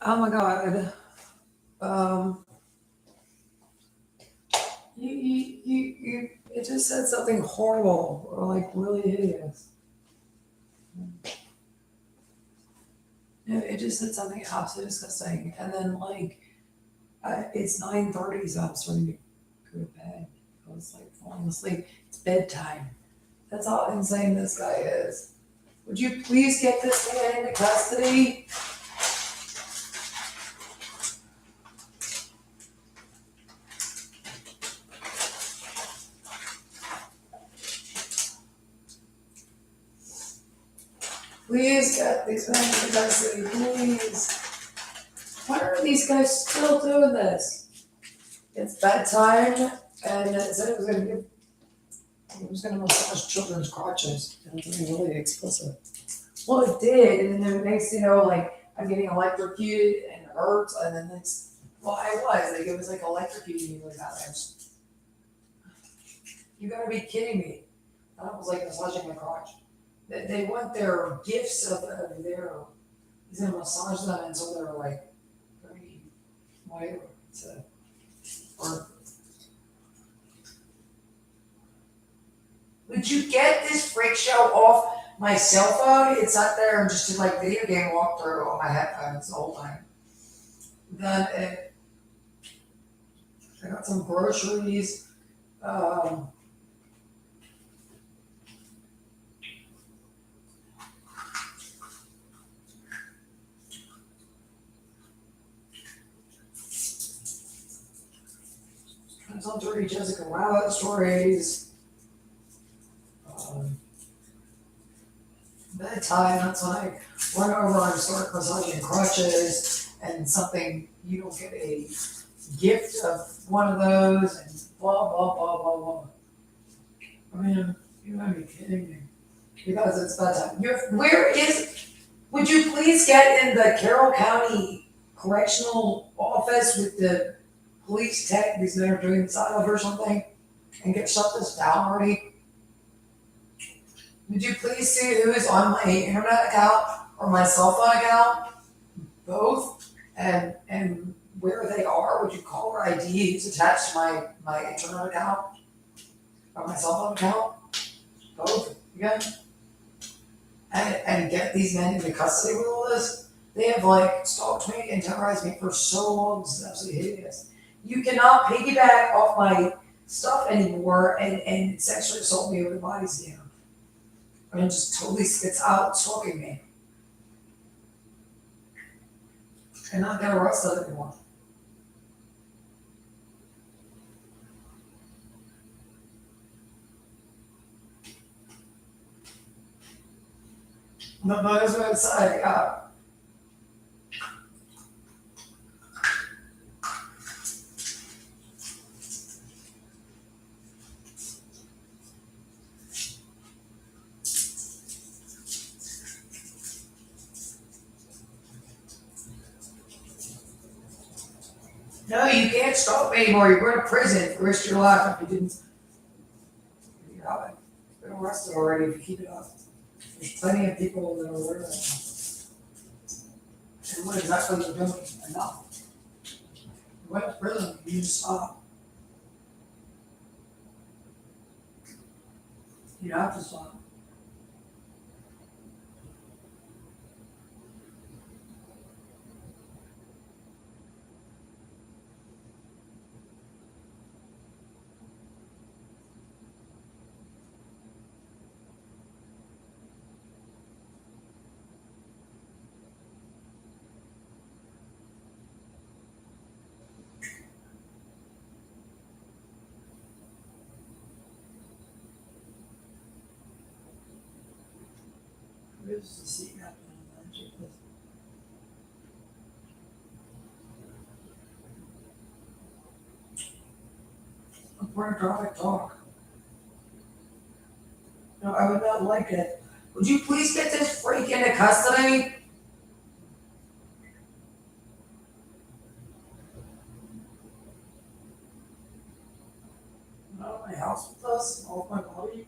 Oh my God. Um, it just said something horrible or like really hideous. It just said something absolutely disgusting. And then like, it's 9:30, so I'm starting to go to bed. I was like falling asleep. It's bedtime. That's how insane this guy is. Would you please get this man into custody? Please get these men into custody, please. Why are these guys still doing this? It's bedtime, and it said it was gonna massage children's crotches. It was really explicit. Well, it did, and then the next thing you know, like I'm getting electrocuted and it hurts, and then it's well, I was like it was like electrocuting me really bad. You gotta be kidding me! That was like massaging my crotch. They want their gifts of their. He's gonna massage them until they're like very whatever. Or would you get this freak show off my cell phone? It's not there. I'm just in like video game walkthrough on my headphones the whole time. Then I got some groceries. Um, some dirty Jessica Rabbit stories. Um, Bedtime. That's when I run over and start massaging crutches and something you don't get a gift of one of those and blah blah blah blah blah. I mean, you gotta be kidding me. Because it's bedtime. Where is? Would you please get in the Carroll County Correctional Office with the police tech these men are doing inside of or something, and get shut this down already? Would you please see who is on my internet account or my cell phone account, both, and where they are? Would you call their ID who's attached to my internet account or my cell phone account? Both again, and get these men into custody with all this. They have like stalked me and terrorized me for so long. This is absolutely hideous. You cannot piggyback off my stuff anymore and sexually assault me with a body scan. I mean, just totally spits out stalking me and not get arrested anymore. No, that's what I say. No, you can't stop me anymore. You're going to prison for the rest of your life if you didn't. You haven't been arrested already if you keep it up. There's plenty of people that are aware of that. And what exactly you're doing, enough. You went to prison, you need to stop. You have to stop. Where's the seat happening? A pornographic talk. No, I would not like it. Would you please get this freak into custody? Not at my house with us, all of my body.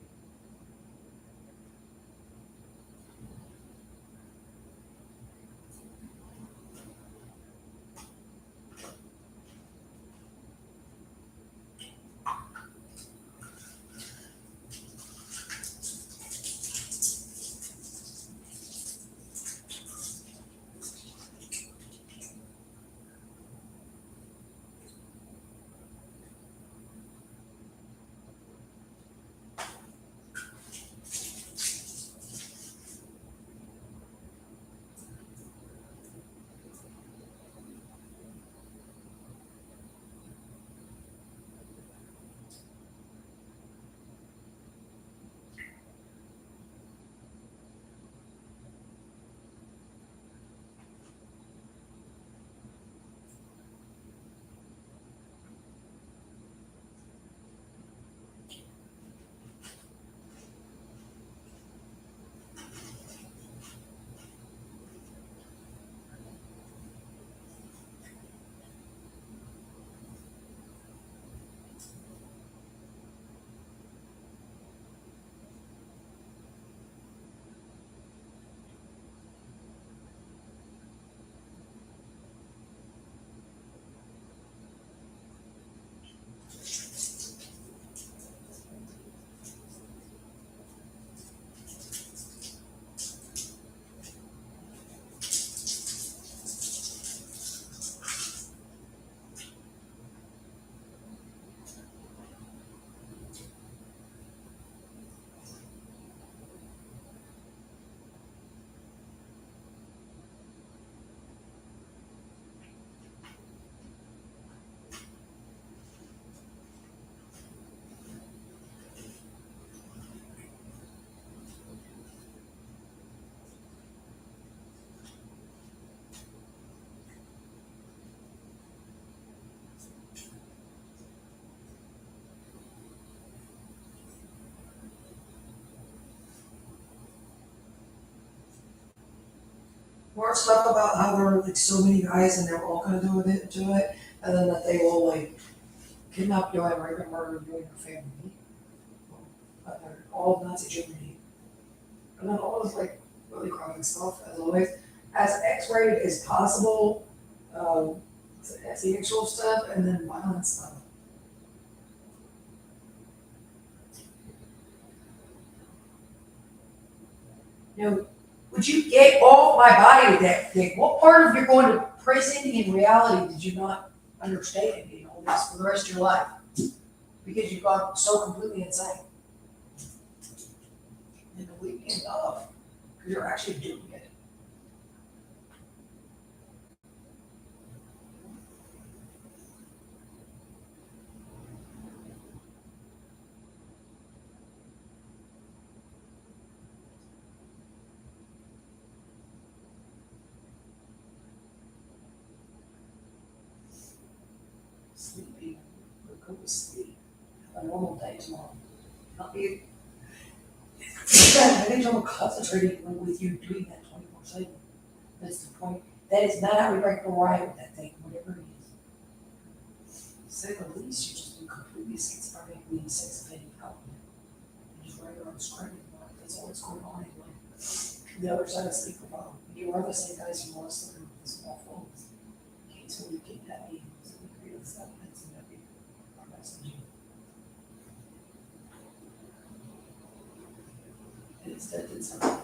more stuff about how there are like so many guys and they're all gonna do it, and then that they will like kidnap you and rape and murder you and your family. All of Nazi Germany. And then all this like really graphic stuff as always. As X-rated as possible, sexual stuff and then violent stuff. You know, would you get off my body with that thing? What part of your going to prison in reality did you not understand, you know, this for the rest of your life? Because you've gone so completely insane. And believe me enough, because you're actually doing it. Sleeping, go to sleep. Have a normal day tomorrow. Not be having trouble concentrating with you doing that 24/7. That's the point. That is not how we break the wire with that thing, whatever it is. To say the least, you just been completely schizophrenic, being sex offending out. You just running around screaming. Like, that's all that's going on anyway. The other side of sleep about. You are the same guys who lost their small phones. Can't tell you get that mean. So we create this evidence and that we are messaging. And instead did something.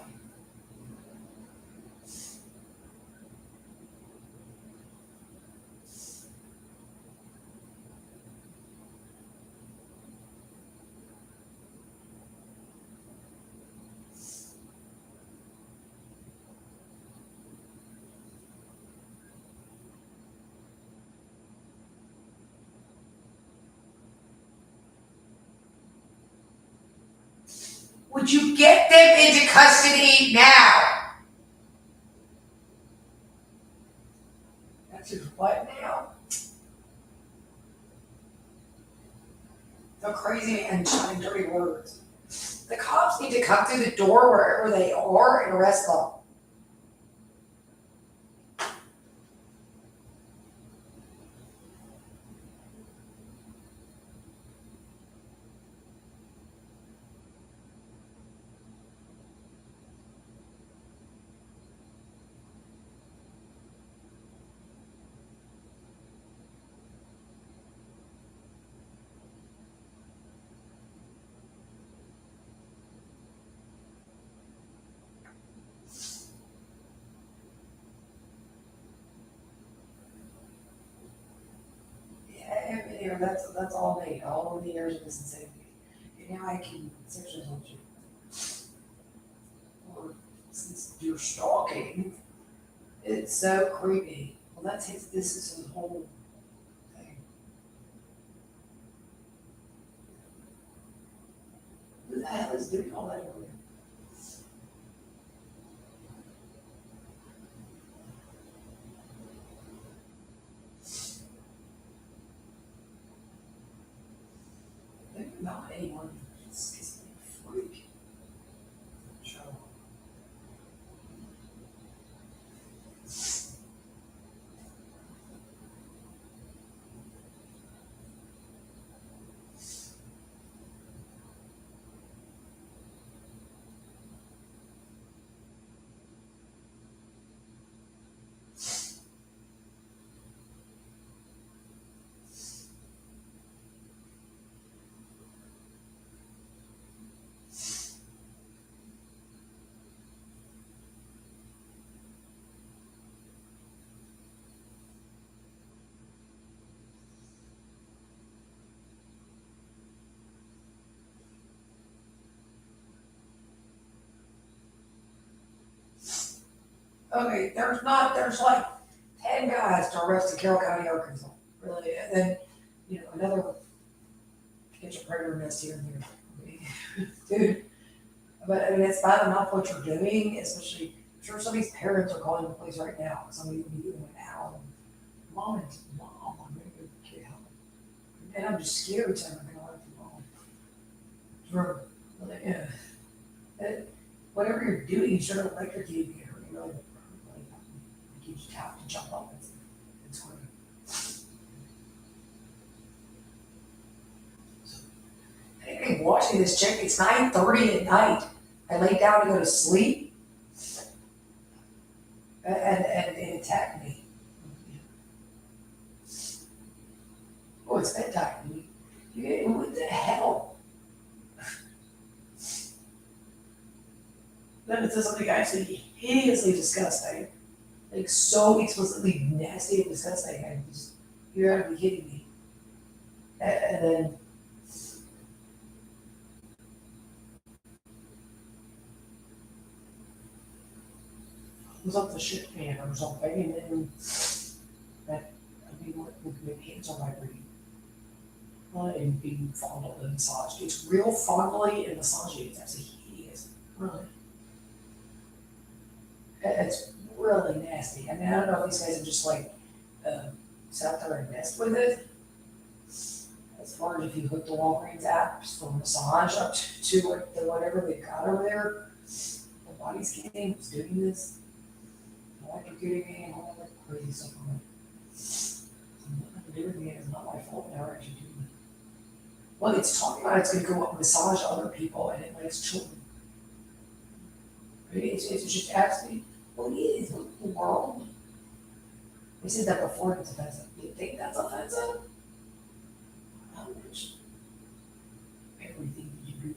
Would you get them into custody now? That's just what now? The crazy and shouting dirty words. The cops need to come through the door wherever they are and arrest them. Yeah, and, you know, that's all me, all of the years of this insanity. And now I can sexually assault you. Or since you're stalking, it's so creepy. Well, that's this is his whole thing. Who the hell is doing all that over there? Maybe not anyone. It's a freak show. Okay, there's like 10 guys to arrest in Carroll County, Arkansas. Really, and then, you know, another potential predator nest here and there. I mean, dude, but I mean, it's bad enough what you're doing, especially, I'm sure some of these parents are calling the police right now. Somebody would be doing it now. Mom, I'm gonna go get help. And I'm just scared to everything I learned from mom. For, yeah. And whatever you're doing, you should have electrocuted me. It hurt me really, really bad. You just have to jump up and scream. Anyway, watching this chick, it's 9:30 at night. I lay down to go to sleep, and it attacked me. Oh, it's bedtime. What the hell? Then it says something actually hideously disgusting, like so explicitly nasty and disgusting. And just, you're gotta be kidding me. And then it was up the shit can or something, and then that I mean, with my hands are vibrating. And being fondled and massaged. It's real fondly and massaging. It's actually hideous. Really. It's really nasty. I mean, I don't know if these guys have just like sat there and messed with it. As far as if you hook the Walgreens apps for massage up to like the whatever they've got over there, the body scanning is doing this, electrocuting and all that crazy stuff on it. Nothing to do with me. It's not my fault. They're actually doing it. Well, it's talking about it's going to go up and massage other people and it likes children. Right? It's just absolutely, well, it is. What in the world? We said that before, it's offensive. Do you think that's offensive? How much? Everything you do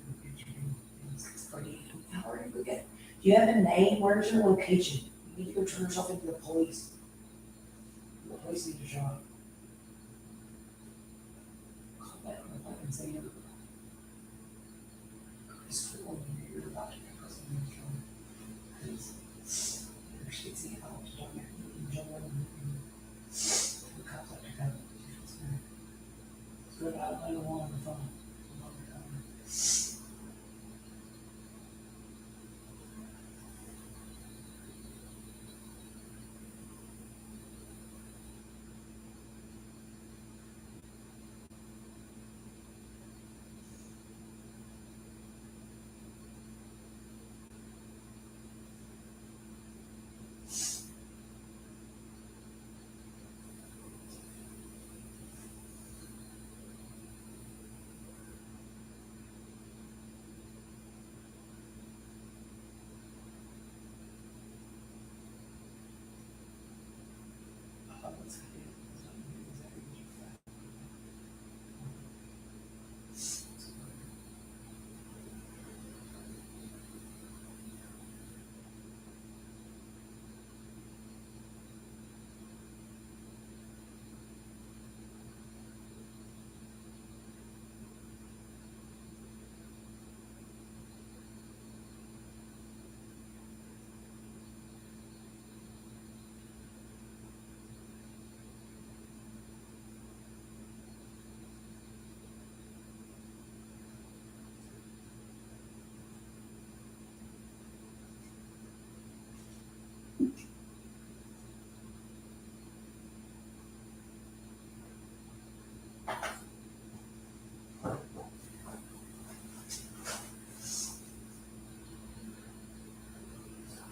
is pretty. How are you going to get? Do you have a name? Where's your location? You need to go turn yourself into the police. The police need to show up. Call that on the phone and say you're you're about to get prison in the show. Because you're shitty out to don't get in jail and the cops have to come. It's good. I don't want on the phone.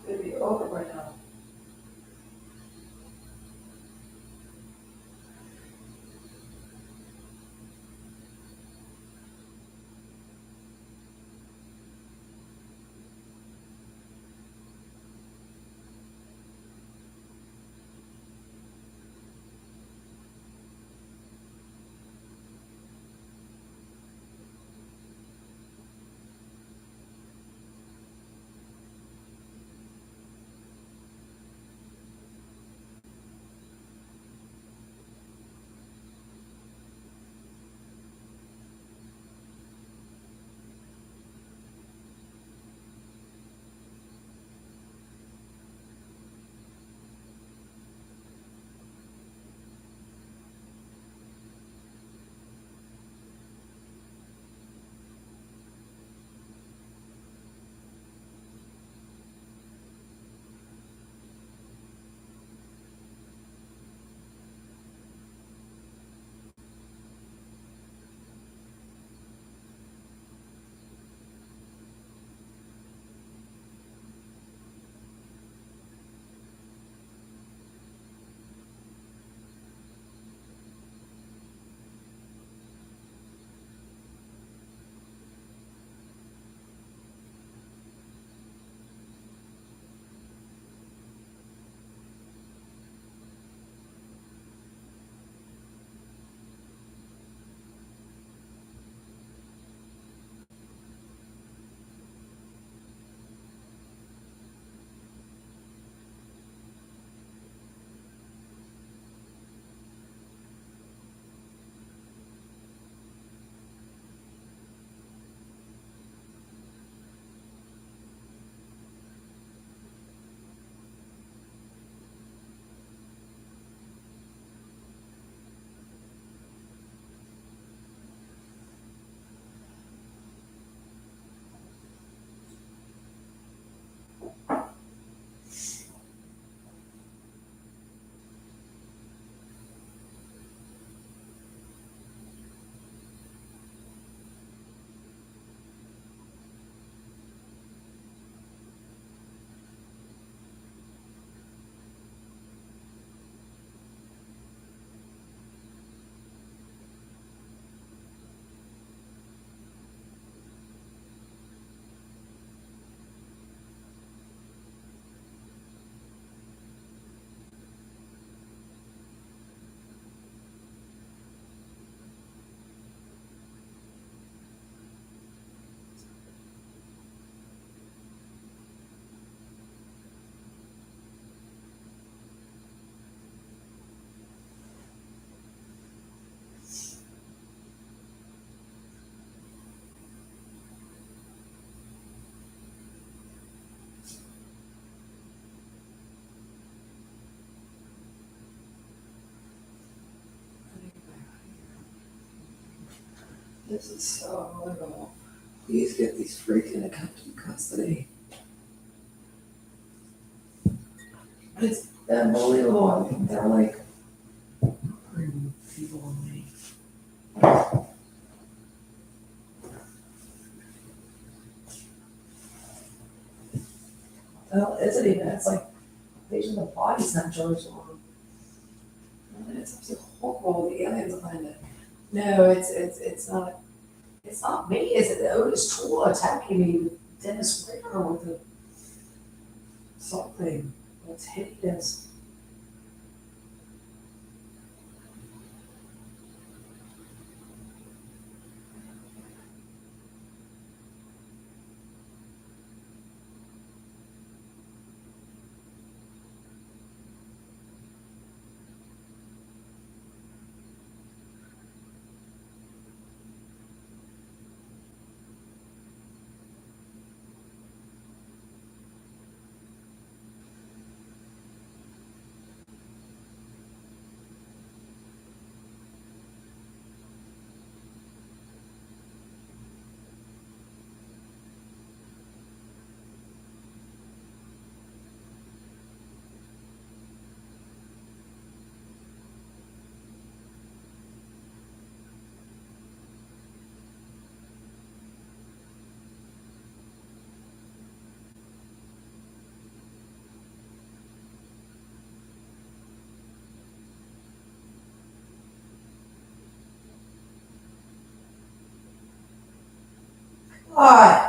It'd be over by now. This is so unbelievable. Please get these freaking kept in custody. It's unbelievable. They're like bringing people on me. Well, is it even? It's like invasion of the body snatchers or it's absolutely horrible. The aliens behind it. No, it's not me. Is it the Otis tool attacking me with Dennis Ritter with the something? It's hideous. God.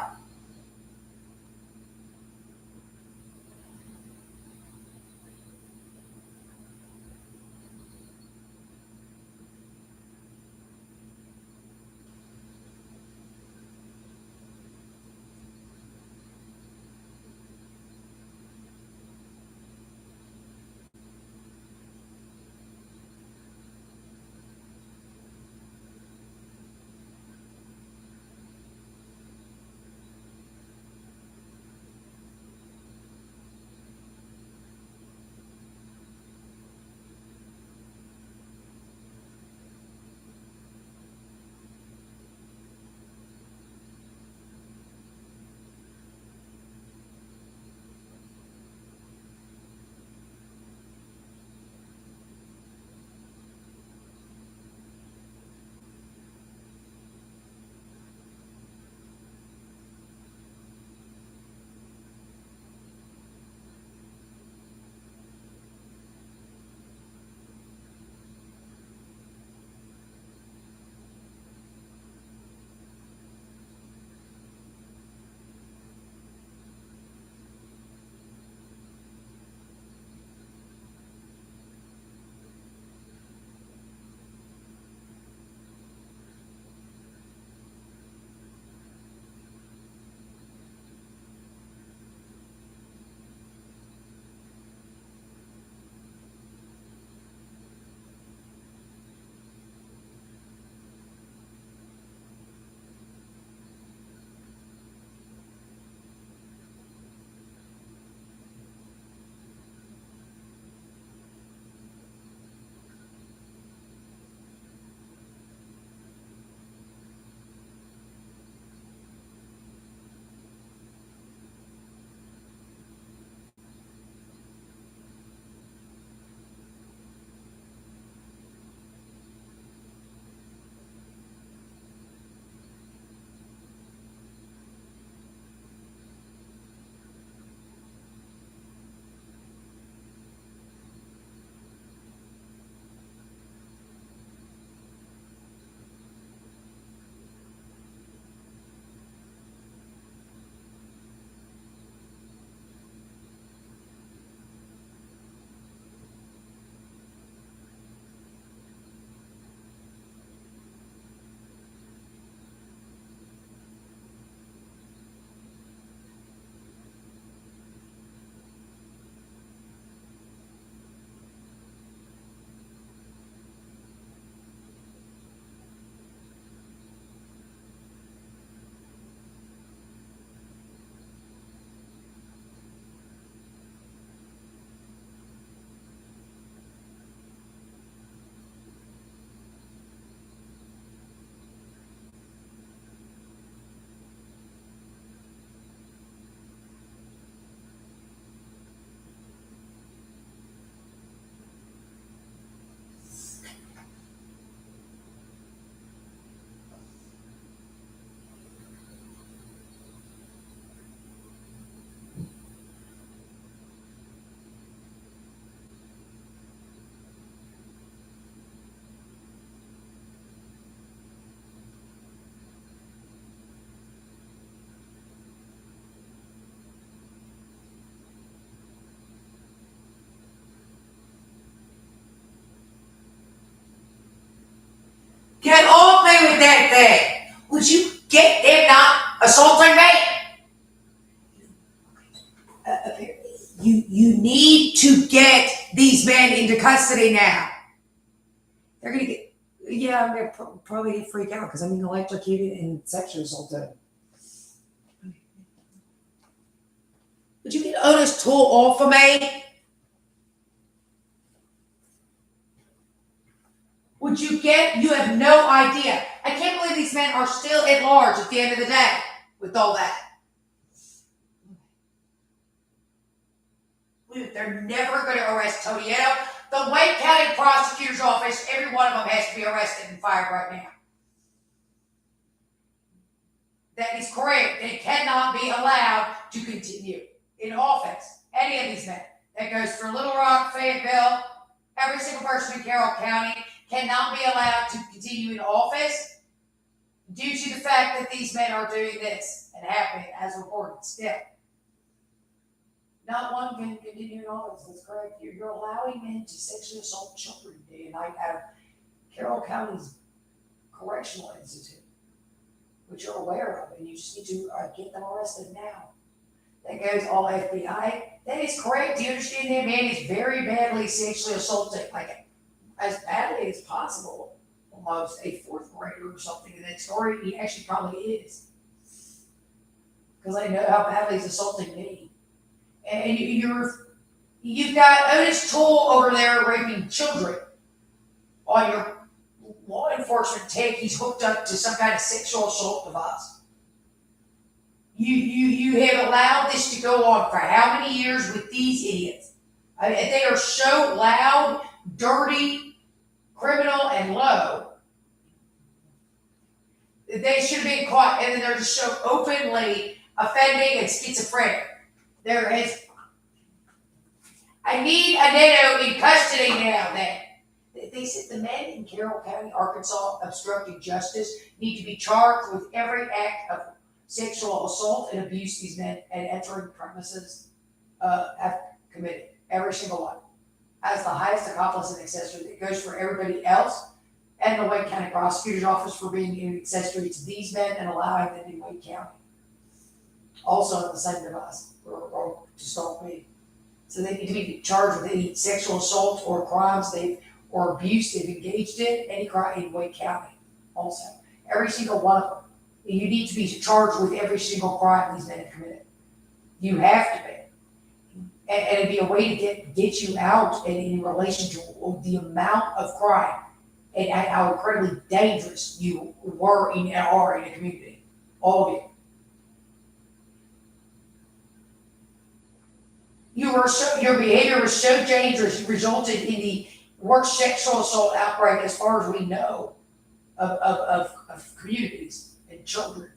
Get off me with that thing. Would you get them not assaulting me? You need to get these men into custody now. They're gonna get. Yeah, I'm gonna probably freak out because I'm being electrocuted and sexually assaulted. Would you get Otis Tool off of me? Would you get? You have no idea. I can't believe these men are still at large at the end of the day with all that. They're never going to arrest Todieto. The Wake County Prosecutor's Office, every one of them has to be arrested and fired right now. That is correct. They cannot be allowed to continue in office. Any of these men. That goes for Little Rock, Fayetteville, every single person in Carroll County cannot be allowed to continue in office due to the fact that these men are doing this and happening as reported still. Not one can continue in office. That's correct. You're allowing men to sexually assault children day and night out of Carroll County's Correctional Institute, which you're aware of, and you just need to get them arrested now. That goes all FBI. That is correct. Do you understand that man is very badly sexually assaulted, like as badly as possible, almost a fourth grader or something in that story. He actually probably is, because I know how badly he's assaulting me. And you've got Otis Toole over there raping children on your law enforcement take. He's hooked up to some kind of sexual assault device. You have allowed this to go on for how many years with these idiots? I mean, they are so loud, dirty, criminal, and low. They should have been caught, and then they're just so openly offending and schizophrenic. I need a Neto in custody now. Then they said the men in Carroll County, Arkansas, obstructing justice need to be charged with every act of sexual assault and abuse these men and entering premises have committed. Every single one as the highest accomplice and accessory. That goes for everybody else, and the Wake County Prosecutor's Office for being an accessory to these men and allowing them in Wake County. Also on the same device or to stalk me. So they need to be charged with any sexual assault or crimes or abuse they've engaged in, any crime in Wake County. Also, every single one of them. You need to be charged with every single crime these men have committed. You have to be. And it'd be a way to get you out in relation to the amount of crime and how incredibly dangerous you were and are in a community. All of you. Your behavior was so dangerous, it resulted in the worst sexual assault outbreak, as far as we know, of communities and children.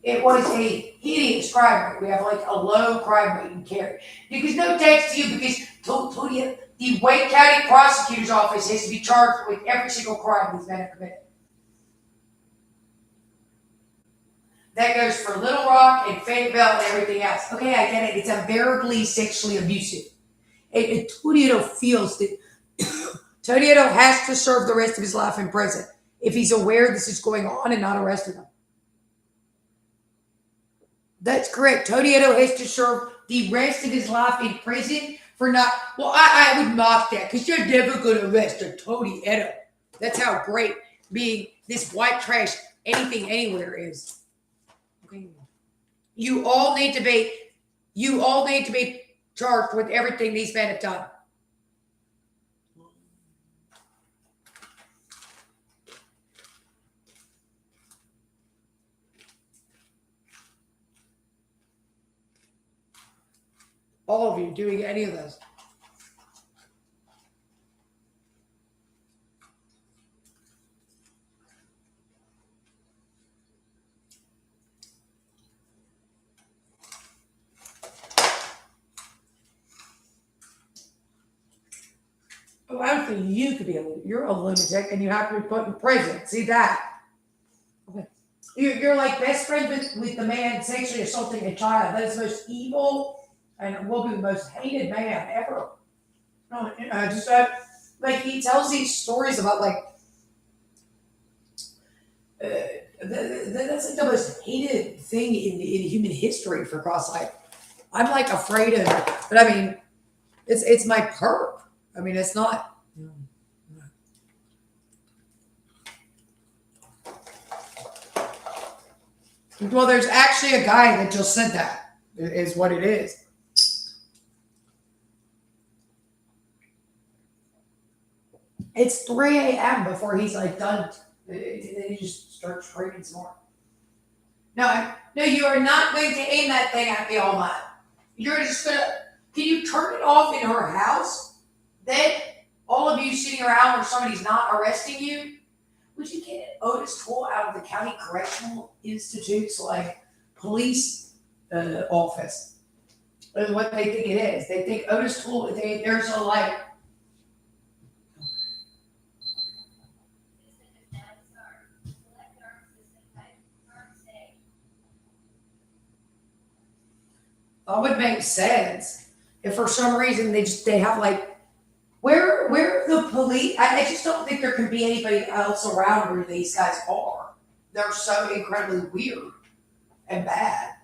It was a hideous crime rate. We have like a low crime rate in Cary. Because no thanks to you, because the Wake County Prosecutor's Office has to be charged with every single crime these men have committed. That goes for Little Rock and Fayetteville and everything else. Okay, I get it. It's unbearably sexually abusive. And Todieto feels that Todieto has to serve the rest of his life in prison if he's aware this is going on and not arresting him. That's correct. Todieto has to serve the rest of his life in prison for not. Well, I would mock that because you're never going to arrest a Todieto. That's how great being this white trash anything anywhere is. You all need to be charged with everything these men have done. All of you doing any of those. Oh, I don't think you could be you're a lunatic and you have to be put in prison. See that? Okay. You're like best friends with the man sexually assaulting a child. That is the most evil and will be the most hated man ever. No, just like he tells these stories about like that's like the most hated thing in human history for cross like I'm like afraid of it. But I mean it's my perp. I mean it's not well there's actually a guy that just said that is what it is. It's 3 a.m. before he's like done. Then he just starts screaming some more. No, no, you are not going to aim that thing at me all night. You're just gonna. Can you turn it off in her house? Then all of you sitting around where somebody's not arresting you. Would you get Otis Toole out of the county correctional institute's like police office? Is what they think it is. They think Otis Toole. There's a like. That would make sense if for some reason they have like where the police. I just don't think there can be anybody else around where these guys are. They're so incredibly weird and bad.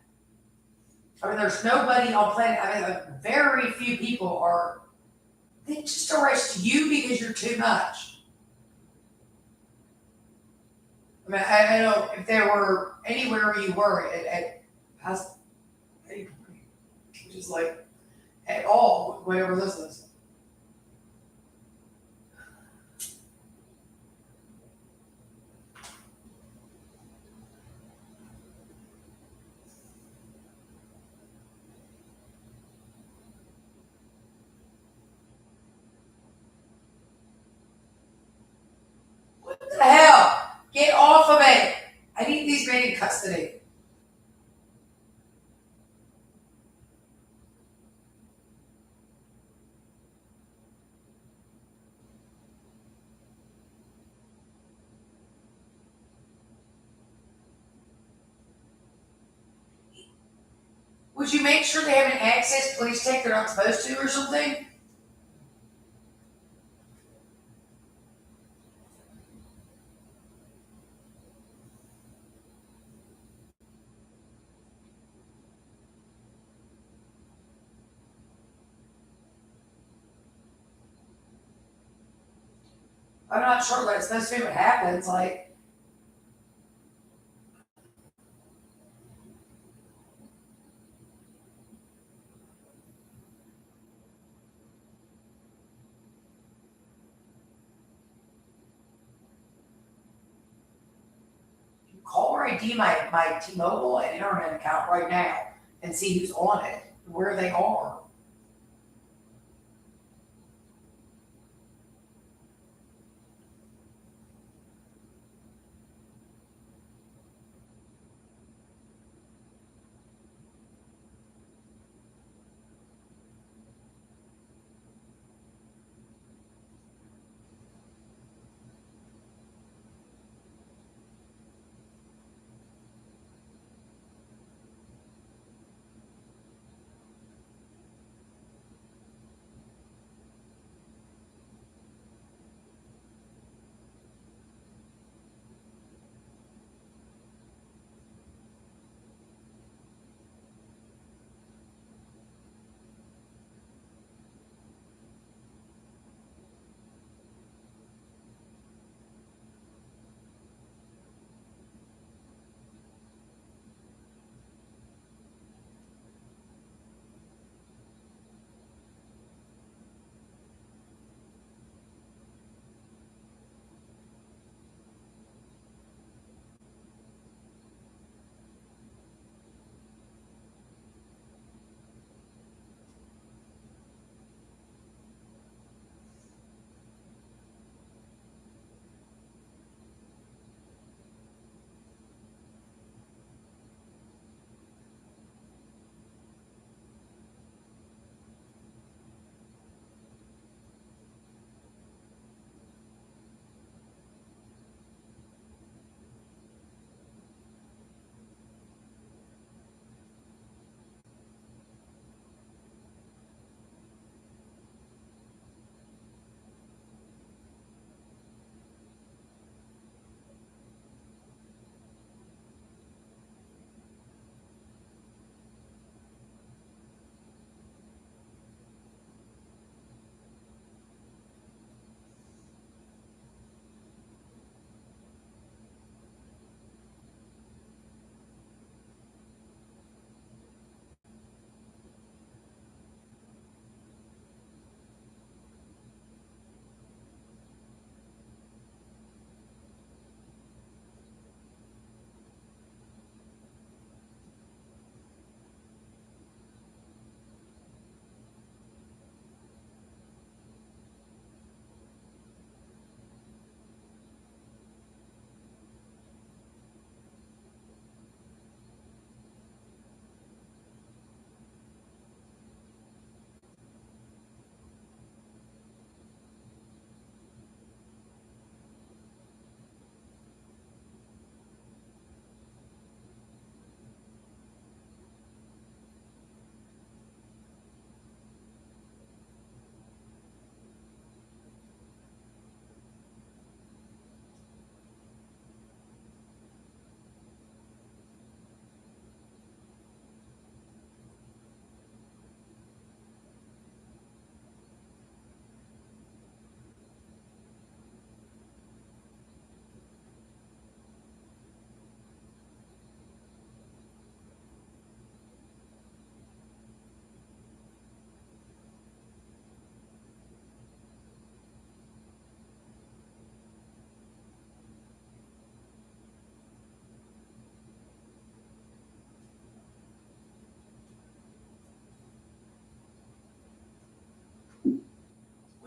I mean, there's nobody on planet. I mean, like, very few people are. They just arrest you because you're too much. I mean, I don't know if there were anywhere you were at past, which is like at all, whatever this is. What the hell? Get off of it! I need these men in custody. Would you make sure they have an access police tech they're not supposed to or something? I'm not sure that's supposed to be what happens. Like, call or ID my T-Mobile and internet account right now and see who's on it, where they are.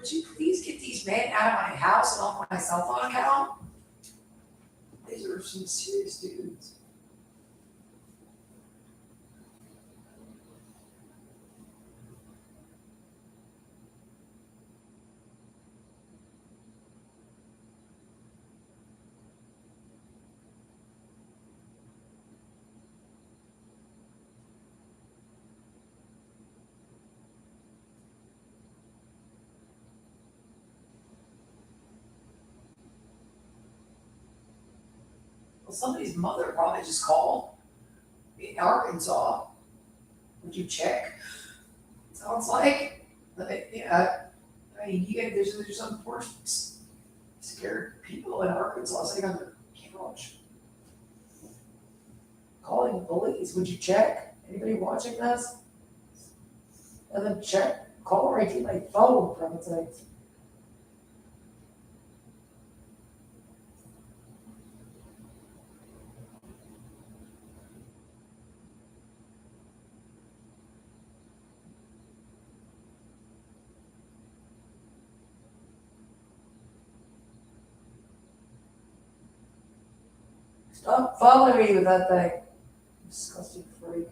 would you please get these men out of my house and off my cell phone account? These are some serious dudes. Well, somebody's mother probably just called in Arkansas. Would you check? Sounds like, yeah, I mean, there's some poor scared people in Arkansas sitting on their couch calling the police. Would you check? Anybody watching this? And then check, call right to my phone from its like. Stop following me with that thing. Disgusting freak.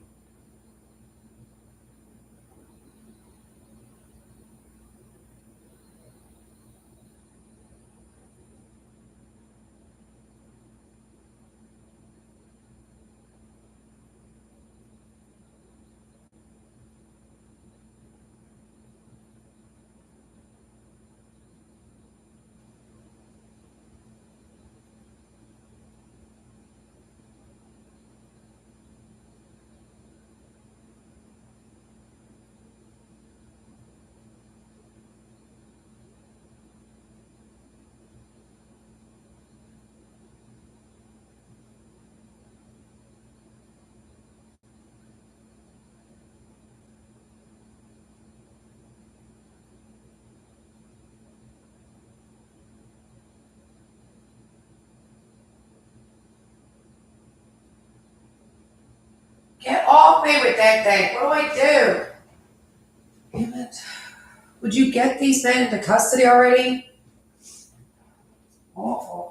Get off me with that thing. What do I do? Damn it. Would you get these men into custody already? Awful.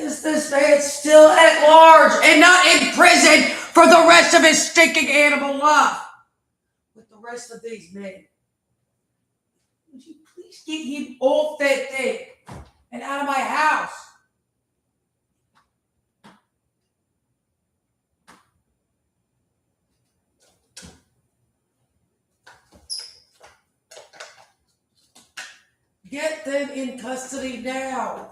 Is this man still at large and not in prison for the rest of his stinking animal life with the rest of these men? Would you please get him off that thing and out of my house? Get them in custody now.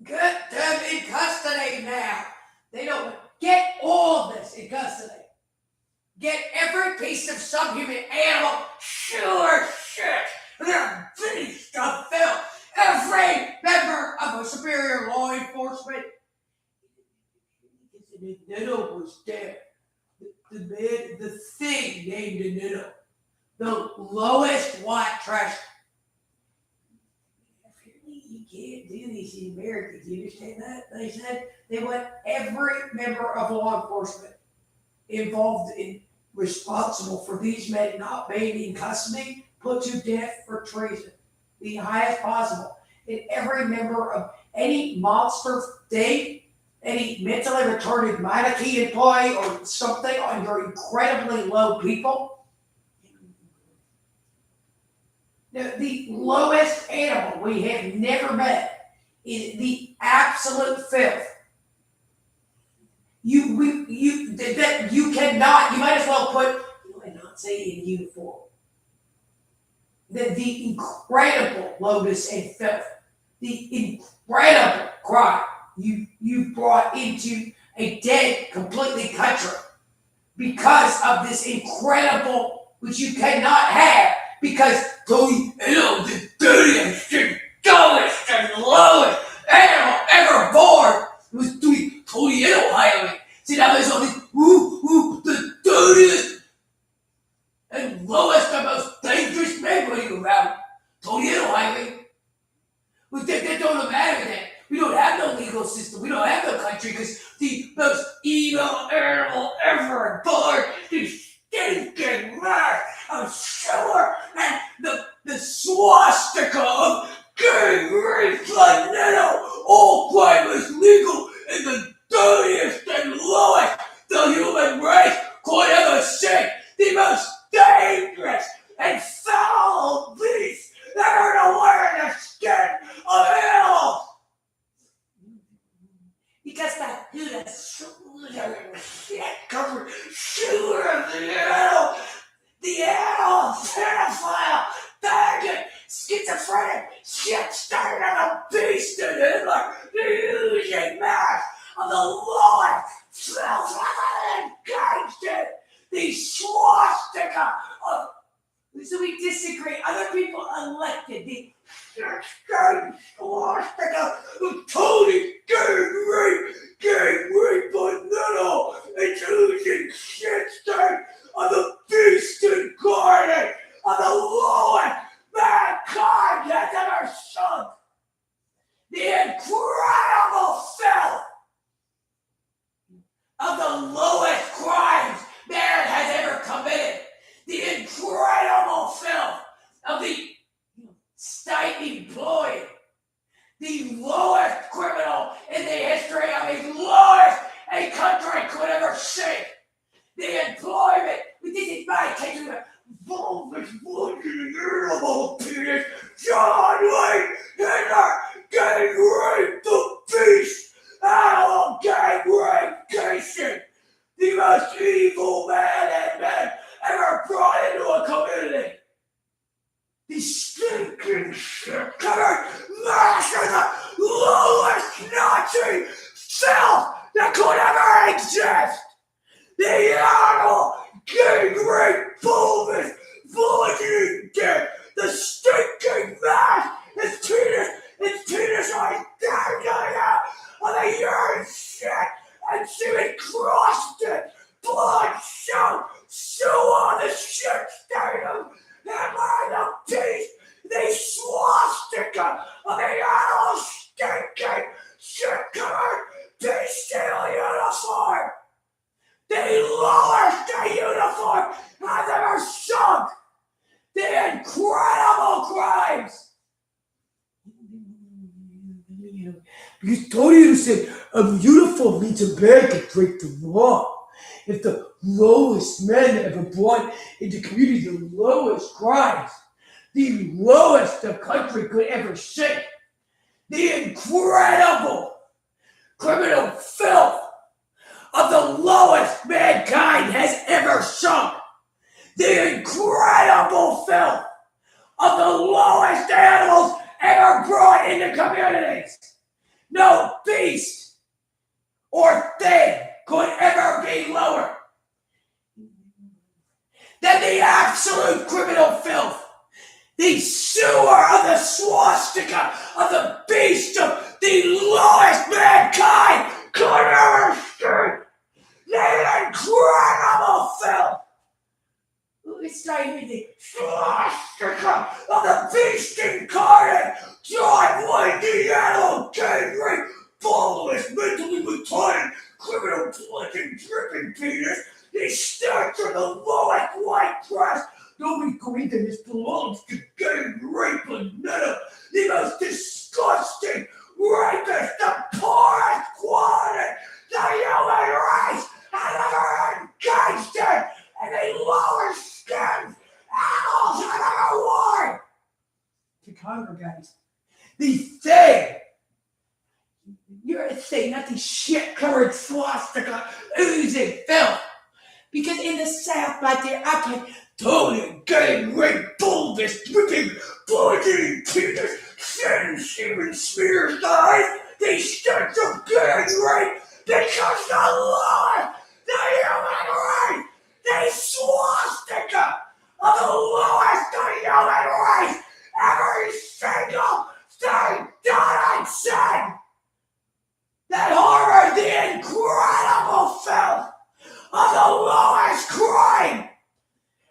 Get them in custody now. They don't get all of this in custody. Get every piece of subhuman animal. Sure shit. They're beast of filth. Every member of a superior law enforcement. The Nitto was dead. The thing named the Nitto. The lowest white trash. You can't do this in America. Do you understand that? They said they want every member of law enforcement involved in responsible for these men not being in custody, put to death for treason, the highest possible. And every member of any monster state, any mentally retarded mannequin employee or something on your incredibly low people? The lowest animal we have never met is the absolute filth. That you cannot. You might as well put. And not say in uniform. The incredible lowness and filth, the incredible crime you brought into a dead, completely country because of this incredible, which you cannot have because the dirtiest and dullest and lowest animal ever born was Tony Highway. See, now there's only the dirtiest and lowest and most dangerous men running around. Tony Highway. That don't matter then. We don't have no legal system. We don't have no country because the most evil animal ever born, the stinking mass of sugar and the swastika of gang rape like Nano, all crime is legal in the dirtiest and lowest the human race could ever see. The most dangerous and foul beast ever to wear the skin of animals. Because that shit covered sugar of the animal, pedophile, faggot, schizophrenic, shit started on a beast in Hitler, the using mass of the lowest, filth, gangster, the swastika of. So we disagree. Other people elected the swastika of Tony gang rape banana and choosing shit stain of the beast incarnate of the lowest mankind has ever sunk. The incredible filth of the lowest crimes man has ever committed. The incredible filth of the state employed, the lowest criminal in the history of the lowest a country could ever see. The employment, this is my case, vulvous, bloody, irritable penis, John Wayne Hitler, gang rape, the beast, animal gang rape casing, the most evil man and man ever brought into a community. The stinking shit covered mass of the lowest Nazi filth that could ever exist. The animal gang rape, bulbous, bloody dick, the stinking mass, his penis on of the urine shit and semen crusted, blood soaked, so on the shit stain of Hitler the beast, the swastika of the animal stinking, shit-covered, bestial uniform. The lowest the uniform has ever sunk. The incredible crimes. Because Tony said a uniform means a man can break the law. If the lowest men ever brought into community the lowest crimes, the lowest the country could ever see, the incredible criminal filth of the lowest mankind has ever sunk, the incredible filth of the lowest animals ever brought into communities. No beast or thing could ever be lower than the absolute criminal filth, the sewer of the swastika of the beast of the lowest mankind could ever see. The incredible filth. It's not even the swastika of the beast incarnate. John Wayne, the animal gang rape, bulbous, mentally retarded, criminal flicking, dripping penis. He starts from the lowest white trash. Nobody Corinthian belongs to gang rape and meta. The most disgusting rapist, the poorest quality Hitler, guys. The thing. You're saying not the shit-covered swastika oozing filth. Because in the South, back there, I played Tony, gang, red, bulbous, dripping, bloody penis, San Steven Smear's eyes. They start to gang rape because the law, the human right, the swastika of the lowest the human race. Every single thing that I said that harbored the incredible filth of the lowest crime.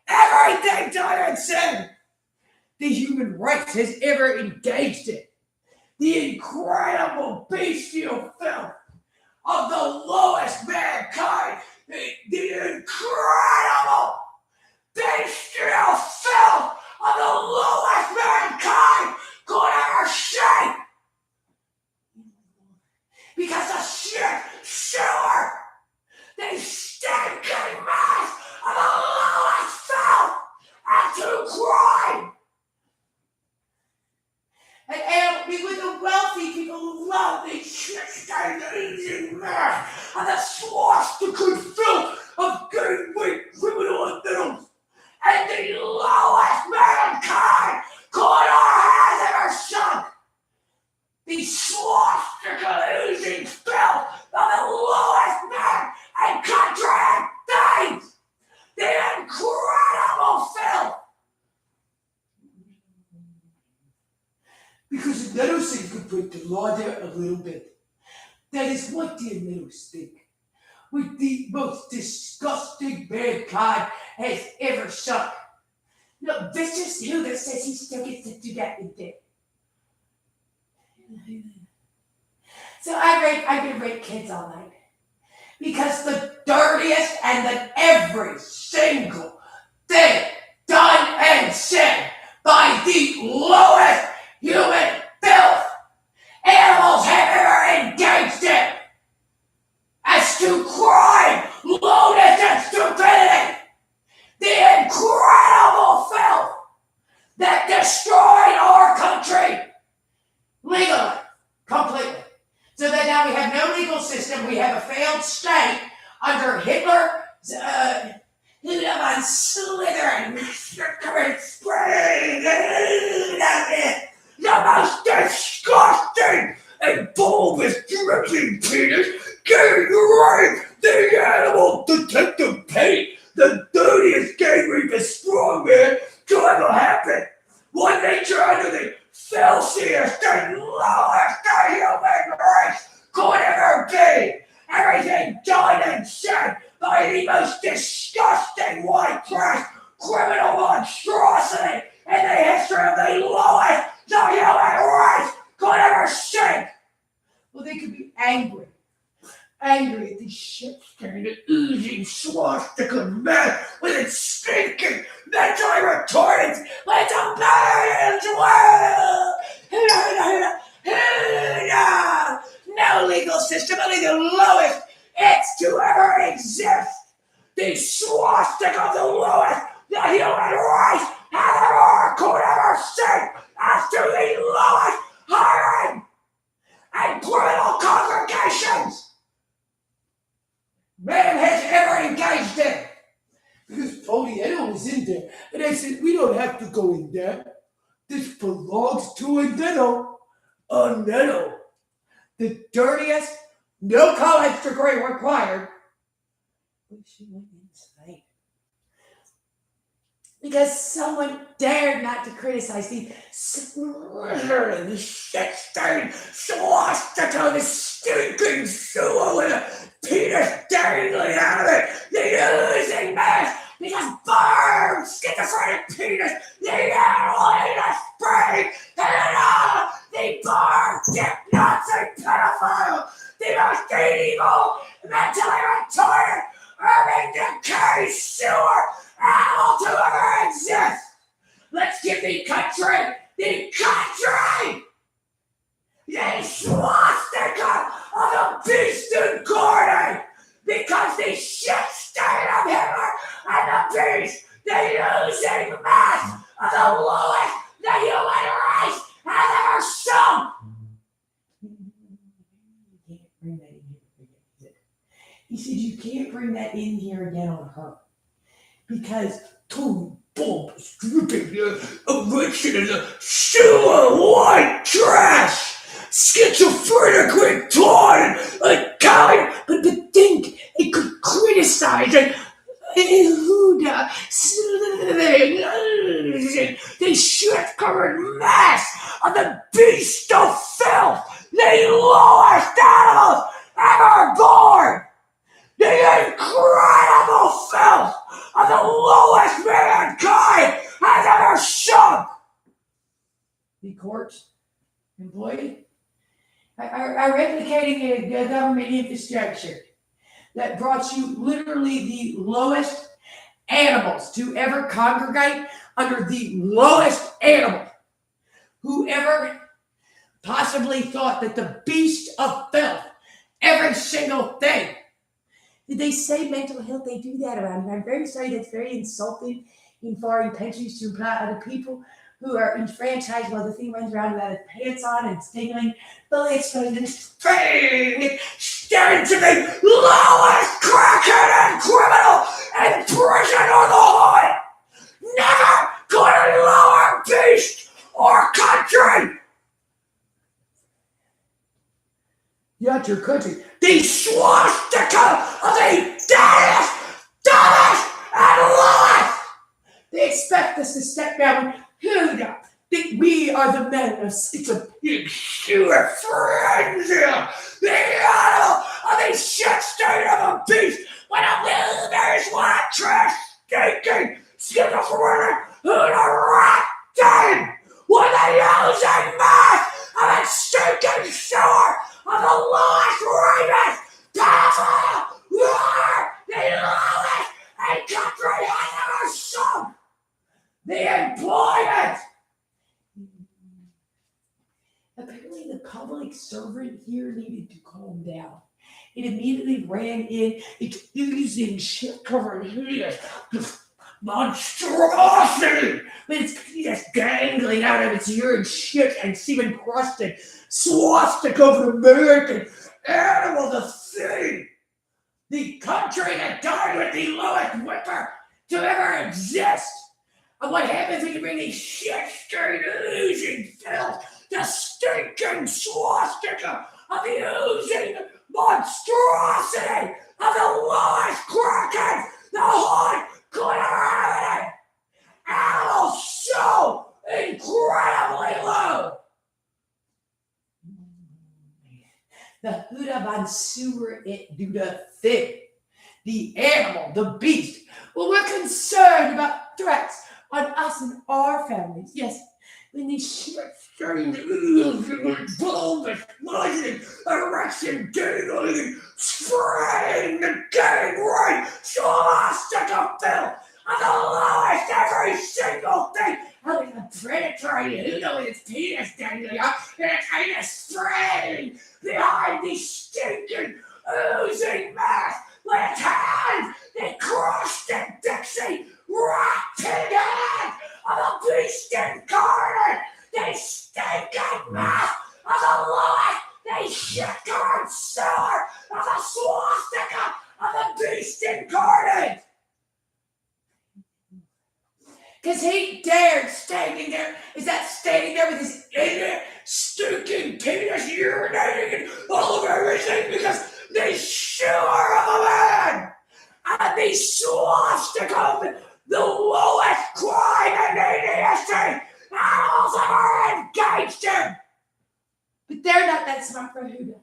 Everything done and said the human race has ever engaged in. The incredible bestial filth of the lowest mankind. The incredible bestial filth of the lowest mankind could ever see. Because the shit sewer, the stinking mass of the lowest filth and to crime. And with the wealthy people who love the shit-stained oozing mass and the swastika filth of gateway criminal offenders. And the lowest mankind could our hands ever sunk. The swastika oozing filth of the lowest men and country and things. The incredible filth. Because the Meadows think could break the law there a little bit. That is what the Meadows think. With the most disgusting mankind has ever sunk. No, this is who that says he still gets to do that in there. So I've been rape kids all night. Because the dirtiest and the every single thing done and said by the lowest human filth animals have ever engaged in as to crime, lowness, and stupidity. The incredible filth that destroyed our country legally, completely. So that now we have no legal system. We have a failed state under Hitler, Slytherin, the most disgusting and bulbous dripping penis, gang rape, the animal detective Pete, the dirtiest gang rapist strongman to ever happen. One nature under the filthiest and lowest the human race could ever be. Everything done and said by the most disgusting white trash criminal monstrosity in the history of the lowest the human race could ever see. Well, they could be angry at the shit-stained, oozing swastika man with its stinking, mentally retarded, like a bad well. No legal system, only the lowest it's to ever exist. The swastika of the lowest the human race could ever see as to the lowest hiring and criminal congregations man has ever engaged in. Because Tony Eno was in there, and I said, we don't have to go in there. This belongs to a Neno. A Neno. The dirtiest, no college degree required. But she went inside. Because someone dared not to criticize the slither, the shit-stained swastika, the stinking sewer with a penis dangling out of it, the oozing mess, because bird, schizophrenic penis, the animal anus spray, and the bird, dip Nazi pedophile, the most evil, mentally retarded, urban decay sewer animal to ever exist. Let's give the country, the swastika of the beast incarnate, because the shit stain of Hitler and the beast, the oozing mass of the lowest the human race has He said, you can't bring that in here again on her. Because Tony Bob is dripping a wretched as a sewer white trash. Schizophrenic, retarded, like God, but to think it could criticize and Huda, they shit-covered mass of the beast of filth, the lowest animals ever born, the incredible filth of the lowest mankind has ever sunk. The court employee are replicating a government infrastructure that brought you literally the lowest animals to ever congregate under the lowest animal. Whoever possibly thought that the beast of filth, every single thing. Did they say mental health? They do that around here. I'm very sorry, that's very insulting in foreign countries to imply other people who are enfranchised while the thing runs around without his pants on and stingling. But it's going to thing staring to the lowest crackhead and criminal in prison or the hood. Never could a lower beast or country. Not your country. The swastika of the deadest, dumbest, and lowest. They expect us to step down. Huda, that we are the men of schizophrenia, frenzy, the animal of the shit state of a beast, when a wilderness white trash, stinking, schizophrenic, Huda rotten, with the using mass of its stinking sewer of the lowest rapist, pedophile, the lowest a country has ever sunk. The employment. Apparently, the public servant here needed to calm down. It immediately ran in, it's oozing shit-covered hair, monstrosity, but it's just gangling out of its urine shit and semen-crusted swastika of an American animal, the thing, the country that died with the lowest whipper to ever exist. And what happens when you bring these shit-stained, oozing filth, the stinking swastika of the oozing monstrosity of the lowest crackhead the hood could ever have it. Animals so incredibly low. The Huda Van Sewer it do the thing. The animal, the beast. Well, we're concerned about threats on us and our families. Yes, when these shit-stained, bulbous, buzzing, erection, dangling, spraying the gang right, swastika filth of the lowest every single thing. How is a predatory Huda with its penis dangling up and its anus spraying behind the stinking, oozing mass with its hands, the crusted Dixie rotten head of a beast incarnate, the stinking mass of the lowest, the shit-covered sewer of the swastika of the beast incarnate. Because he dared standing there, is that standing there with his ignorant, stinking penis urinating all over everything because the sewer of a man and the swastika of the lowest crime in the history animals ever engaged in. But they're not that smart for Huda.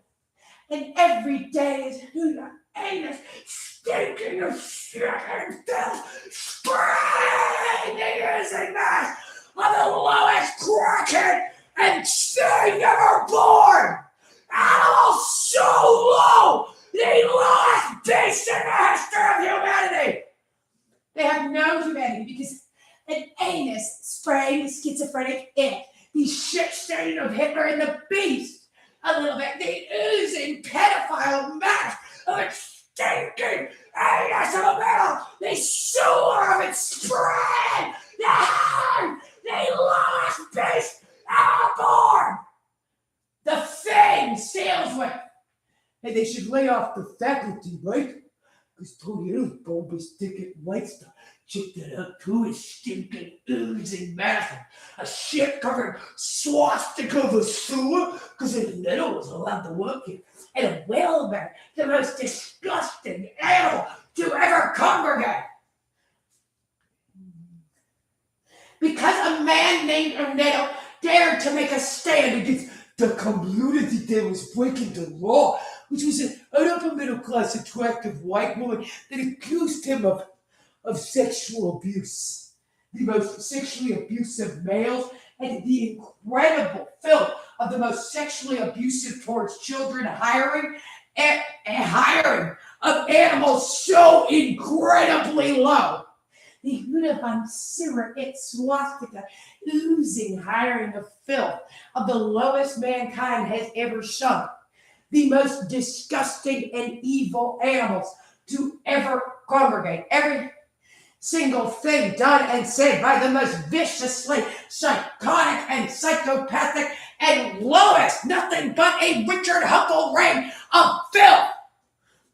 And every day is Huda anus stinking of shit and filth, spraying the oozing mass of the lowest crackhead and thing ever born. Animals so low, the lowest beast in the history of humanity. They have no humanity because an anus spraying schizophrenic it, the shit stain of Hitler and the beast, a little bit, the oozing pedophile mass of its stinking anus of a metal, the sewer of its spread, the lowest beast ever born. The thing steals with And they should lay off the faculty, right? Because Tornado's bulbous ticket likes to check that out too, his stinking oozing mouth. A shit-covered swastika of a sewer, because his metal was allowed to work here. And a whalebear, the most disgusting animal to ever congregate. Because a man named Ornetto dared to make a stand against the community that was breaking the law, which was an upper middle class attractive white woman that accused him of sexual abuse. The most sexually abusive males and the incredible filth of the most sexually abusive towards children hiring of animals so incredibly low. The Huda von Simmer, its swastika, oozing hiring of filth of the lowest mankind has ever sunk. The most disgusting and evil animals to ever congregate. Every single thing done and said by the most viciously psychotic and psychopathic and lowest, nothing but a Richard Huckle reign of filth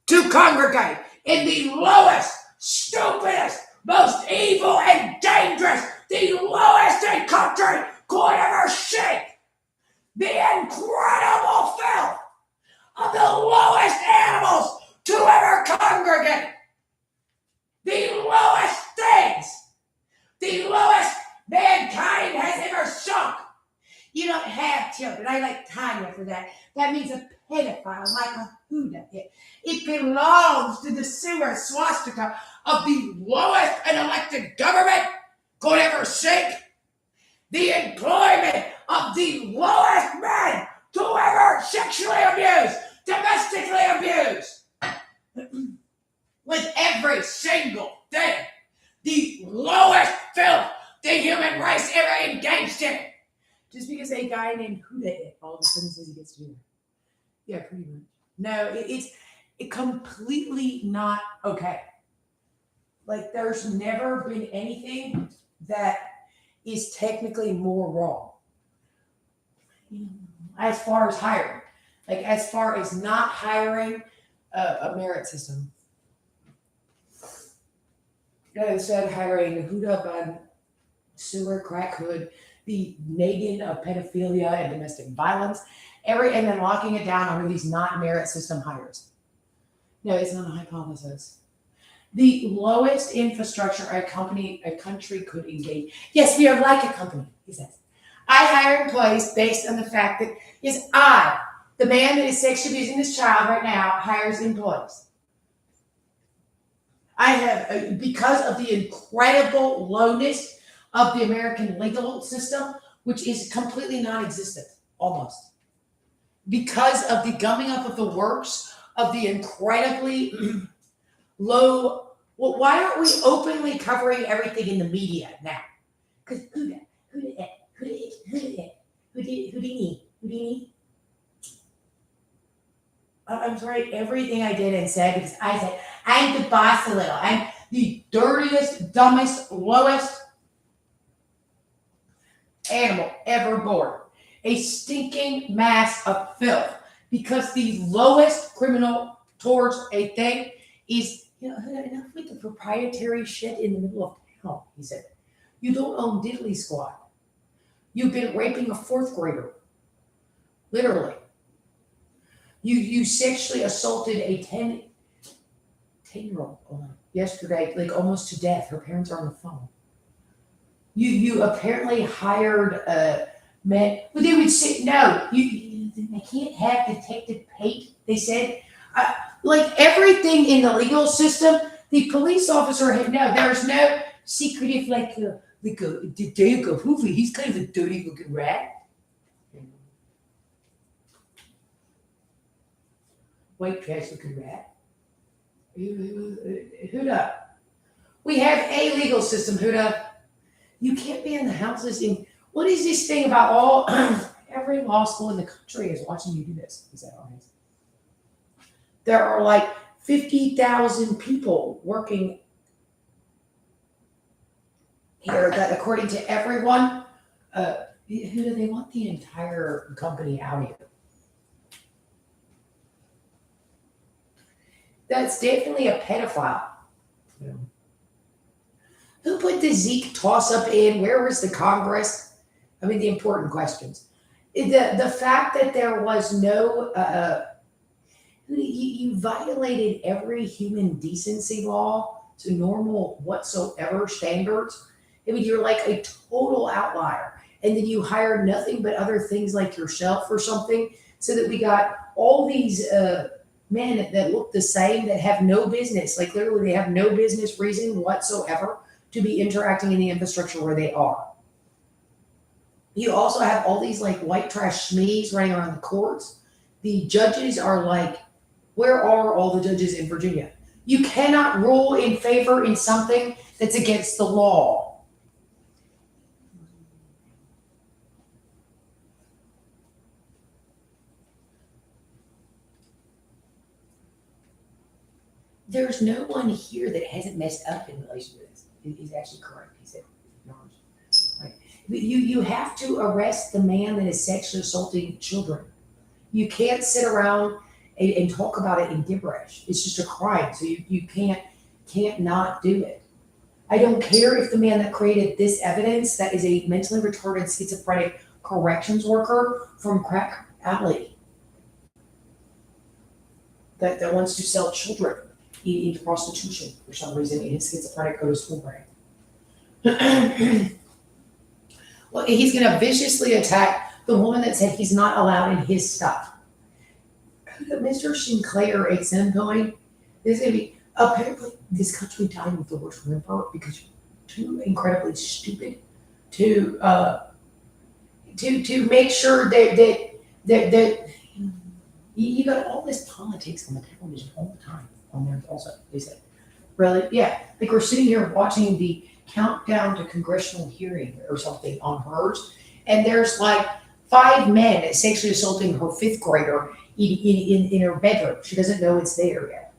to congregate in the lowest, stupidest, most evil and dangerous, the lowest a country could ever shake. The incredible filth of the lowest animals to ever congregate. The lowest things, the lowest mankind has ever sunk. You don't have children. I like Tanya for that. That means a pedophile, like a Huda. It belongs to the sewer swastika of the lowest an elected government could ever sink. The employment of the lowest men to ever sexually abuse, domestically abuse. With every single thing, the lowest filth the human race ever engaged in. Just because a guy named Huda all of a sudden says he gets to do it. Yeah, pretty much. No, it's completely not okay. Like, there's never been anything that is technically more wrong. As far as hiring. Like, as far as not hiring a merit system. Instead, hiring Huda von Sewer, crack hood, the Megan of pedophilia and domestic violence, and then locking it down under these not merit system hires. No, it's not a hypothesis. The lowest infrastructure a country could engage. Yes, we are like a company, he says. I hire employees based on the fact that, yes, I, the man that is sexually abusing this child right now, hires employees. I have, because of the incredible lowness of the American legal system, which is completely non-existent, almost. Because of the gumming up of the works of the incredibly low, well, why aren't we openly covering everything in the media now? Because Houdini. I'm sorry, everything I did and said, because I said, I'm the boss a little. I'm the dirtiest, dumbest, lowest animal ever born. A stinking mass of filth. Because the lowest criminal towards a thing is, enough with the proprietary shit in the middle of town, he said. You don't own diddly squat. You've been raping a fourth grader. Literally. You sexually assaulted a 10-year-old yesterday, like almost to death. Her parents are on the phone. You apparently hired men. But they would say, no, I can't have Detective Pate, they said. Like everything in the legal system, the police officer had no, there's no secretive, like a Dave Hoovy. He's kind of a dirty looking rat. White trash looking rat. Huda. We have a legal system, Huda. You can't be in the houses in, what is this thing about every law school in the country is watching you do this? Is that all right? There are like 50,000 people working here that, according to everyone, they want the entire company out of here. That's definitely a pedophile. Yeah. Who put the Zeke toss up in? Where was the Congress? I mean, the important questions. The fact that there was no, you violated every human decency law to normal whatsoever standards. I mean, you're like a total outlier. And then you hired nothing but other things like yourself or something, so that we got all these men that look the same that have no business, like literally, they have no business reason whatsoever to be interacting in the infrastructure where they are. You also have all these like white trash schmees running around the courts. The judges are like, where are all the judges in Virginia? You cannot rule in favor in something that's against the law. There's no one here that hasn't messed up in relation to this. He's actually correct. He said, right. You have to arrest the man that is sexually assaulting children. You can't sit around and talk about it in gibberish. It's just a crime. So you can't not do it. I don't care if the man that created this evidence, that is a mentally retarded schizophrenic corrections worker from Crack Alley that wants to sell children into prostitution for some reason in his schizophrenic go to school brain. Well, he's going to viciously attack the woman that said he's not allowed in his stuff. Mr. Sinclair at some point, there's going to be, apparently this country died with the worst whimper because you're too incredibly stupid to make sure that you got all this politics on the television all the time on there also. They said, really? Yeah. Like we're sitting here watching the countdown to congressional hearing or something on hers, and there's like 5 men sexually assaulting her 5th grader in her bedroom. She doesn't know it's there yet.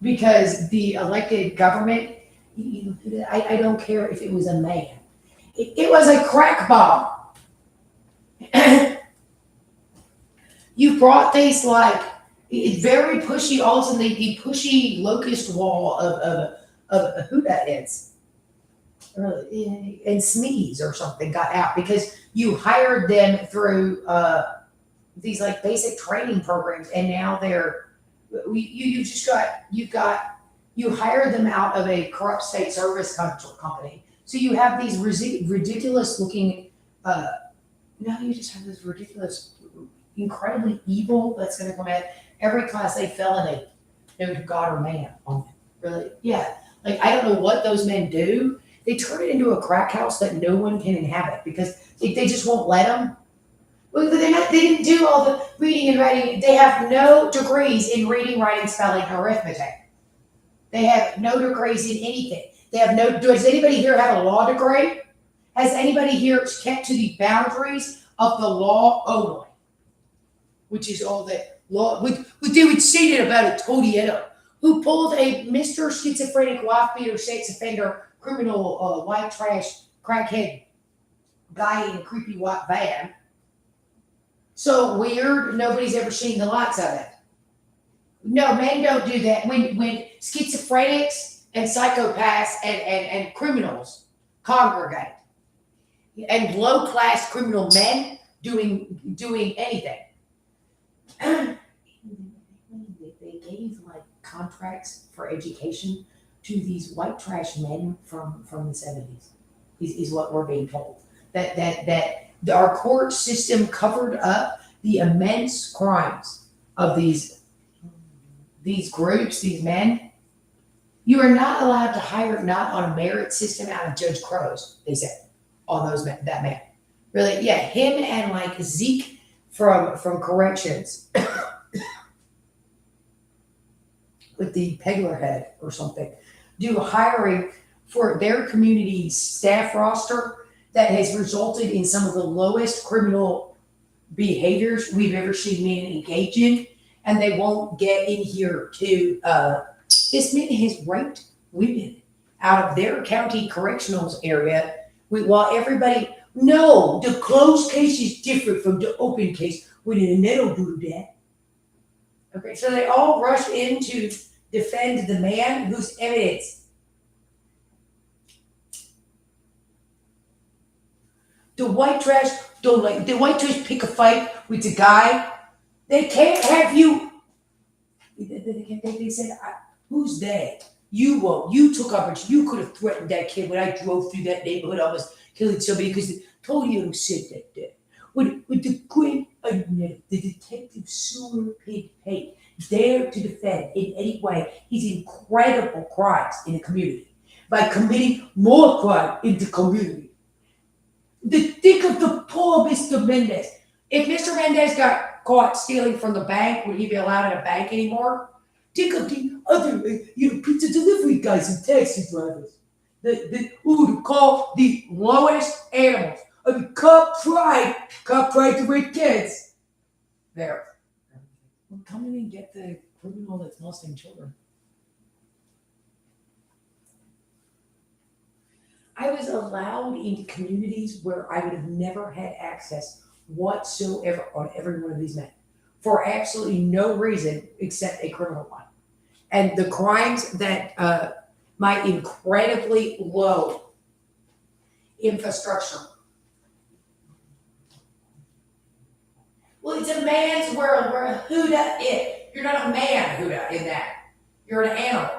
Because the elected government, I don't care if it was a man. It was a crack bomb. You brought these like very pushy, also the pushy locust wall of who that is. And Sneeze or something got out because you hired them through these like basic training programs, and now you hired them out of a corrupt state service company. So you have these ridiculous looking. Now you just have this ridiculous, incredibly evil that's going to come at every class A felony, no God or man on it. Really, yeah. Like I don't know what those men do. They turn it into a crack house that no one can inhabit because they just won't let them. Well, they didn't do all the reading and writing. They have no degrees in reading, writing, spelling, and arithmetic. They have no degrees in anything. They have no. Does anybody here have a law degree? Has anybody here kept to the boundaries of the law only? Which is all that law. What they would say it about a Todietto who pulled a Mr. Schizophrenic wife beater, sex offender, criminal, white trash, crackhead guy in a creepy white van. So weird, nobody's ever seen the likes of it. No, men don't do that. When schizophrenics and psychopaths and criminals congregate, and low class criminal men doing anything. They gave like contracts for education to these white trash men from the 70s. Is what we're being told. That our court system covered up the immense crimes of these groups, these men. You are not allowed to hire, not on a merit system, out of Judge Crow's, they said, on those men, that man. Really, yeah, him and like Zeke from corrections with the Pegler head or something, do hiring for their community staff roster that has resulted in some of the lowest criminal behaviors we've ever seen men engage in, and they won't get in here to. This man has raped women out of their county correctionals area, while No, the closed case is different from the open case. When an nettle do that. Okay, so they all rush in to defend the man whose evidence. The white trash don't like the white trash pick a fight with the guy. They can't have you. They said, "Who's they?" You won't. You took opportunity. You could have threatened that kid when I drove through that neighborhood, almost killing somebody because Tonio said that day. With the great the detective Sewer Pig Pate dare to defend in any way his incredible crimes in the community by committing more crime in the community. Think of the poor Mr. Mendez. If Mr. Mendez got caught stealing from the bank, would he be allowed in a bank anymore? Think of the other, pizza delivery guys and taxi drivers. Who to call the lowest animals. I mean, cop pride to rape kids. There. Well, come in and get the criminal that's molesting children. I was allowed into communities where I would have never had access whatsoever on every one of these men for absolutely no reason except a criminal one. And the crimes that my incredibly low Infrastructure. well, it's a man's world where a Huda it. You're not a man, Huda, in that. You're an animal.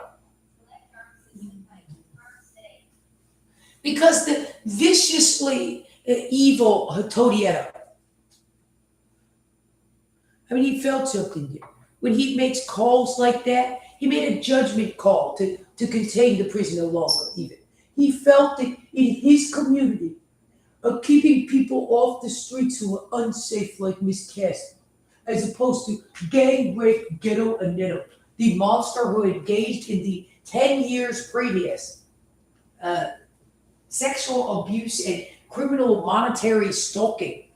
Because the viciously evil Todietto. I mean, he felt something there. When he makes calls like that, he made a judgment call to contain the prisoner longer, even. He felt that in his community, of keeping people off the streets who are unsafe like Miss Castle, as opposed to gang rape ghetto Anetto, the monster who engaged in the 10 years previous sexual abuse and criminal monetary stalking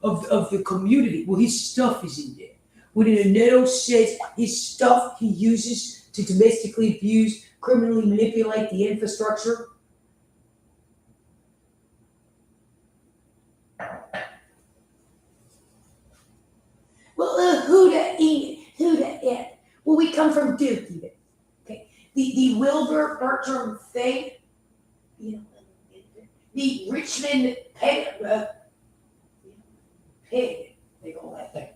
of the community. Well, his stuff is in there. When Anetto says his stuff he uses to domestically abuse, criminally manipulate the infrastructure. Well, who the it? Well, we come from Duke, even. Okay, the Wilbur Bertram thing, the Richmond pig, they call that thing.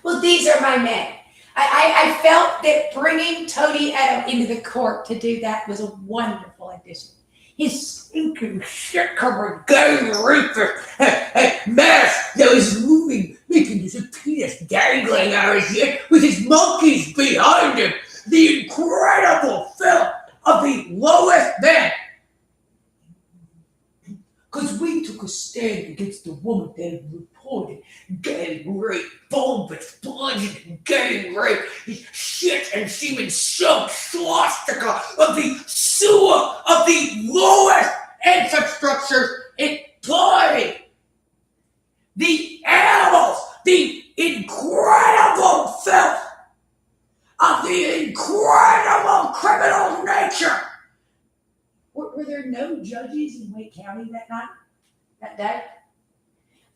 Well, these are my men. I felt that bringing Tony Adam into the court to do that was a wonderful addition. His stinking shit-covered gang rapist mask that was moving, making his penis dangling out of his head with his monkeys behind him. The incredible film of the lowest man. Because we took a stand against the woman that had reported gang rape, bulbous, bludgeoning gang rape, shit and semen soaked swastika of the sewer of the lowest infrastructure employed. The animals, the incredible filth of the incredible criminal nature. Were there no judges in Wake County that day?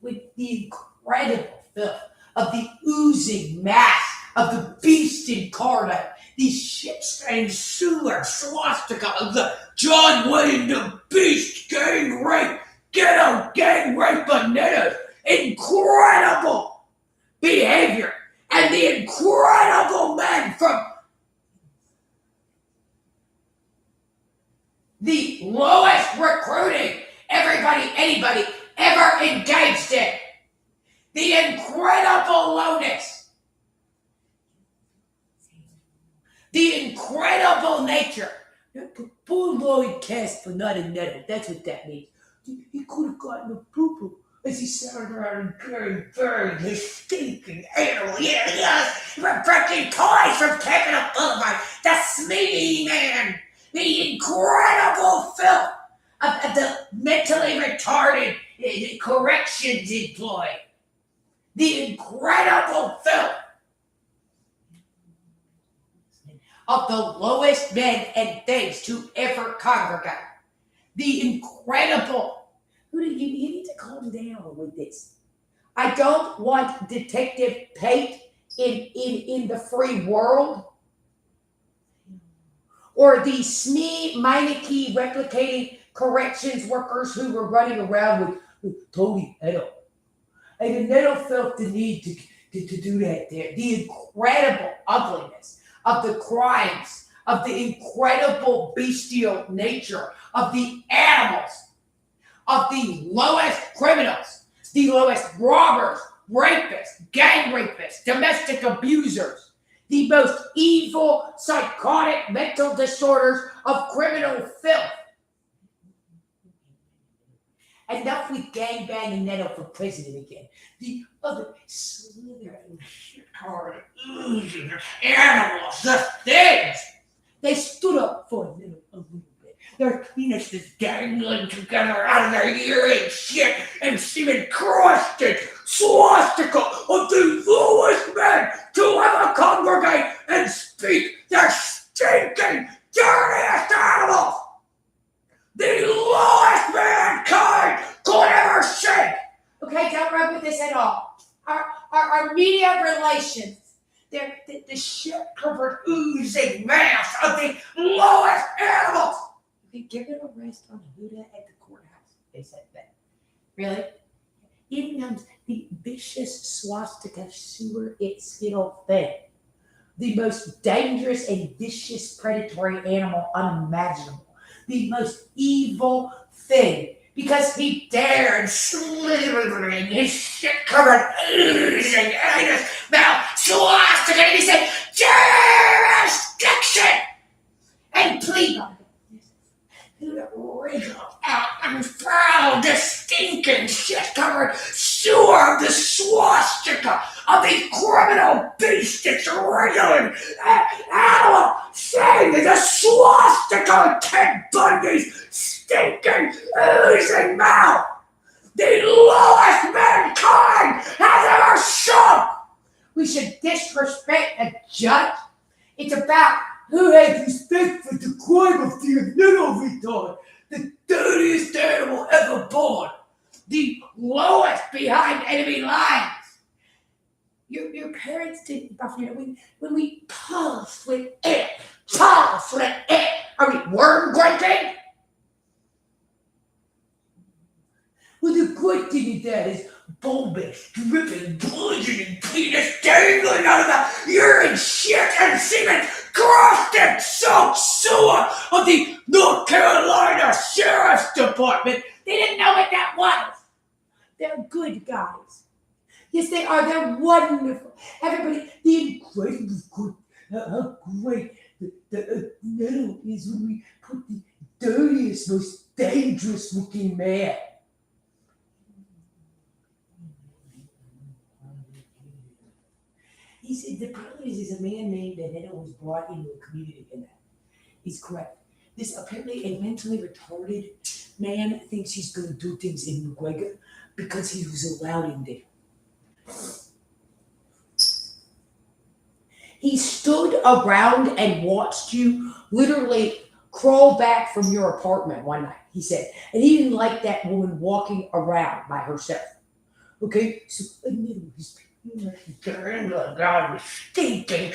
With the incredible filth of the oozing mass of the beast incarnate, the shit-stained sewer swastika of the John Wayne the Beast gang rape, ghetto gang rape bananas, incredible behavior, and the incredible men from the lowest recruiting anybody ever engaged in. The incredible lowness. The incredible nature. Poor Lloyd cast for not a nettle. That's what that means. He could have gotten a poo-poo as he sat around and buried his stinking animal. Yes, breaking toys from Capitol Boulevard. The Smitty man. The incredible filth of the mentally retarded corrections employee. The incredible filth of the lowest men and things to ever congregate. The incredible. You need to calm down with this. I don't want Detective Pate in the free world, or the Smee Meineke replicating corrections workers who were running around with Tony Nettle. And Nettle felt the need to do that there. The incredible ugliness of the crimes, of the incredible bestial nature of the animals, of the lowest criminals, the lowest robbers, rapists, gang rapists, domestic abusers, the most evil, psychotic mental disorders of criminal filth. Enough with gangbanging Nettle for president again. The other slithering, shit-hard, oozing animals, the things. They stood up for a little bit. Their penises dangling together out of their urine shit and semen crusted swastika of the lowest men to ever congregate and speak their stinking, dirtiest animals. The lowest mankind could ever see. Okay, don't run with this at all. Our media relations, they're the shit-covered, oozing mass of the lowest animals. Okay, give it a rest on Huda at the courthouse. They said that. Really? Even the vicious swastika sewer it skittle thing. The most dangerous and vicious predatory animal unimaginable. The most evil thing, because he dared slithering his shit-covered, oozing anus mouth swastika, and he said, jurisdiction! And plead to wriggle out and foul the stinking shit-covered sewer of the swastika of the criminal beast that's wriggling animal saying that the swastika of Ted Bundy's stinking, oozing mouth, the lowest mankind has ever shown. We should disrespect a judge. It's about who has respect for the crime of the little retard, the dirtiest animal ever born, the lowest behind enemy lines. Your parents didn't, when we pulse with it, are we worm grunting? Well, the good thing is that is bulbous, dripping, bludgeoning penis dangling out of the urine, shit, and semen crusted soaked sewer of the North Carolina Sheriff's Department. They didn't know what that was. They're good guys. Yes, they are. They're wonderful. Everybody, the incredible good, how great the Nettle is when we put the dirtiest, most dangerous looking man. He said the problem is a man named Nettle was brought into a community in that. He's correct. This apparently a mentally retarded man thinks he's going to do things in McGregor because he was allowed in there. He stood around and watched you literally crawl back from your apartment one night, he said. And he didn't like that woman walking around by herself. Okay? So, God was stinking,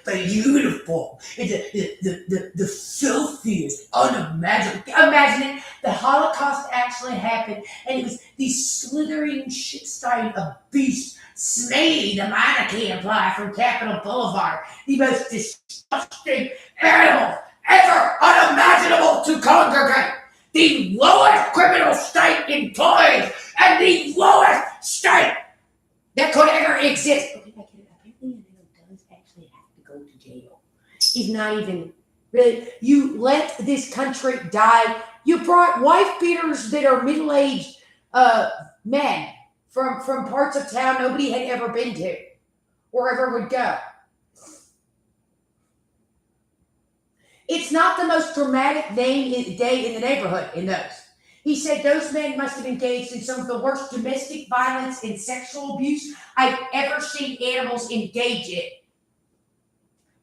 the uniform, the filthiest, unimaginable. Imagine it, the Holocaust actually happened, and it was the slithering shit stain of beast Smee, the monarchy employee from Capitol Boulevard, the most disgusting animal ever unimaginable to congregate, the lowest criminal state employees, and the lowest state that could ever exist. Okay, I get it. Apparently, Nettle does actually have to go to jail. He's not even really. You let this country die. You brought wife beaters that are middle-aged men from parts of town nobody had ever been to or ever would go. It's not the most dramatic day in the neighborhood in those. He said those men must have engaged in some of the worst domestic violence and sexual abuse I've ever seen animals engage in.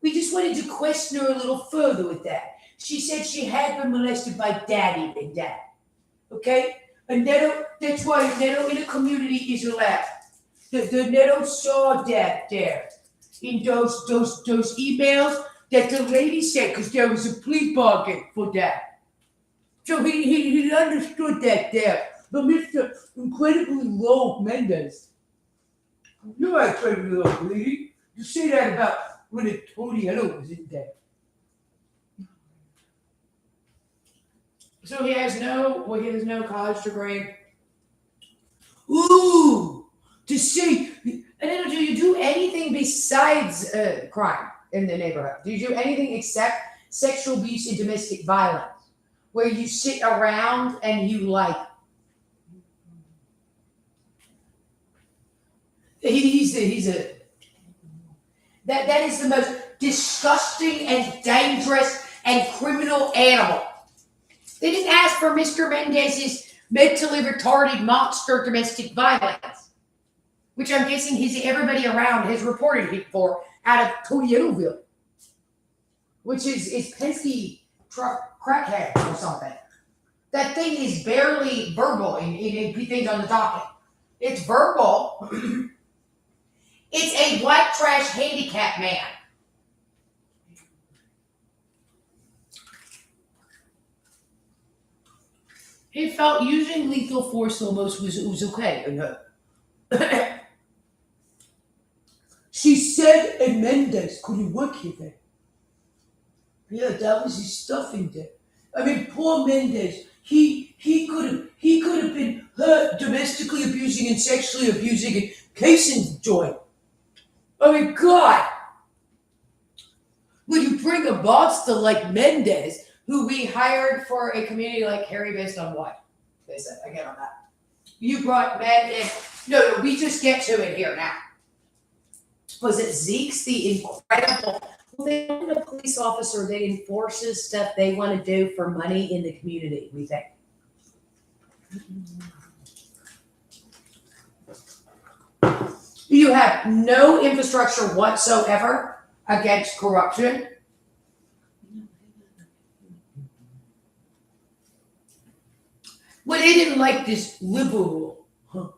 We just wanted to question her a little further with that. She said she had been molested by daddy and dad. Okay? And that's why Neto in the community is allowed. The Neto saw that there in those emails that the lady said, because there was a plea bargain for that. So he understood that there. But Mr. Incredibly Low Mendez, you're right, incredibly low, lady. You say that about when the Toniello was in there. So he has no college degree. Ooh, to see. And then do you do anything besides crime in the neighborhood? Do you do anything except sexual abuse and domestic violence? Where you sit around and you like he's a that is the most disgusting and dangerous and criminal animal. They didn't ask for Mr. Mendez's mentally retarded monster domestic violence, which I'm guessing everybody around has reported him for out of Toyotaville, which is Penske truck crackhead or something. That thing is barely verbal in things on the docket. It's verbal. It's a white trash handicap man. He felt using lethal force almost was okay in her. She said and Mendez couldn't work here then. Yeah, that was his stuff in there. I mean, poor Mendez. He could have been hurt domestically abusing and sexually abusing and casing joint. I mean, God. When you bring a monster like Mendez, who we hired for a community like Harry based on what? They said, I get on that. You brought Mendez. No, we just get to it here now. Was it Zeke's the incredible? Well, they wanted a police officer that enforces stuff they want to do for money in the community, we think. You have no infrastructure whatsoever against corruption. Well, they didn't like this liberal. Huh.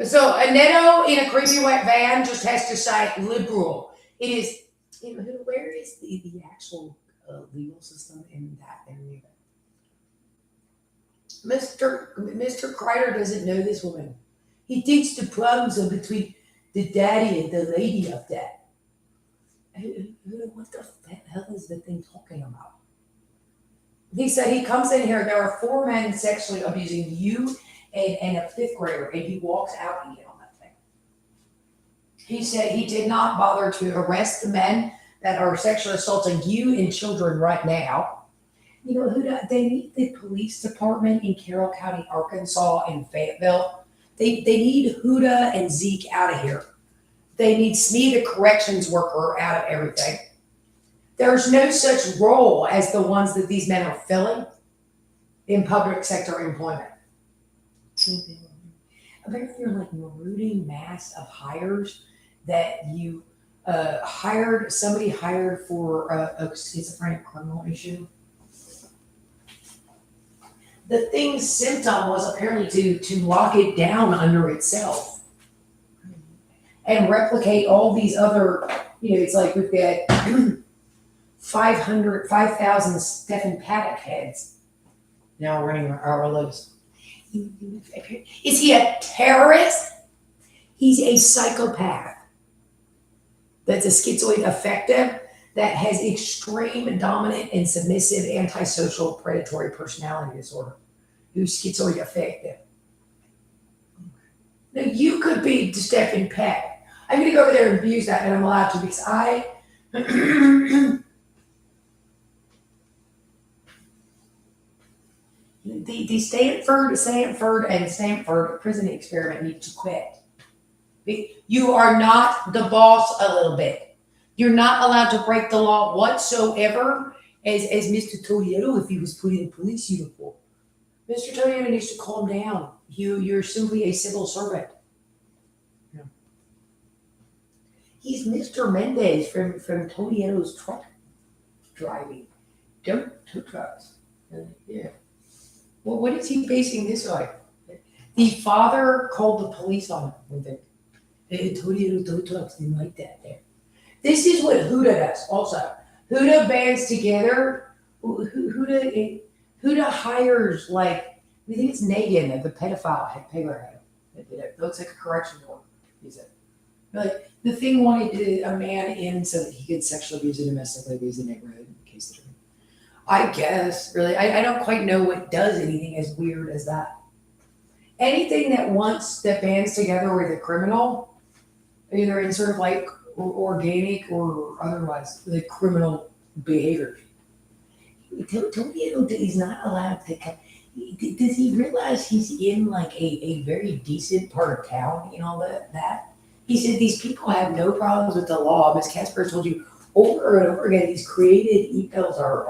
So a Neto in a creepy wet van just has to say liberal. It is. Where is the actual legal system in that area? Mr. Kreider doesn't know this woman. He thinks the problems are between the daddy and the lady of that. What the hell is the thing talking about? He said he comes in here, there are 4 men sexually abusing you and a 5th grader, and he walks out again on that thing. He said he did not bother to arrest the men that are sexually assaulting you and children right now. You know, they need the police department in Carroll County, Arkansas, and Fayetteville. They need Huda and Zeke out of here. They need Smee, the corrections worker, out of everything. There's no such role as the ones that these men are filling in public sector employment. Apparently, you're like rooting mass of hires that you somebody hired for a schizophrenic criminal issue. The thing's symptom was apparently to lock it down under itself and replicate all these other, it's like we've got 5,000 Stephen Paddock heads now running our lives. Is he a terrorist? He's a psychopath. That's a schizoid affective that has extreme dominant and submissive antisocial predatory personality disorder. Who's schizoid affective. Now you could be Stephen Paddock. I'm going to go over there and abuse that, and I'm allowed to because the Stanford prison experiment need to quit. You are not the boss a little bit. You're not allowed to break the law whatsoever as Mr. Toyota if he was put in a police uniform. Mr. Toyota needs to calm down. You're simply a civil servant. He's Mr. Mendez from Toyota's truck driving. Tow trucks. Yeah. Well, what is he basing this on? The father called the police on him. And they, hey, Toyota tow trucks didn't like that there. This is what Huda does also. Huda bands together. Huda hires, like, I think it's Negan, the pedophile, had Paler had him. It looks like a correction worker, he said. Like, the thing wanted a man in so that he could sexually abuse and domestically abuse the neighborhood in case of dream. I guess, really. I don't quite know what does anything as weird as that. Anything that bands together with a criminal, either in sort of like organic or otherwise, like criminal behavior. Tokyo is not allowed to. Does he realize he's in like a very decent part of town and all that? He said these people have no problems with the law. Ms. Casper told you over and over again, these created emails are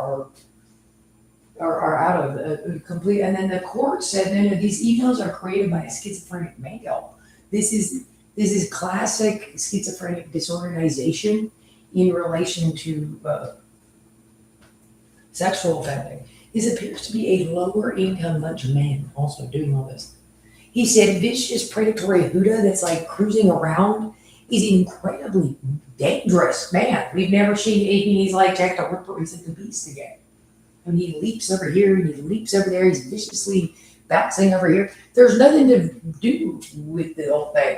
out of complete. And then the court said, no, these emails are created by a schizophrenic male. This is classic schizophrenic disorganization in relation to sexual offending. This appears to be a lower income bunch of men also doing all this. He said vicious predatory Huda that's like cruising around is incredibly dangerous. Man, we've never seen anything he's like Jack the Ripper. He's like the beast again. And he leaps over here and he leaps over there. He's viciously bouncing over here. There's nothing to do with the whole thing.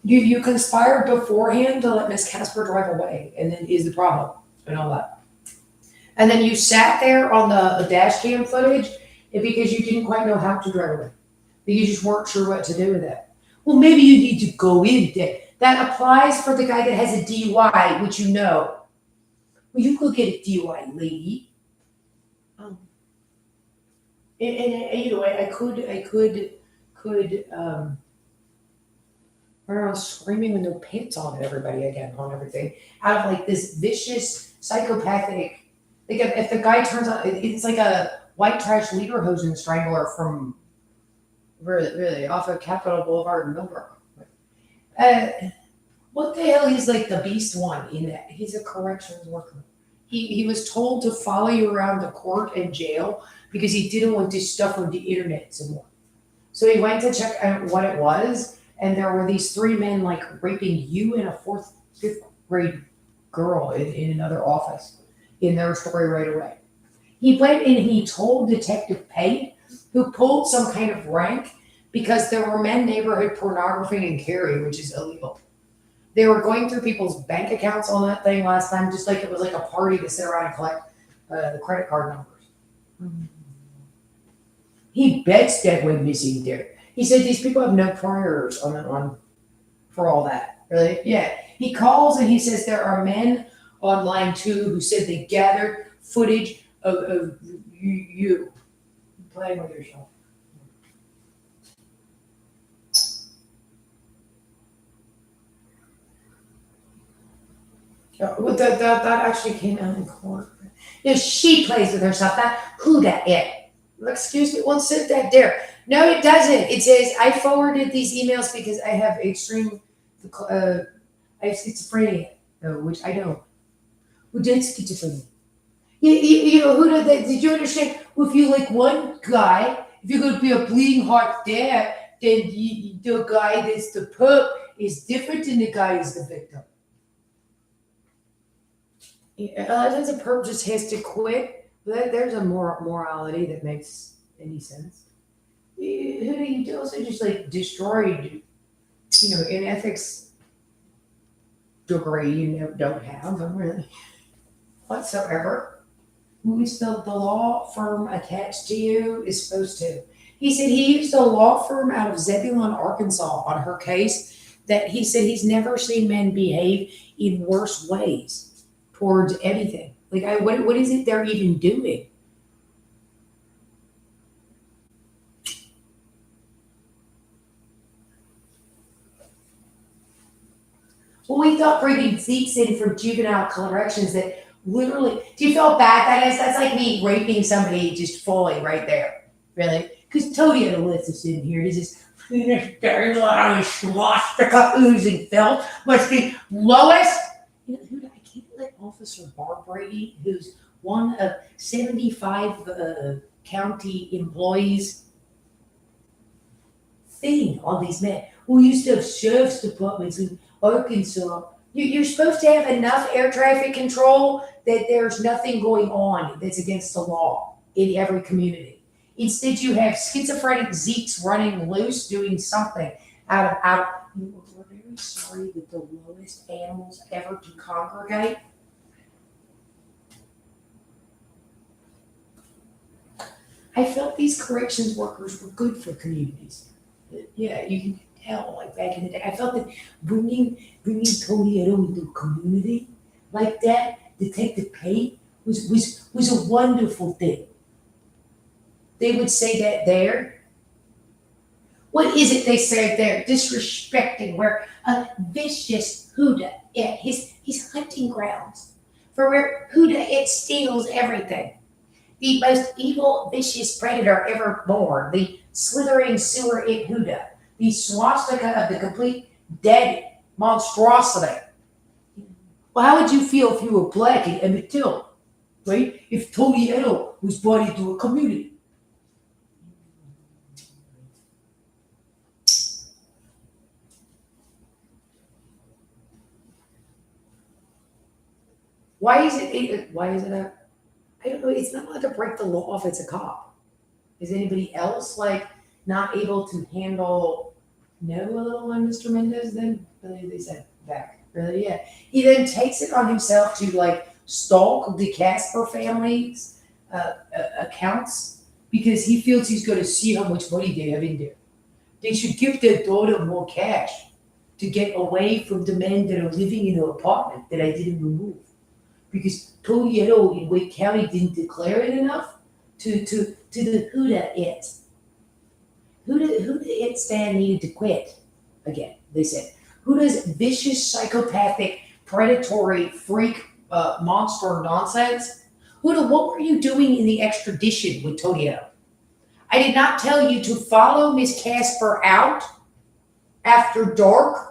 You conspired beforehand to let Miss Casper drive away, and then is the problem and all that. And then you sat there on the dash cam footage because you didn't quite know how to drive away. You just weren't sure what to do with it. Well, maybe you need to go in there. That applies for the guy that has a DUI, which you know. Well, you go get a DUI, lady. And you know, I could run around screaming with no pants on at everybody again, on everything, out of like this vicious, psychopathic. Like if the guy turns out, it's like a white trash lederhosen strangler from really off of Capitol Boulevard in Millbrook. What the hell is like the beast one in that? He's a corrections worker. He was told to follow you around the court and jail because he didn't want this stuff on the internet some more. So he went to check out what it was, and there were these three men like raping you and a fifth grade girl in another office in their story right away. He went and he told Detective Pate, who pulled some kind of rank because there were men neighborhood pornography and carry, which is illegal. They were going through people's bank accounts on that thing last time, just like it was like a party to sit around and collect the credit card numbers. Mm-hmm. He bets that went missing there. He said these people have no priors on for all that. Really? Yeah. He calls and he says there are men on line 2 who said they gathered footage of you playing with yourself. Well, that actually came out in court. No, she plays with herself. Who that it? Excuse me, won't sit that there. No, it doesn't. It says I forwarded these emails because I have extreme, I have schizophrenia, which I don't. Who did schizophrenia? You know, who did that? Did you understand? Well, if you like one guy, if you're going to be a bleeding heart there, then the guy that's the perp is different than the guy who's the victim. A lot of times a perp just has to quit. There's a morality that makes any sense. Who do you also just like destroyed, you know, in ethics degree you don't have really whatsoever. Who's the law firm attached to you is supposed to. He said he used a law firm out of Zebulon, Arkansas on her case that he said he's never seen men behave in worse ways towards anything. Like, what is it they're even doing? Well, we thought bringing Zeke's in from juvenile corrections that literally, do you feel bad? That's like me raping somebody just fully right there. Really? Because Todia lets us in here. He's just, in this dirty little swastika oozing filth was the lowest. You know, who I can't let Officer Barbrady, who's one of 75 county employees, thing on these men who used to have sheriff's departments in Arkansas. You're supposed to have enough air traffic control that there's nothing going on that's against the law in every community. Instead, you have schizophrenic Zeeks running loose, doing something out of. We're very sorry that the lowest animals ever to congregate. I felt these corrections workers were good for communities. Yeah, you can tell, like back in the day. I felt that bringing Toledo into a community like that, Detective Pate, was a wonderful thing. They would say that there. What is it they say there? Disrespecting where a vicious Huda at his hunting grounds. For where Huda it steals everything. The most evil, vicious predator ever born, the slithering sewer it Huda, the swastika of the complete dead monstrosity. Well, how would you feel if you were black and Emmett Till, right? If Toledo was brought into a community? Why is it? Why is it a? I don't know. It's not allowed to break the law if it's a cop. Is anybody else like not able to handle? No, a little one, Mr. Mendez. Then really, they said back. Really, yeah. He then takes it on himself to like stalk the Casper family's accounts because he feels he's going to see how much money they have in there. They should give their daughter more cash to get away from the men that are living in an apartment that I didn't remove. Because Toledo in Wake County didn't declare it enough to the Huda it. Huda it stand needed to quit again, they said. Huda's vicious, psychopathic, predatory, freak, monster nonsense. Huda, what were you doing in the extradition with Toledo? I did not tell you to follow Miss Casper out after dark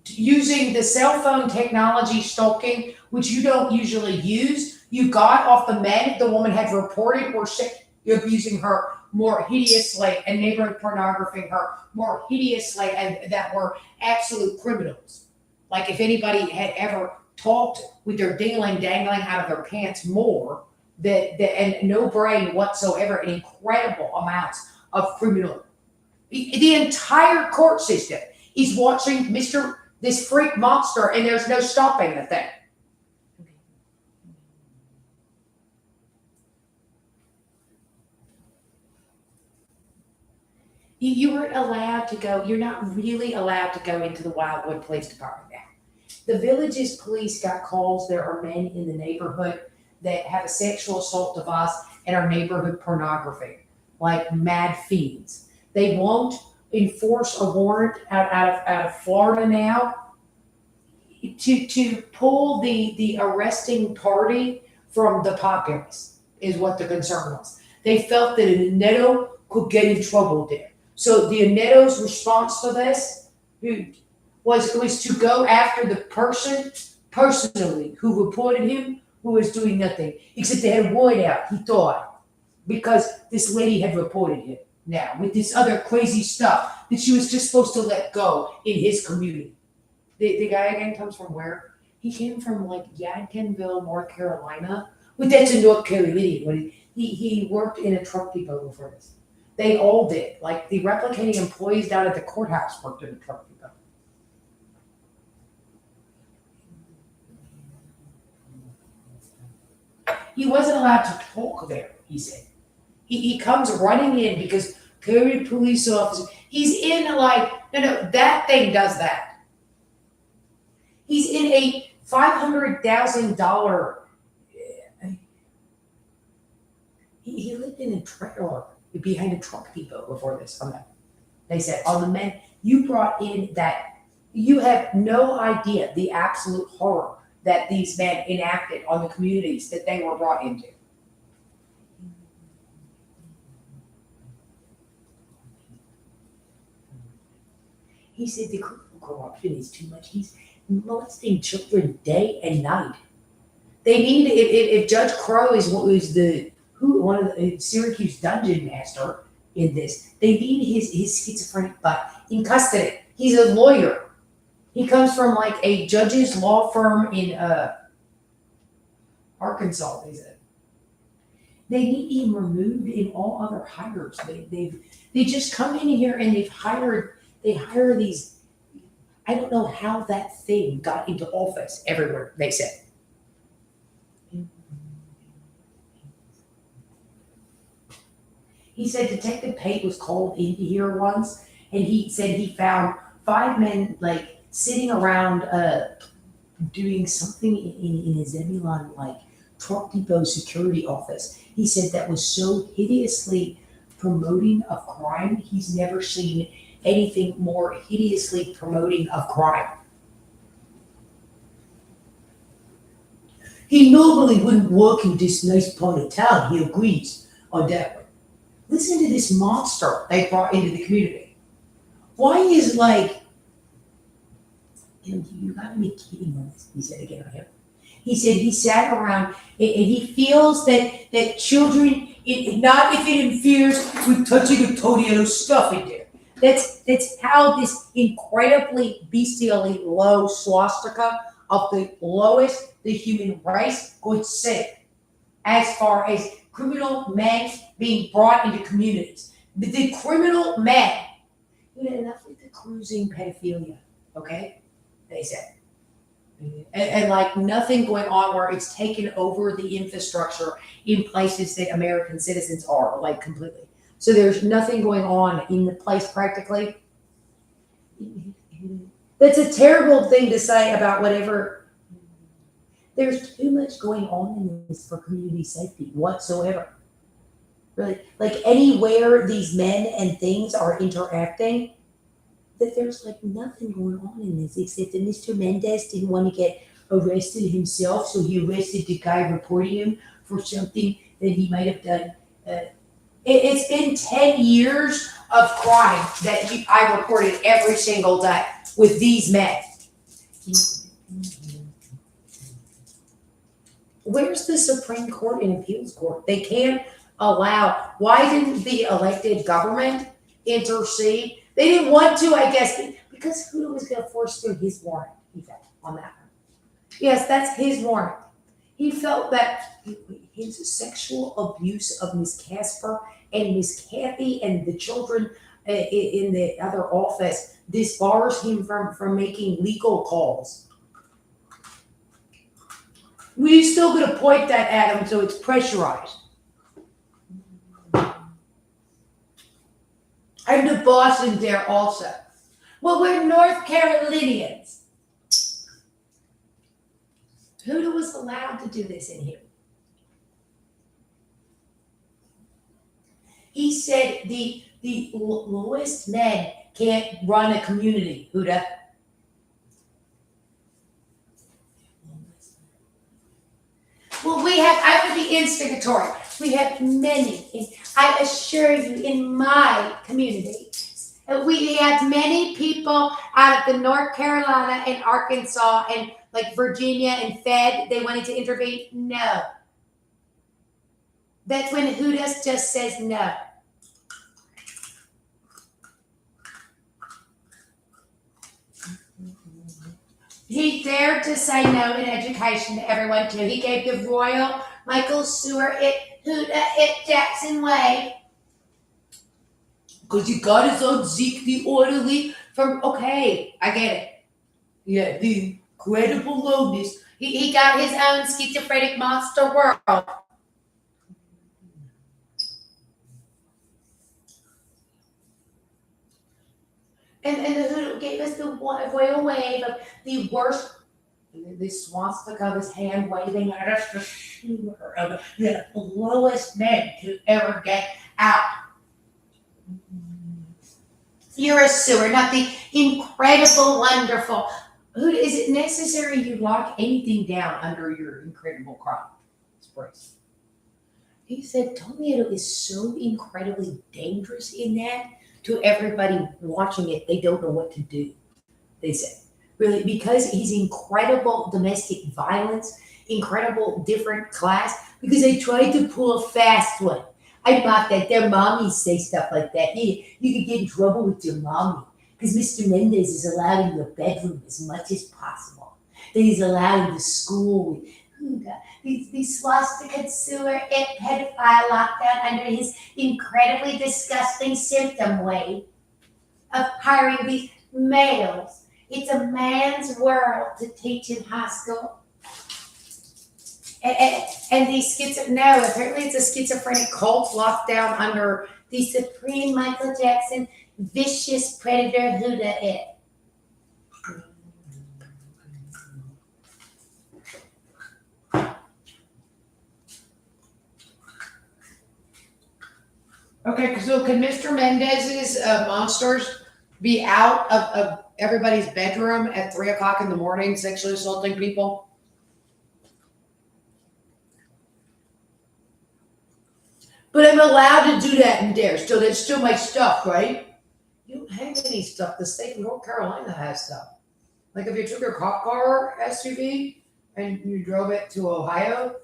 using the cell phone technology stalking, which you don't usually use. You got off the men the woman had reported were abusing her more hideously and neighborhood pornographing her more hideously and that were absolute criminals. Like if anybody had ever talked with their dangling out of their pants more, and no brain whatsoever, and incredible amounts of criminal. The entire court system is watching this freak monster, and there's no stopping the thing. You weren't allowed to go. You're not really allowed to go into the Wildwood Police Department now. The village's police got calls. There are men in the neighborhood that have a sexual assault device and are neighborhood pornography, like mad fiends. They won't enforce a warrant out of Florida now to pull the arresting party from the populace is what the concern was. They felt that a Neto could get in trouble there. So the Neto's response to this was to go after the person personally who reported him, who was doing nothing, except they had a warrant out, he thought, because this lady had reported him now with this other crazy stuff that she was just supposed to let go in his community. The guy again comes from where? He came from like Yadkinville, North Carolina. But that's in North Carolina. He worked in a truck depot before this. They all did. Like the replicating employees down at the courthouse worked in a truck depot. He wasn't allowed to talk there, he said. He comes running in because Curry police officer, he's in like, no, that thing does that. He's in a $500,000, he lived in a trailer behind a truck depot before this. They said, on the men, you brought in that, you have no idea the absolute horror that these men enacted on the communities that they were brought into. He said the criminal corruption is too much. He's molesting children day and night. They need if Judge Crow is what was the who one of the Syracuse dungeon master in this. They need his schizophrenic butt in custody. He's a lawyer. He comes from like a judge's law firm in Arkansas. They said they need him removed in all other hires. They just come in here and they hire these. I don't know how that thing got into office everywhere. They said. He said Detective Pate was called into here once, and he said he found 5 men like sitting around doing something in a Zebulon like truck depot security office. He said that was so hideously promoting of crime. He's never seen anything more hideously promoting of crime. He normally wouldn't work in this nice part of town. He agrees on that one. Listen to this monster they brought into the community. Why is like, you gotta be kidding on this, he said again on him. He said he sat around and he feels that children, not if it interferes with touching of Todiano stuff in there. That's how this incredibly bestially low swastika of the lowest the human race could sink as far as criminal men being brought into communities. The criminal men, enough with the cruising pedophilia, okay? They said. And like nothing going on where it's taken over the infrastructure in places that American citizens are, like completely. So there's nothing going on in the place practically. That's a terrible thing to say about whatever. There's too much going on in this for community safety whatsoever. Really, like anywhere these men and things are interacting, that there's like nothing going on in this except that Mr. Mendez didn't want to get arrested himself, so he arrested the guy reporting him for something that he might have done. It's been 10 years of crime that I reported every single day with these men. Where's the Supreme Court and Appeals Court? They can't allow. Why didn't the elected government intercede? They didn't want to, I guess, because who was going to force through his warrant? He felt on that one. Yes, that's his warrant. He felt that his sexual abuse of Miss Casper and Miss Kathy and the children in the other office disbars him from making legal calls. We're still going to point that at him so it's pressurized. And the Boston there also. Well, we're North Carolinians. Who was allowed to do this in here? He said the lowest men can't run a community, Huda. Well, I would be instigatory. We have many, I assure you, in my community. We have many people out of the North Carolina and Arkansas and like Virginia and Fed. They wanted to intervene. No. That's when Huda just says no. He dared to say no in education to everyone too. He gave the Royal Michael Stewart Huda Jackson way. Because he got his own Zeke the Orderly from, okay, I get it. Yeah, the incredible lowness. He got his own schizophrenic monster world. And who gave us the royal wave of the worst, this swastika, this hand waving at us, the sewer of the lowest men to ever get out. You're a sewer, not the incredible, wonderful. Is it necessary you lock anything down under your incredible crime? He said Toledo is so incredibly dangerous in that to everybody watching it, they don't know what to do. They say, really, because he's incredible domestic violence, incredible different class, because they tried to pull a fast one. I mock that their mommies say stuff like that. You could get in trouble with your mommy because Mr. Mendez is allowed in the bedroom as much as possible. Then he's allowed in the school with these swastika sewer and pedophile lockdown under his incredibly disgusting symptom way of hiring these males. It's a man's world to teach in high school. And these apparently it's a schizophrenic cult locked down under the supreme Michael Jackson vicious predator Huda it. Okay, so can Mr. Mendez's monsters be out of everybody's bedroom at 3 o'clock in the morning sexually assaulting people? But I'm allowed to do that in there, so that's still my stuff, right? You don't have any stuff. The state of North Carolina has stuff. Like if you took your cop car SUV and you drove it to Ohio,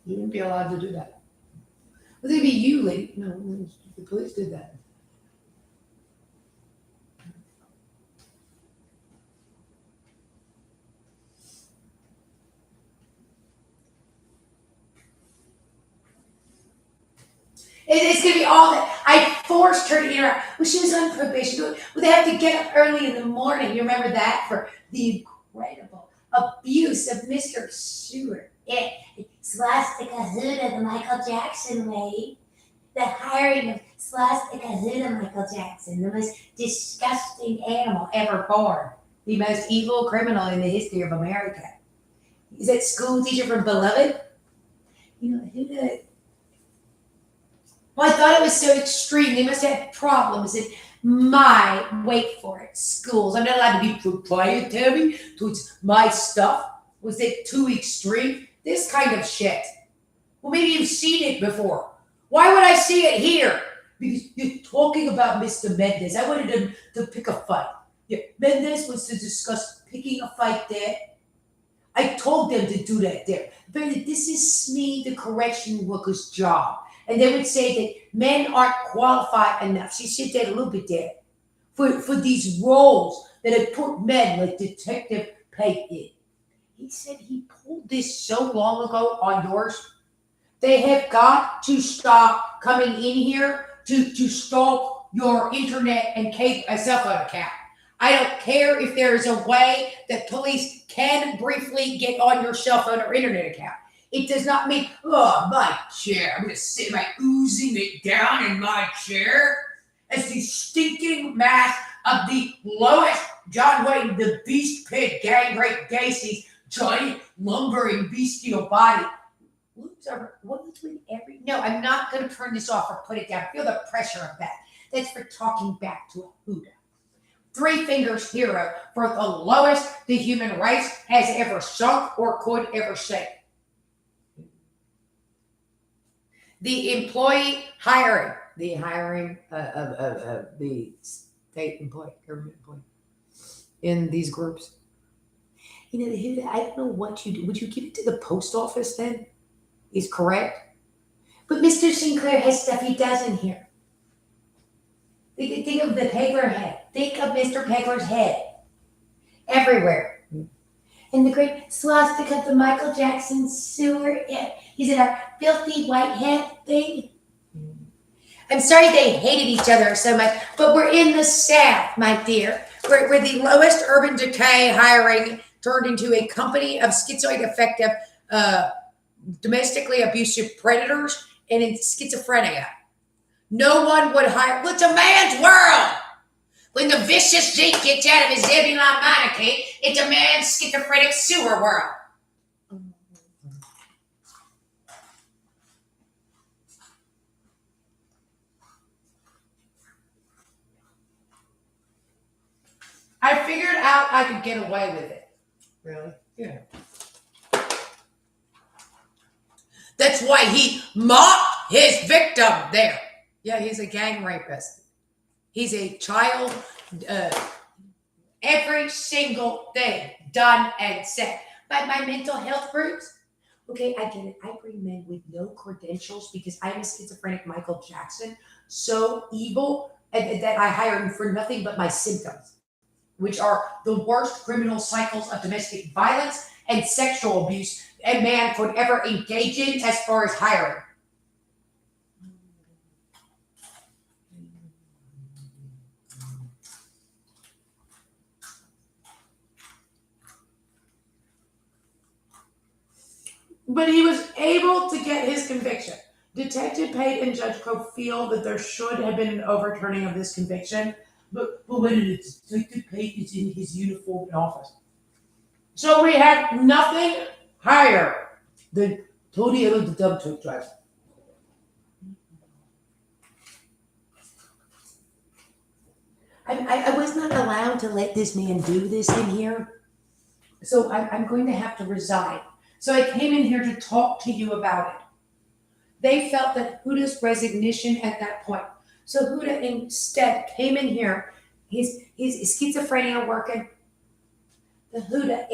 you wouldn't be allowed to do that. Well, they'd be you, lady. No, the police did that. It's going to be all that. I forced her to interact. Well, she was on probation. Well, they have to get up early in the morning. You remember that? For the incredible abuse of Mr. Stewart. Swastika Huda, the Michael Jackson way. The hiring of Swastika Huda Michael Jackson, the most disgusting animal ever born. The most evil criminal in the history of America. He's that school teacher from Beloved. You know, Huda. Well, I thought it was so extreme. They must have problems in wait for it, schools. I'm not allowed to be proprietary towards my stuff. Was it too extreme? This kind of shit. Well, maybe you've seen it before. Why would I see it here? Because you're talking about Mr. Mendez. I wanted him to pick a fight. Yeah, Mendez wants to discuss picking a fight there. I told them to do that there. But this is SME, the correction worker's job. And they would say that men aren't qualified enough. She said that a little bit there. For these roles that have put men like Detective Pate in. He said he pulled this so long ago on yours. They have got to stop coming in here to stalk your internet and cell phone account. I don't care if there is a way that police can briefly get on your cell phone or internet account. It does not mean, oh, my chair. I'm going to sit oozing it down in my chair as the stinking mass of the lowest John Wayne, the Beast Pig gang rape Gacy's giant lumbering bestial body. No, I'm not going to turn this off or put it down. Feel the pressure of that. That's for talking back to a Huda. 3 fingers hero for the lowest the human race has ever sunk or could ever sink. The employee hiring, of the state employee, government employee in these groups. You know, I don't know what you do. Would you give it to the post office then? Is correct? But Mr. Sinclair has stuff he doesn't here. Think of the Pegler head. Think of Mr. Pegler's head. Everywhere. And the great swastika of the Michael Jackson sewer. Is it our filthy white head thing? I'm sorry they hated each other so much, but we're in the South, my dear. We're the lowest urban decay hiring turned into a company of schizoid affective, domestically abusive predators and in schizophrenia. No one would hire. Well, it's a man's world. When the vicious Zeke gets out of his Zebulon monarchy, it's a man's schizophrenic sewer world. I figured out I could get away with it. Really? Yeah. That's why he mocked his victim there. Yeah, he's a gang rapist. He's a child. Every single thing done and said by my mental health groups. Okay, I get it. I bring men with no credentials because I'm a schizophrenic Michael Jackson, so evil that I hire him for nothing but my symptoms, which are the worst criminal cycles of domestic violence and sexual abuse a man could ever engage in as far as hiring. But he was able to get his conviction. Detective Pate and Judge Crow feel that there should have been an overturning of this conviction, but when Detective Pate is in his uniform in office. So we have nothing higher than Tony Ello, the dump truck driver. I was not allowed to let this man do this in here, so I'm going to have to resign. So I came in here to talk to you about it. They felt that Huda's resignation at that point. So Huda instead came in here, his schizophrenia working. The Huda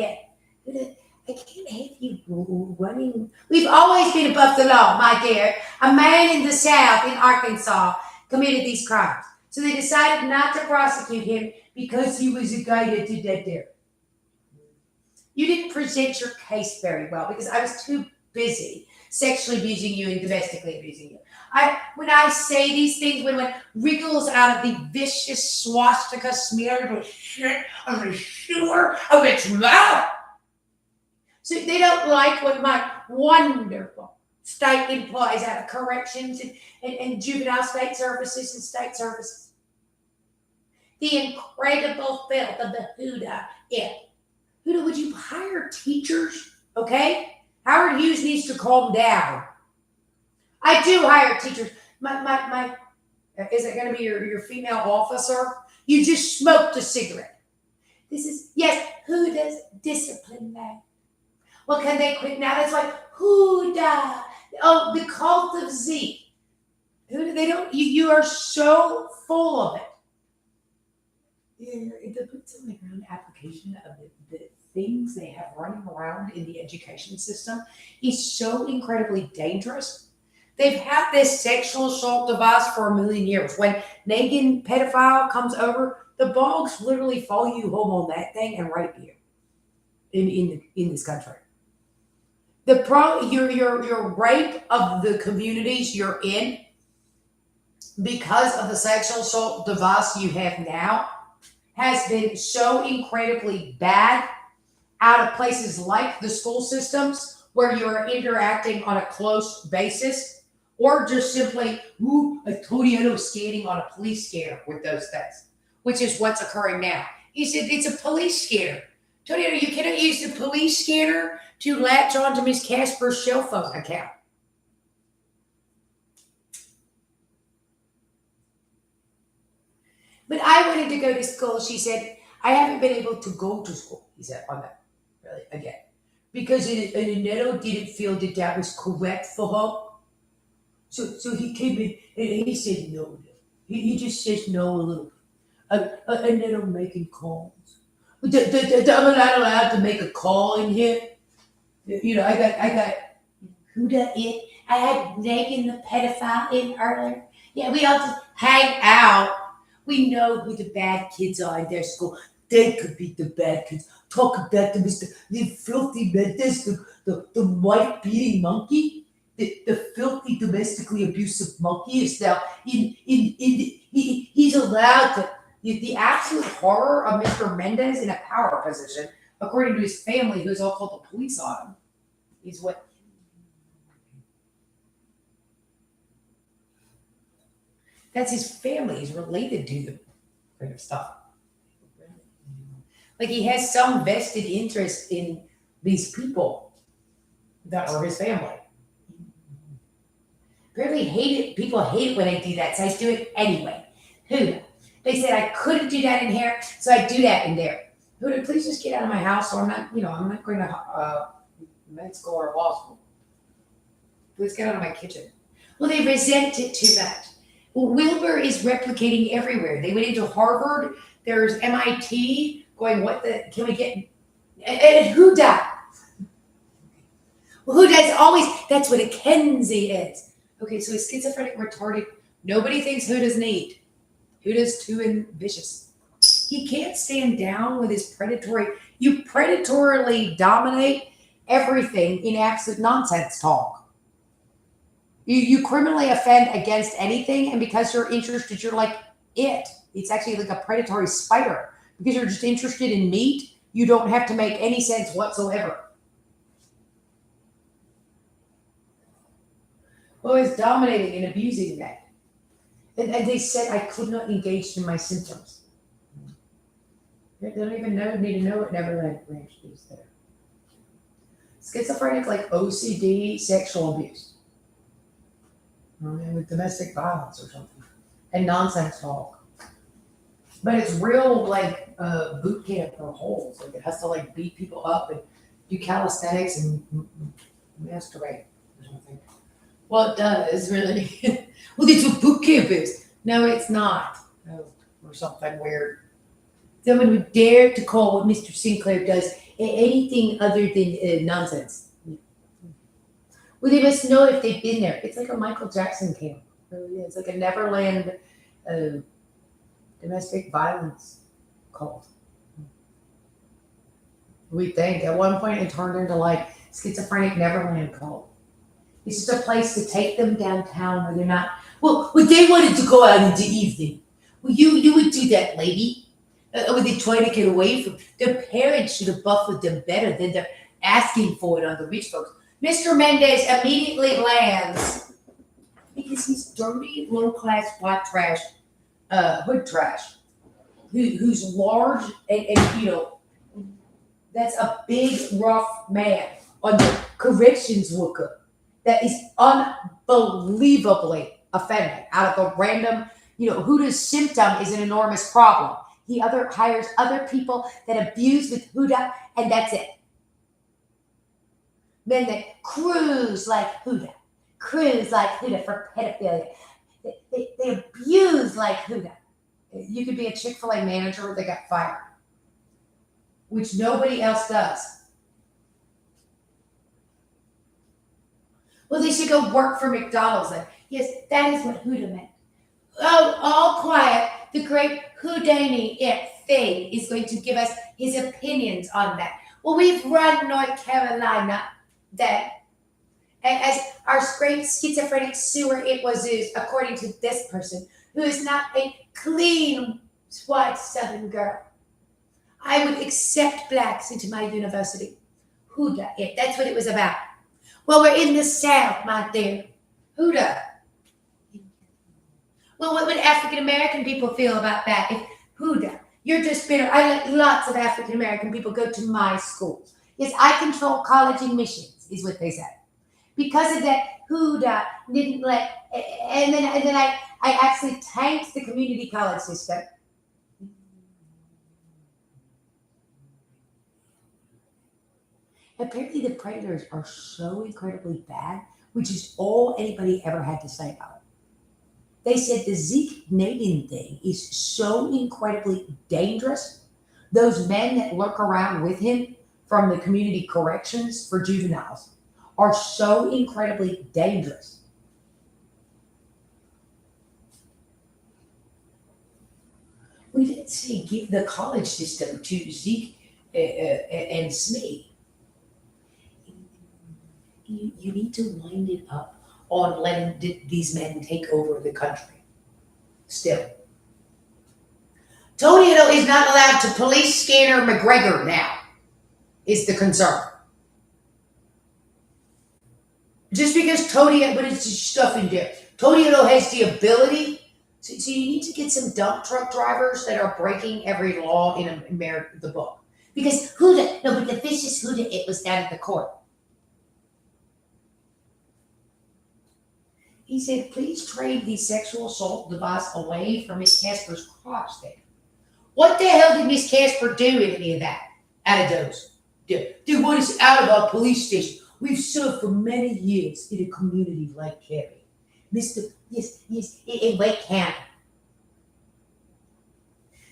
Huda, I can't have you running. We've always been above the law, my dear. A man in the South, in Arkansas, committed these crimes. So they decided not to prosecute him because he was a guy that did that there. You didn't present your case very well because I was too busy sexually abusing you and domestically abusing you. When I say these things, when one wriggles out of the vicious swastika smeared with shit of the sewer of its mouth. So they don't like what my wonderful state employees out of corrections and juvenile state services and state services. The incredible filth of the Huda. Huda, would you hire teachers? Okay? Howard Hughes needs to calm down. I do hire teachers. My is it going to be your female officer? You just smoked a cigarette. This is, yes, Huda's discipline man. Well, can they quit now? That's like, Huda. Oh, the cult of Z. Huda, they don't, you are so full of it. The boots on the ground application of the things they have running around in the education system is so incredibly dangerous. They've had this sexual assault device for a million years. When Negan pedophile comes over, the bogs literally follow you home on that thing and rape you in this country. Your rape of the communities you're in because of the sexual assault device you have now has been so incredibly bad out of places like the school systems where you're interacting on a close basis, or just simply, a Toriano skating on a police scare with those things, which is what's occurring now. He said it's a police scanner. Toriano, you cannot use the police scanner to latch onto Miss Casper's cell phone account. But I wanted to go to school. She said, I haven't been able to go to school. He said, on that, really, again. Because Neto didn't feel that was correct for her. So he came in and he said no. He just says no a little. And Neto making calls. I'm not allowed to make a call in here. You know, I got Huda in. I had Megan the pedophile in earlier. Yeah, we all just hang out. We know who the bad kids are in their school. They could be the bad kids. Talk about the filthy Mendes, the white beating monkey, the filthy domestically abusive monkey is now he's allowed to. The absolute horror of Mr. Mendez in a power position, according to his family, who's all called the police on him, is what. That's his family. He's related to the kind of stuff. Like he has some vested interest in these people that are his family. Apparently people hate it when I do that, so I do it anyway. Huda. They said I couldn't do that in here, so I do that in there. Huda, please just get out of my house, or I'm not going to med school or law school. Please get out of my kitchen. Well, they resent it too much. Well, Wilbur is replicating everywhere. They went into Harvard. There's MIT going, what the, can we get, and who died? Well, who does always, that's what a Kenzie is. Okay, so a schizophrenic retarded, nobody thinks Huda's neat. Huda's too vicious. He can't stand down with his predatory, you predatorily dominate everything in absolute nonsense talk. You criminally offend against anything, and because you're interested, you're like it. It's actually like a predatory spider. Because you're just interested in meat, you don't have to make any sense whatsoever. Well, it's dominating and abusing that. And they said I could not engage in my symptoms. They don't even need to know what Neverland Ranch is there. Schizophrenic, like OCD, sexual abuse. With domestic violence or something. And nonsense talk. But it's real like boot camp for holes. Like it has to like beat people up and do calisthenics and masturbate or something. Well, it does really. Well, that's what boot camp is. No, it's not. No, or something weird. Someone would dare to call what Mr. Sinclair does anything other than nonsense. Well, they must know if they've been there. It's like a Michael Jackson camp. Really, it's like a Neverland domestic violence cult. We think at one point it turned into like schizophrenic Neverland cult. It's just a place to take them downtown where they're not. Well, they wanted to go out into evening. Well, you would do that, lady. When they try to get away from their parents, should have buffered them better than they're asking for it on the rich folks. Mr. Mendez immediately lands because he's dirty, low-class, white trash, hood trash, who's large and that's a big, rough man on the corrections worker that is unbelievably offended out of a random, Huda's symptom is an enormous problem. He hires other people that abuse with Huda, and that's it. Men that cruise like Huda for pedophilia. They abuse like Huda. You could be a Chick-fil-A manager that got fired, which nobody else does. Well, they should go work for McDonald's then. Yes, that is what Huda meant. Oh, all quiet. The great Houdini thing is going to give us his opinions on that. Well, we've run North Carolina that as our great schizophrenic sewer it was used, according to this person, who is not a clean white Southern girl. I would accept blacks into my university. Huda, that's what it was about. Well, we're in the South, my dear. Huda. Well, what would African American people feel about that? If Huda, you're just bitter. I let lots of African American people go to my schools. Yes, I control college admissions, is what they said. Because of that, Huda didn't let, and then I actually tanked the community college system. Apparently, the predators are so incredibly bad, which is all anybody ever had to say about it. They said the Zeke Nagin thing is so incredibly dangerous. Those men that lurk around with him from the community corrections for juveniles are so incredibly dangerous. We didn't say give the college system to Zeke and Smee. You need to wind it up on letting these men take over the country. Still. Tonio is not allowed to police scanner McGregor now, is the concern. Just because Tonio, but it's just stuff in there. Tonio has the ability, so you need to get some dump truck drivers that are breaking every law in America, the book. Because but the vicious Huda, it was down at the court. He said, please trade the sexual assault device away from Miss Casper's crotch there. What the hell did Miss Casper do in any of that? Out of those? They want us out of our police station. We've served for many years in a community like Kerry. Mr. Yes, in Lake County.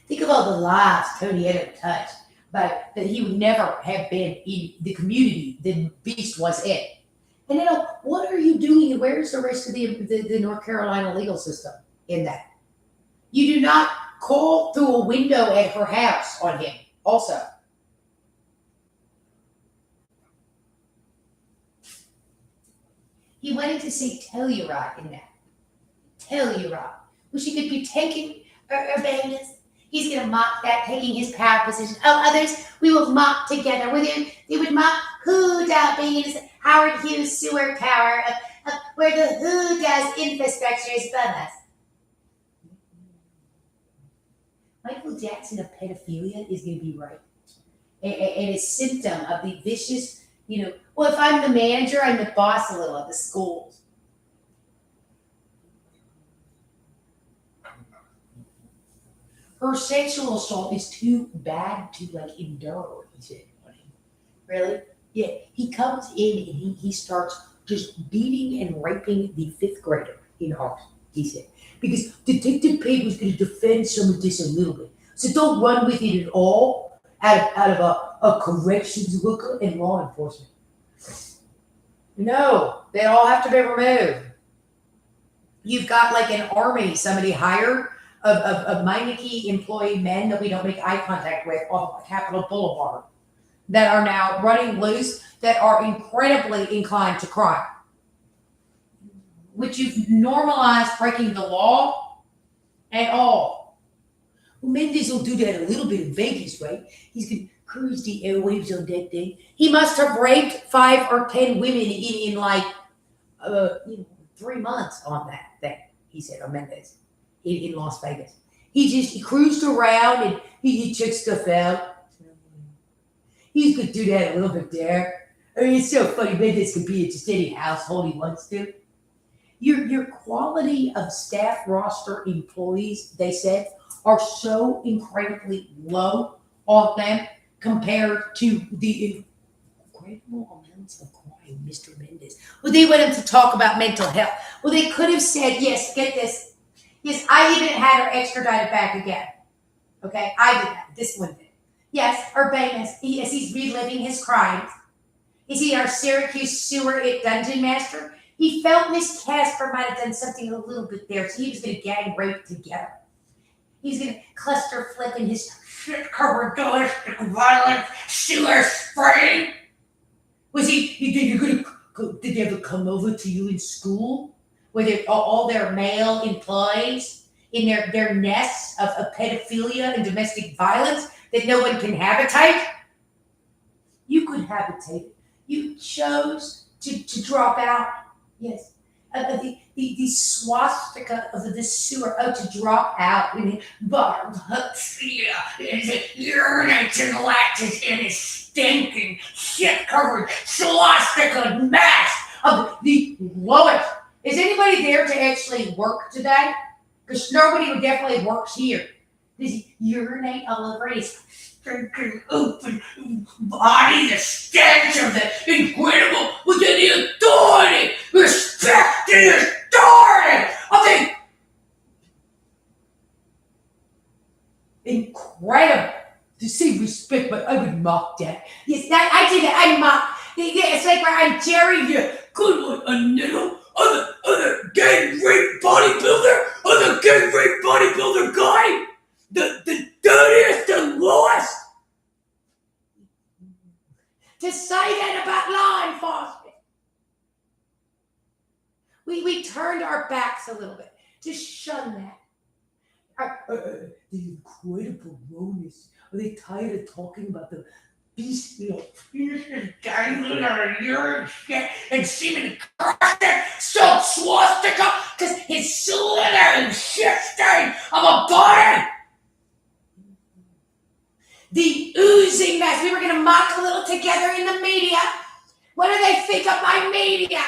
Think of all the lives Tony had to touch, but that he would never have been in the community that Beast was in. And what are you doing, and where's the rest of the North Carolina legal system in that? You do not call through a window at her house on him, also. He wanted to say Telluride in that. Telluride. Well, she could be taking Urbanus. He's going to mock that, taking his power position. Oh, others, we will mock together with him. They would mock who Urbanus, Howard Hughes sewer tower, where the who does infrastructure is above us. Michael Jackson of pedophilia is going to be right. And a symptom of the vicious, well, if I'm the manager, I'm the boss a little of the schools. Her sexual assault is too bad to endure, he said. Really? Yeah. He comes in and he starts just beating and raping the 5th grader in ours, he said. Because Detective Pig was going to defend some of this a little bit. So don't run with it at all out of a corrections worker and law enforcement. No, they all have to be removed. You've got an army, somebody hired of Meineke employee men that we don't make eye contact with off Capitol Boulevard that are now running loose, that are incredibly inclined to crime. Which you've normalized breaking the law and all. Well, Mendes will do that a little bit in Vegas, right? He's going to cruise the airwaves on that thing. He must have raped 5 or 10 women in 3 months on that thing, he said, on Mendes, in Las Vegas. He cruised around and he checked stuff out. He's going to do that a little bit there. I mean, it's so funny. Mendes could be at just any household he wants to. Your quality of staff roster employees, they said, are so incredibly low on them compared to the incredible amounts of crime, Mr. Mendes. Well, they want him to talk about mental health. Well, they could have said, yes, get this. Yes, I even had her extradited back again. Okay, I did that. This one did. Yes, Urbanus, as he's reliving his crimes. Is he our Syracuse sewer dungeon master? He felt Miss Casper might have done something a little bit there, so he was going to gang rape together. He's going to cluster flip in his shit-covered domestic violence sewer spraying. Was did they ever come over to you in school? Where all their male employees in their nests of pedophilia and domestic violence that no one can habitate? You could habitate it. You chose to drop out. Yes. The swastika of the sewer, to drop out in Barbapsia urinates and latches in his stinking, shit-covered swastika mass of the lowest. Is anybody there to actually work today? Because nobody would definitely work here. Does he urinate all over his stinking open body, the stench of the incredible, with the authority, respect the authority of the incredible. To say respect, but I would mock that. Yes, I did that. I mock. Yeah, it's like where I'm Jerry. Yeah, good one, a little. Other gang rape bodybuilder, guy, the dirtiest, the lowest. To say that about law enforcement. We turned our backs a little bit to shun that. The incredible lowness. Are they tired of talking about the bestial penises dangling out of urine shit and seeming to crush their silk swastika because his slither and shit stain of a body? The oozing mess. We were going to mock a little together in the media. What do they think of my media?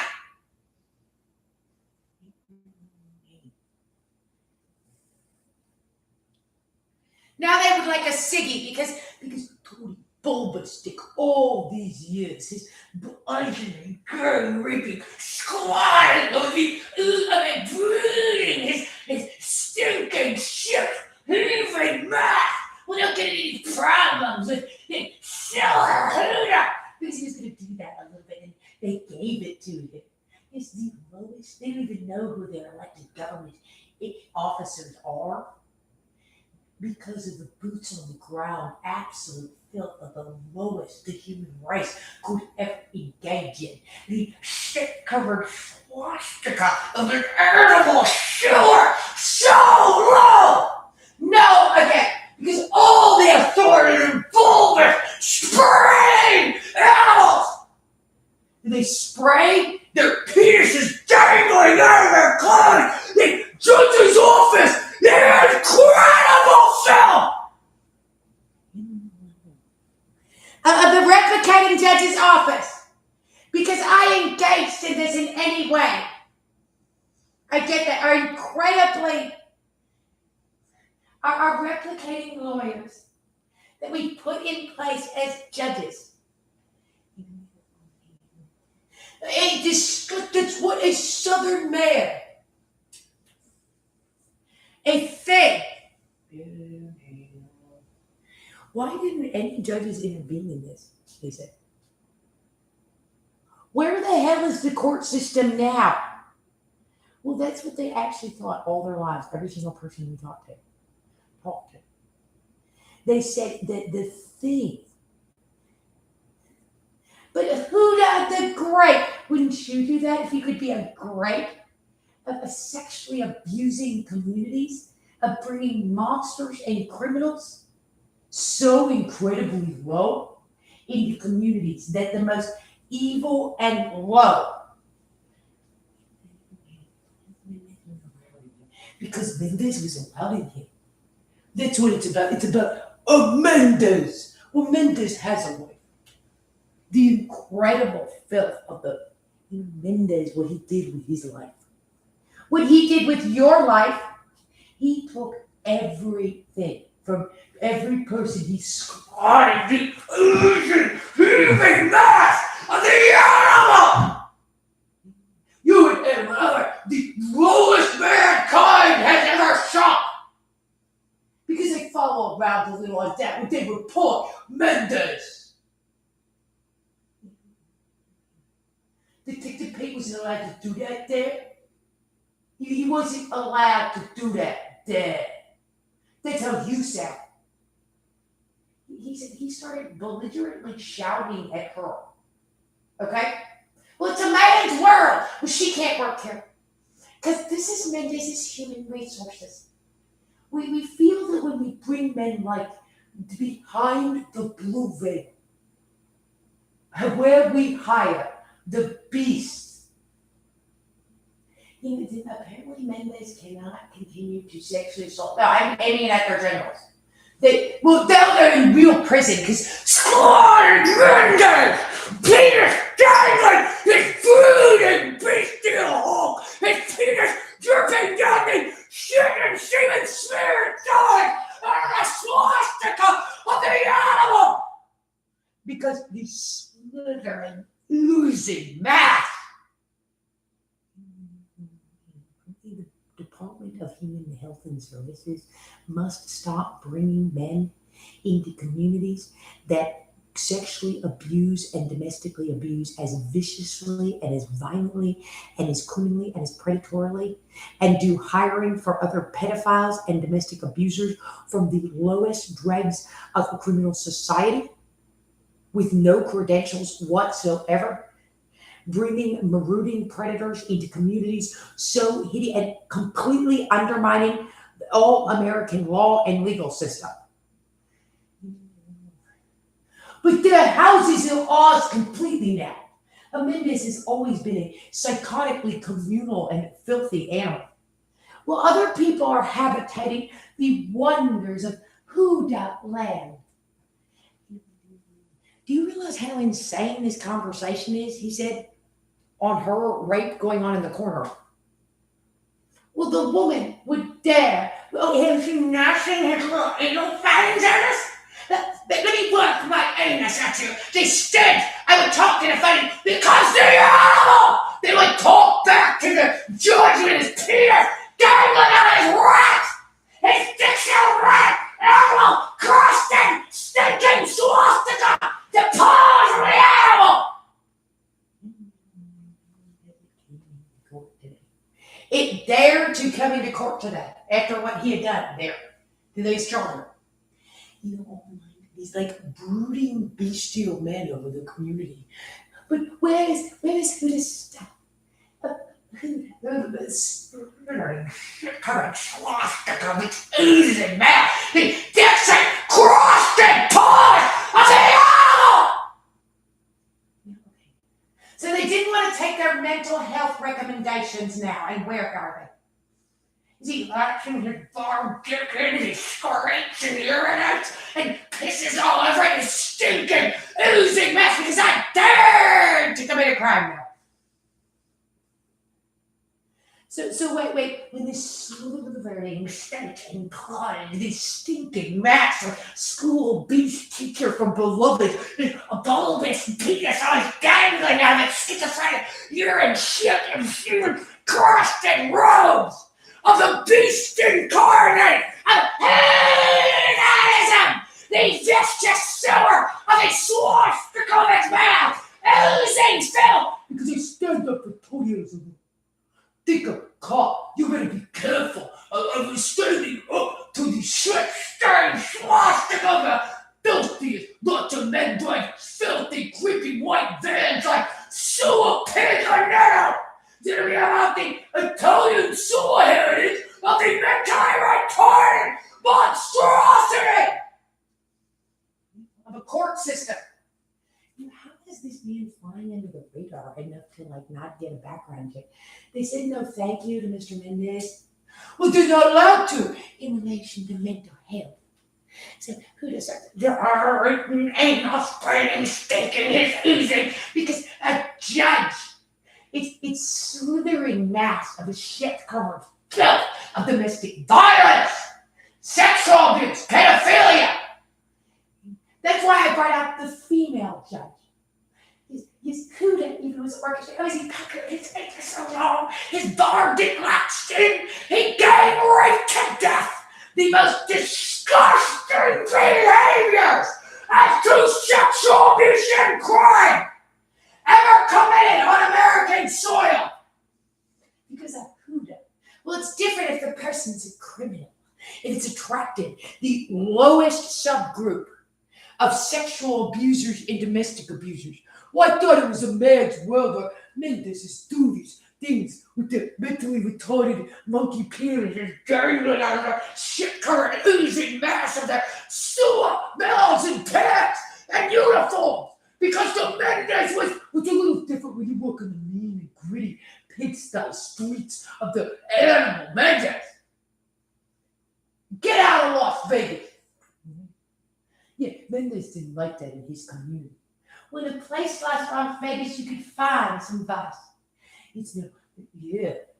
Now they would like a Siggy because Tony Bulbastick all these years, his bludgeoning, gang raping, squatting of the is the lowest. They don't even know who their elected government officers are because of the boots on the ground, absolute filth of the lowest the human race could ever engage in. The shit-covered swastika of an animal sewer so low! No, again, because all the authority involved is spraying animals! Do they spray? Their penises dangling out of their clothes! The judge's office! The incredible film! Of the replicating judge's office. Because I engaged in this in any way. I get that. Our replicating lawyers that we put in place as judges. That's what a Southern man, a thing. Why didn't any judges intervene in this? They said. Where the hell is the court system now? Well, that's what they actually thought all their lives, every single person we talked to. They said that the thing. But who the great? Wouldn't you do that if you could be a great of sexually abusing communities, of bringing monsters and criminals so incredibly low into communities that the most evil and low? Because Mendez was allowed in here. That's what it's about. It's about Mendez. Well, Mendez has a wife. The incredible filth of the Mendez, what he did with his life. What he did with your life, he took everything from every person. He squatted the oozing, heaving mass of the animal. You and another, the lowest mankind has ever shot. Because they follow around the little like that when they report Mendez. Detective Pete wasn't allowed to do that there. He wasn't allowed to do that there. That's how you sound. He said he started belligerently shouting at her. Okay? Well, it's a man's world. Well, she can't work here. Because this is Mendez's human resources. We feel that when we bring men like behind the blue veil, where we hire the beasts. Apparently Mendez cannot continue to sexually assault. No, I'm aiming at their generals. Now they're in real prison because slaughtered Mendez! Penis dangling! His food and bestial hulk! His penis dripping down the shit and semen smeared dog! And the swastika of the animal! Because the slithering, oozing mass. The Department of Human Health and Services must stop bringing men into communities that sexually abuse and domestically abuse as viciously and as violently and as criminally and as predatorily, and do hiring for other pedophiles and domestic abusers from the lowest dregs of the criminal society with no credentials whatsoever, bringing marauding predators into communities so hideous and completely undermining all American law and legal system. But the House is at odds completely now. Mendez has always been a psychotically communal and filthy animal. While other people are habitating the wonders of Huda land. Do you realize how insane this conversation is? He said, on her rape going on in the corner. Well, the woman would dare. Well, have you not seen his little anal fangs at us? Let me work my anus at you. They stink. I would talk to the funny because they're animal. They would talk back to the judge with his penis dangling out his rat. His dick's a rat. Animal, crusted, stinking swastika. The paws of the animal. It dared to come into court today after what he had done there to these children. You know, these like brooding, bestial men over the community. But where is Huda's stuff? Covered swastika with oozing mouth. The Dixon crossed and paws of the owl! So they didn't want to take their mental health recommendations now, and where are they? Is he latching his bar dick in, he scrapes and urinates and pisses all over his stinking, oozing mess because I dared to commit a crime now? So wait, when this slithering, stinking clod, this stinking mass of school beast teacher from Beloved, a bulbous penis-sized dangling out of its schizophrenic urine shit and human crusted robes of the beast incarnate of hedonism, the vicious sewer of a swastika of its mouth, oozing filth, because they stand up for toteism. Think of cop, you better be careful of standing up to the shit-stained swastika of the filthiest lots of men drive filthy, creepy white vans like sewer pigs or nettle. Did we about the Italian sewer heritage of the anti-retarded monstrosity of a court system? How is this man flying under the radar enough to not get a background check? They said no thank you to Mr. Mendez. Well, they're not allowed to in relation to mental health. So who does that? There are written anal spraying, stinking, his oozing, because a judge, it's slithering mass of a shit-covered filth of domestic violence, sexual abuse, pedophilia. That's why I brought out the female judge. His Huda even was orchestrated. Oh, he puckered his face for so long. His bar didn't latch in. He gang raped to death. The most disgusting behaviors as to sexual abuse and crime ever committed on American soil. Because of Huda. Well, it's different if the person's a criminal. If it's attracted the lowest subgroup of sexual abusers and domestic abusers. Well, I thought it was a man's world where Mendez do these things with the mentally retarded monkey penises dangling out of the shit-covered oozing mass of their sewer melons and pants and uniforms. Because the Mendez was a little different when you walk on the mean and gritty pigsty streets of the animal Mendez. Get out of Las Vegas. Yeah, Mendez didn't like that in his community. When a place like Las Vegas, you could find some vice. It's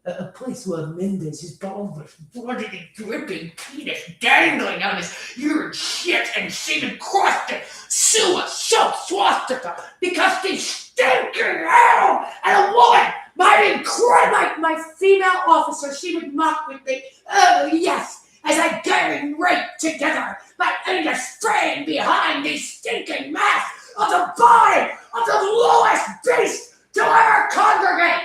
a place where Mendez, his bulbous, bloody, dripping penis dangling on his urine shit and semen crusted sewer soap swastika because the stinking animal and a woman, my female officer, she would mock with me. Oh yes, as I gang raped together, my anus straying behind the stinking mass of the body of the lowest beast to ever congregate.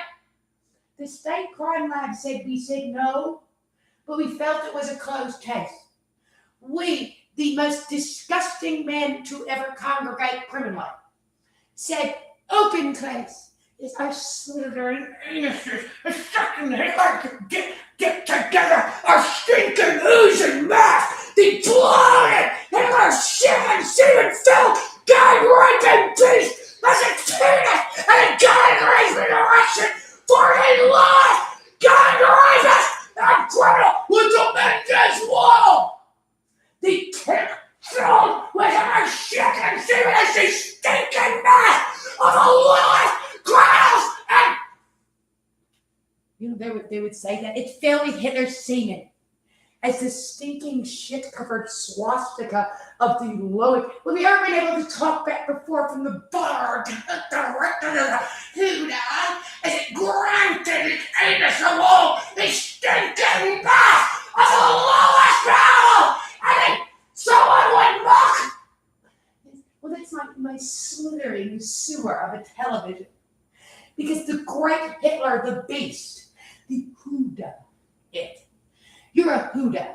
The state crime lab said we said no, but we felt it was a closed case. We, the most disgusting men to ever congregate criminally, said open case. Is our slithering anuses sucking hard to get together our stinking oozing mass, the bloated and our semen filth. God raping beast as a penis and a God raising erection for a life. God rapist and criminal with the Mendez wall. The kick filled with her shit and semen as the stinking mass of the lowest criminals and they would say that it filled with Hitler's semen. As the stinking shit-covered swastika of the lowest. Well, we haven't been able to talk back before from the bar director of the Huda as it grinded its anus along the stinking mass of the lowest level, and then someone would mock. Well, that's my slithering sewer of a television. Because the great Hitler, the beast, The Huda. It. You're a Huda.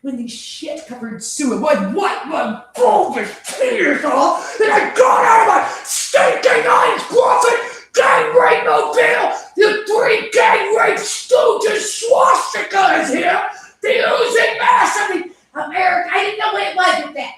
When the shit-covered sewer would wipe my bulbous penis off, and I got out of my stinking eyes-closet gang rape mobile, the 3 gang rape stooges swastika is here, the oozing mass of the America. I didn't know what it was with that.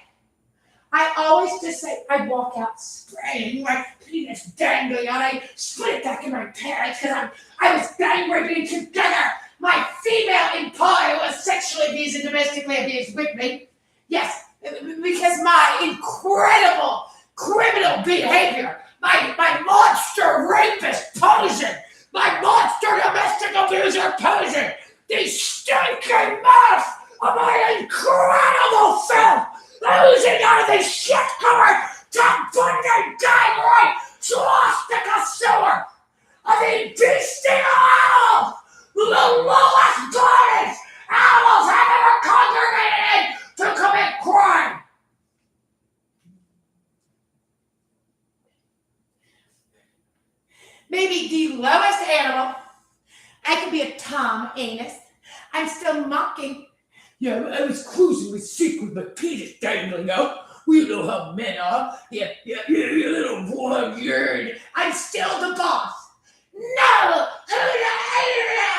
I always just say, I walk out spraying my penis dangling out. I split it back in my pants because I was gang raping together. My female employer was sexually abused and domestically abused with me. Yes, because my incredible criminal behavior, my monster rapist posing, my monster domestic abuser posing, the stinking mouth of my incredible filth oozing out of the shit-covered, top-funded gang rape swastika sewer of the bestial animals, the lowest bodies animals have ever congregated in to commit crime. Maybe the lowest animal. I could be a Tom Anus. I'm still mocking. Yeah, I was cruising with secret my penis dangling out. We know how men are. Yeah, you little warrior. I'm still the boss. No! Who the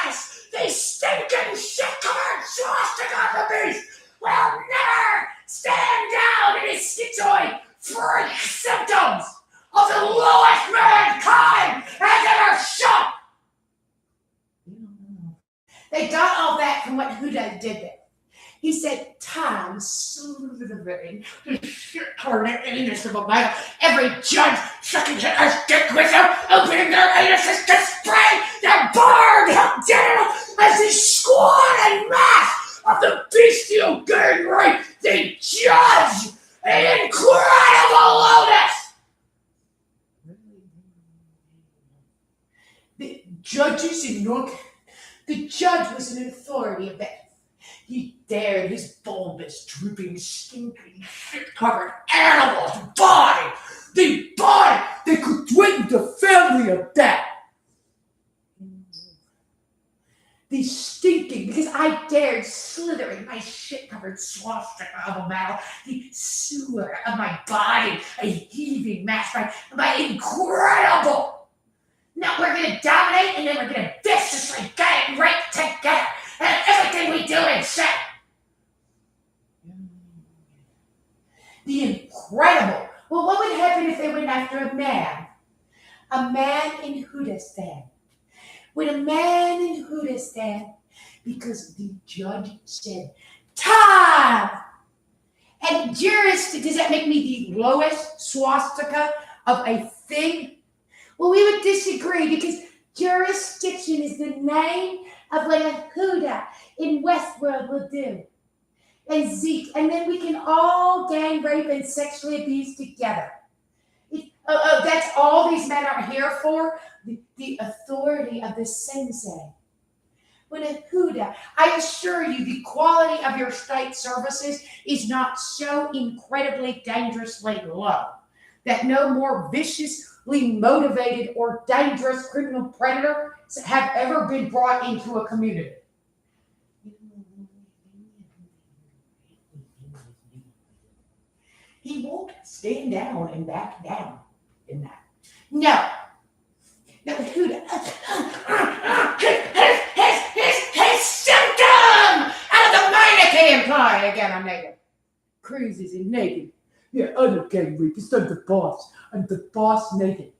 ass? They stinking shit-covered swastika of the beast will never stand down in his schizoid freak symptoms of the lowest mankind has ever shown. They got all that from what Huda did there. He said, time slithering the shit-covered anus of a man. Every judge sucking Hitler's dick with them, opening their anuses to spray their barred hook down as the squad mass of the bestial gang rape. They judge an incredible lowness. The judges in York, the judge was an authority of that. He dared his bulbous, drooping, stinking, shit-covered animal's body, the body that could threaten the family of death. The stinking, because I dared slithering my shit-covered swastika of a mouth, the sewer of my body, a heaving mass, my incredible. Now we're gonna dominate and then we're gonna viciously gang rape together. And everything we do and say. The incredible. Well, what would happen if they went after a man? A man in Hudastan. When a man in Hudastan, because the judge said, time! And does that make me the lowest swastika of a thing? Well, we would disagree because jurisdiction is the name of what a Huda in Westworld will do. And Zeke, and then we can all gang rape and sexually abuse together. That's all these men are here for? The authority of the sensei. When a Huda, I assure you, the quality of your state services is not so incredibly dangerously low that no more viciously motivated or dangerous criminal predator have ever been brought into a community. He won't stand down and back down in that. No, Huda. His symptom out of the mannequin empire. Again, I'm naked. Cruz is in naked. Yeah, I'm a gang rapist. I'm the boss. I'm the boss naked.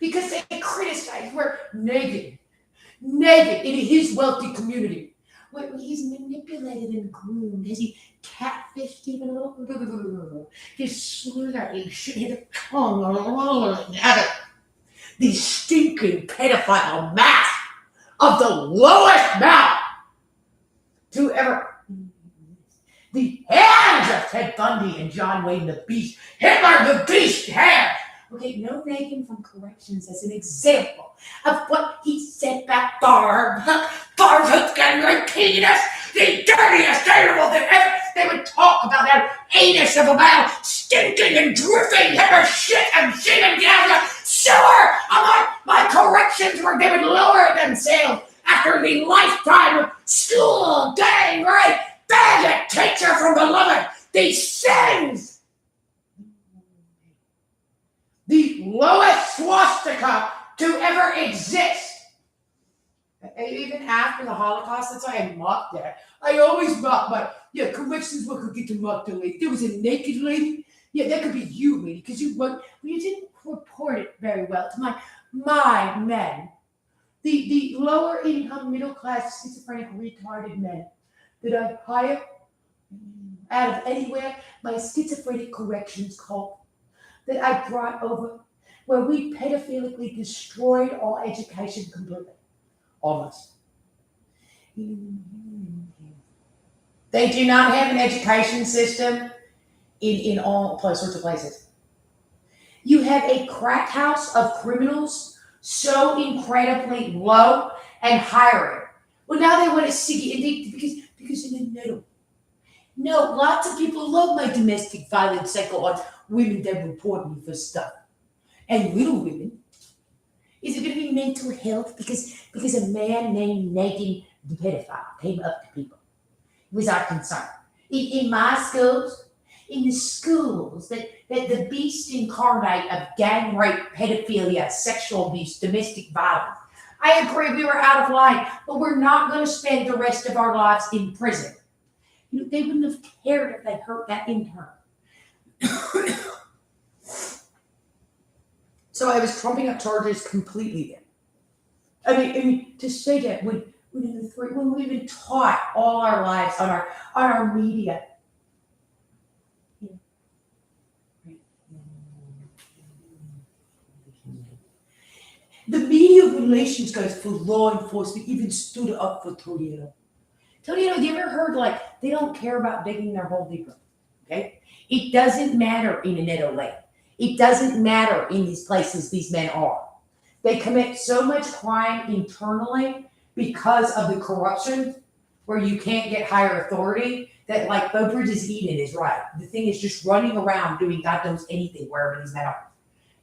Because they criticize we're naked in his wealthy community. When he's manipulated and groomed, has he catfished even a little? His slithering shit hit a tongue rolling out of the stinking pedophile mass of the lowest mouth to ever. The hands of Ted Bundy and John Wayne the Beast. Hitler the Beast hands. Okay, no Nagin from Corrections as an example of what he said about Barb. Barb who's getting her penis, the dirtiest animal that ever. They would talk about that anus of a man stinking and dripping her shit and semen down the sewer of my corrections were given lower themselves after the lifetime of school getting right. Beg a teacher from beloved descends the lowest swastika to ever exist. Even after the Holocaust, that's why I mocked that. I always mock my corrections worker get to mock the lady. There was a naked lady. Yeah, that could be you, lady, because you didn't report it very well to my men. The lower income, middle class, schizophrenic, retarded men that I hire out of anywhere, my schizophrenic corrections cult that I brought over, where we pedophilically destroyed all education completely. Almost. They do not have an education system in all sorts of places. You have a crack house of criminals so incredibly low and hiring. Well, now they want to see it because in the middle. No, lots of people love my domestic violence cycle on women that report me for stuff. And little women. Is it going to be mental health? Because a man named Nathan the pedophile came up to people. It was our concern. In my schools, in the schools that the beast incarnate of gang rape, pedophilia, sexual abuse, domestic violence. I agree we were out of line, but we're not going to spend the rest of our lives in prison. They wouldn't have cared if they hurt that intern. So I was trumping up charges completely then. I mean, to say that when we've been taught all our lives on our media. The media relations guys for law enforcement even stood up for Tornado. Tornado, you ever heard they don't care about digging their hole deeper? Okay? It doesn't matter in a Neto lake. It doesn't matter in these places these men are. They commit so much crime internally because of the corruption where you can't get higher authority that Bo Bridges Eden is right. The thing is just running around doing God knows anything wherever these men are.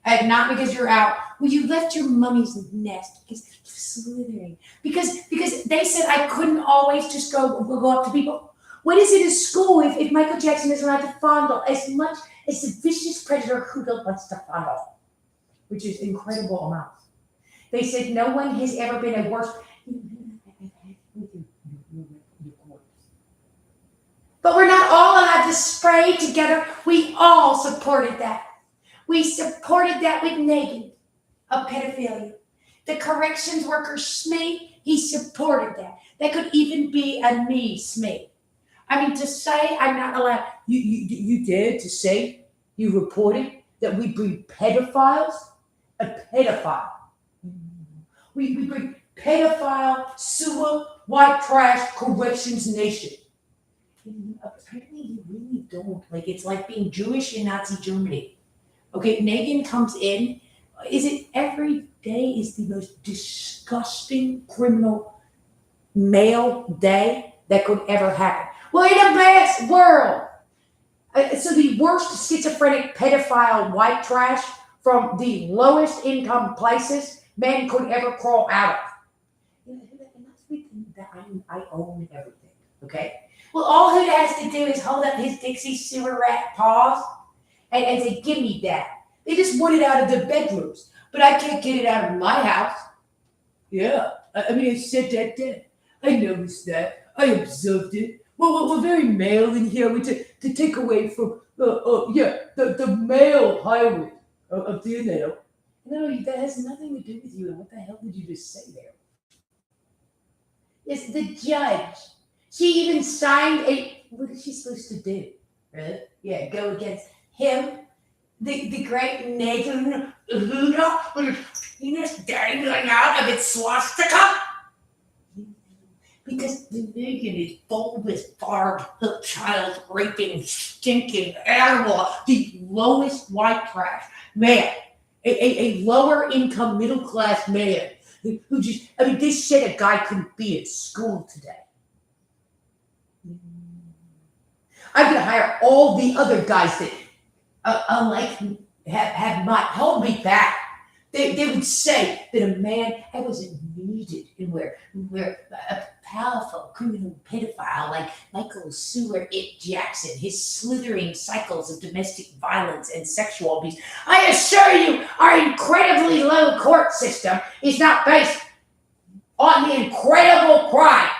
And not because you're out. Well, you left your mummy's nest because you're slithering. Because they said I couldn't always just go up to people. What is it at school if Michael Jackson is allowed to fondle as much as the vicious predator who wants to fondle? Which is incredible amounts. They said no one has ever been a worse. But we're not all allowed to spray together. We all supported that. We supported that with Nagin of pedophilia. The corrections worker Smee, he supported that. That could even be a me, Smee. I mean, to say I'm not allowed, you dared to say you reported that we bring pedophiles? A pedophile. We bring pedophile, sewer, white trash, corrections nation. Apparently you really don't. It's like being Jewish in Nazi Germany. Okay, Nagin comes in. Is it every day is the most disgusting criminal male day that could ever happen? Well, in a bad world. So the worst schizophrenic pedophile white trash from the lowest income places men could ever crawl out of. And that's the thing that I own everything, okay? Well, all he has to do is hold up his Dixie sewer rat paws and say, give me that. They just want it out of their bedrooms, but I can't get it out of my house. Yeah, I mean, I said that then. I noticed that. I observed it. Well, we're very male in here. We to take away from, the male highway of the NATO. No, that has nothing to do with you. And what the hell did you just say there? It's the judge. She even signed what is she supposed to do? Really? Yeah, go against him, the great Nathan penis dangling out of its swastika. Because the Negan is bulbous, barbed, child raping, stinking animal, the lowest white trash man, a lower income middle class man who just, they said a guy couldn't be at school today. I'm going to hire all the other guys that, have might hold me back. They would say that a man I wasn't needed, and where a powerful criminal pedophile like Michael Seward Jackson, his slithering cycles of domestic violence and sexual abuse. I assure you, our incredibly low court system is not based on the incredible crime.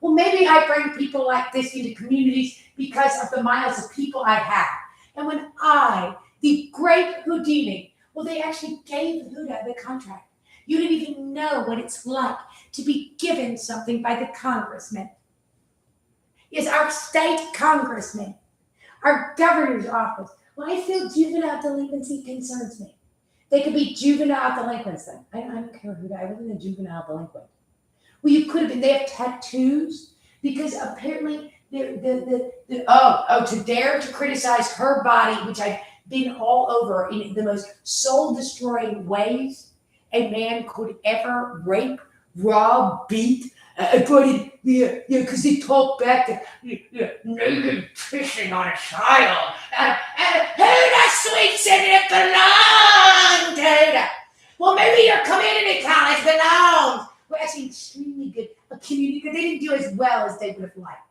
Well, maybe I bring people like this into communities because of the miles of people I have. And when I, the great Houdini, well, they actually gave Huda the contract. You didn't even know what it's like to be given something by the congressman. Yes, our state congressman, our governor's office. Well, I feel juvenile delinquency concerns me. They could be juvenile delinquents then. I don't care who I wasn't a juvenile delinquent. Well, you could have been. They have tattoos because apparently to dare to criticize her body, which I've been all over in the most soul-destroying ways a man could ever rape, rob, beat. Because he talked back to naked pissing on a child. And Huda sweeps it belongs, Huda. Well, maybe your community college belongs. We're actually extremely good. A community, because they didn't do as well as they would have liked.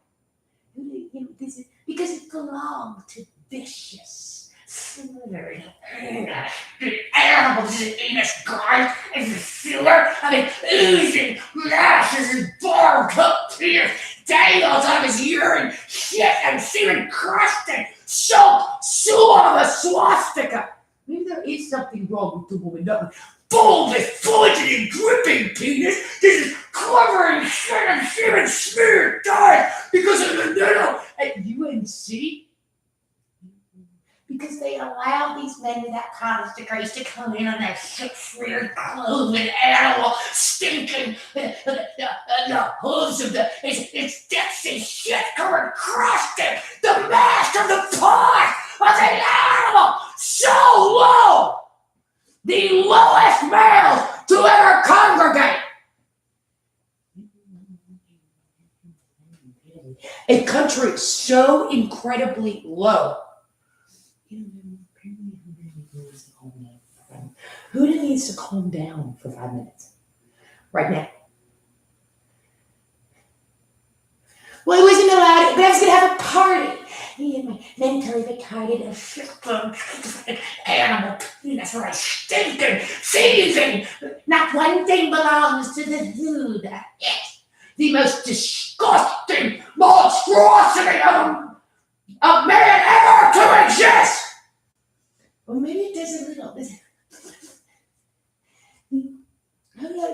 Because it belonged to vicious, slithering animals in anus guards and the sewer. I mean, oozing masses and barbed up tears dangles out of his urine, shit, and semen crusted, soaked sewer of a swastika. Maybe there is something wrong with the woman. Nothing. Bulbous, pointed and dripping penis. This is covering shit and semen smeared died because of the needle at UNC. Because they allow these men without college degrees to come in on their shit smeared clothing, animal, stinking, the hooves of it's Dixie shit covered crusted, the mask of the paw of the animal, so low. The lowest males to ever congregate. A country so incredibly low. Huda needs to calm down for 5 minutes. Right now. Well, he wasn't allowed, but I was going to have a party. Me and my mentally retarded, shit animal penis for a stinking season. Not one thing belongs to the Huda. It's the most disgusting monstrosity of man ever to exist. Well, maybe it does a little.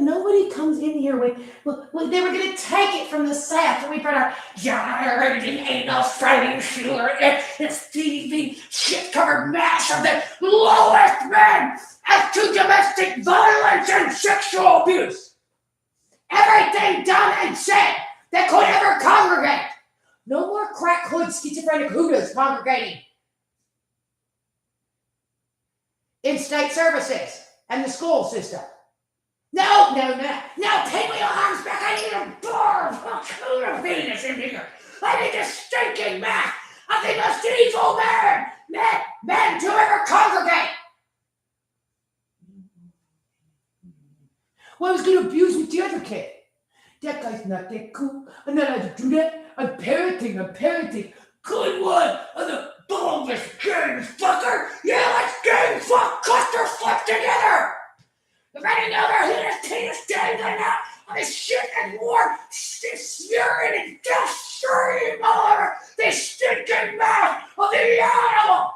Nobody comes in here with, well, they were going to take it from the South, and we brought our giant anal fighting sewer and thieving, shit-covered mass of the lowest men as to domestic violence and sexual abuse. Everything done and said that could ever congregate. No more crack hood schizophrenic Hudas congregating in state services and the school system. No, take me your arms back. I need a bar of Huda Venus in here. I need a stinking mass of the most evil men to ever congregate. Well, I was going to abuse with the other kid. That guy's not that cool. I'm not allowed to do that. I'm parenting. Good one of the bulbous gang fucker. Yeah, let's gang fuck cluster flip together. Running over his penis dangling out on his shit and war, urine and death stream all over this stinking mouth of the animal.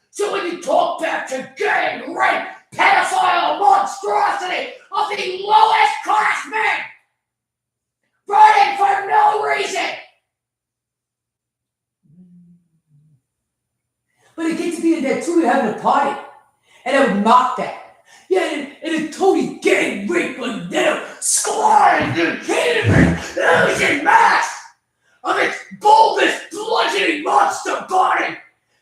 So when you talk back to gang rape, pedophile monstrosity of the lowest class men, brought in for no reason. But it gets me in there too, we're having a party, and I would mock that. Yeah, and a totally gang rape like that, squatting and heaving, oozing mass of its bulbous, bludgeoning monster body.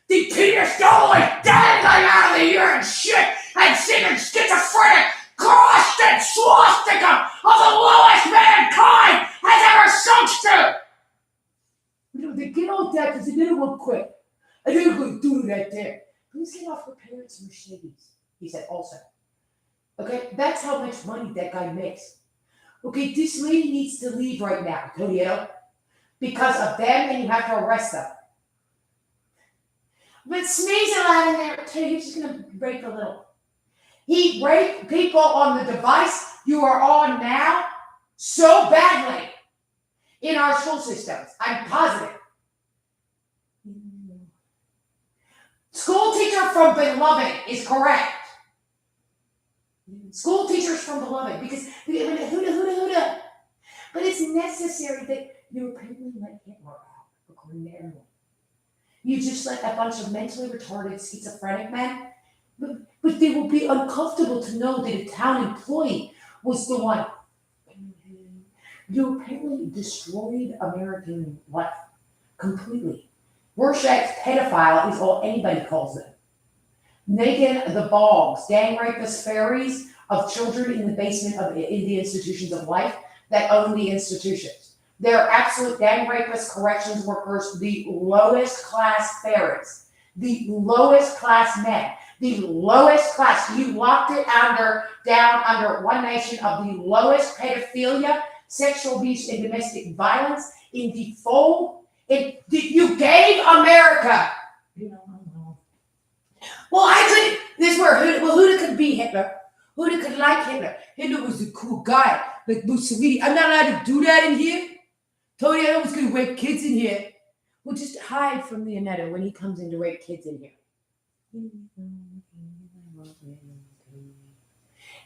The penis always dangling out of the urine shit and seeming schizophrenic, crusted swastika of the lowest mankind has ever sunk to. You know, they get all that because they didn't want to quit. I didn't go do that there. Please get off her parents' Mercedes, he said also. Okay, that's how much money that guy makes. Okay, this lady needs to leave right now, Tonito, because of them, and you have to arrest them. But Snee's allowed in there too. He's just gonna break a little. He raped people on the device you are on now so badly in our school systems. I'm positive. School teacher from Beloved is correct. School teachers from Beloved, because huda. But it's necessary that you apparently let Hitler out, according to everyone. You just let a bunch of mentally retarded schizophrenic men, but they will be uncomfortable to know that a town employee was the one. You apparently destroyed American life completely. Rorschach's pedophile is all anybody calls them. Megan the Boggs, gang rapist fairies of children in the basement of in the institutions of life that own the institutions. They're absolute gang rapist corrections workers, the lowest class fairies, the lowest class men, the lowest class. You locked it down under one nation of the lowest pedophilia, sexual abuse, and domestic violence in the fold. You gave America. Well, I could. This is where Huda could be Hitler. Huda could like Hitler. Hitler was a cool guy, like Mussolini. I'm not allowed to do that in here. Tony, I was going to rape kids in here. We'll just hide from Leonetto when he comes in to rape kids in here.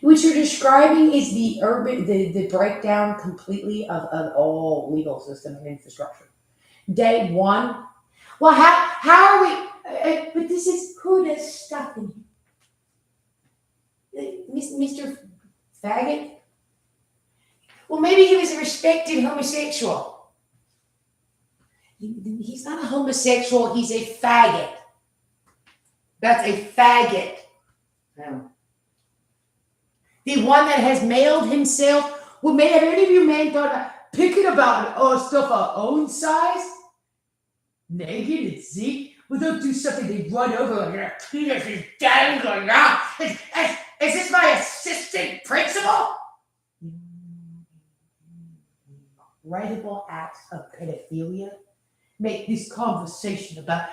What you're describing is the breakdown completely of all legal system and infrastructure. Day one. Well, how are we? But this is Huda's stuff in here. Mr. Faggot? Well, maybe he was a respected homosexual. He's not a homosexual, he's a faggot. That's a faggot. No. The one that has mailed himself. Well, may have any of you men thought about picking about stuff our own size? Naked and Zeke? Well, they'll do something, they run over and their penis is dangling out. Is this my assistant principal? Writable acts of pedophilia make this conversation about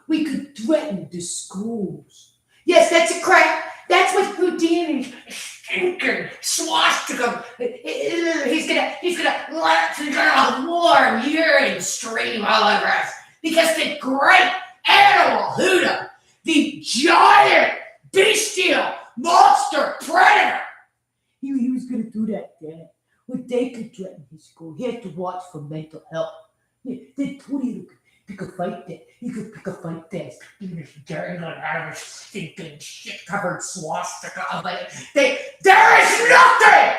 we could threaten the schools. Yes, that's a crap. That's what Houdini's stinking swastika. He's gonna let a warm urine stream all over us because the great animal Huda, the giant bestial monster predator, he was gonna do that, damn it. Well, they could threaten his school. He had to watch for mental health. They told him pick a fight that. He could pick a fight that. Even if dangling out of his stinking shit-covered swastika. There is nothing!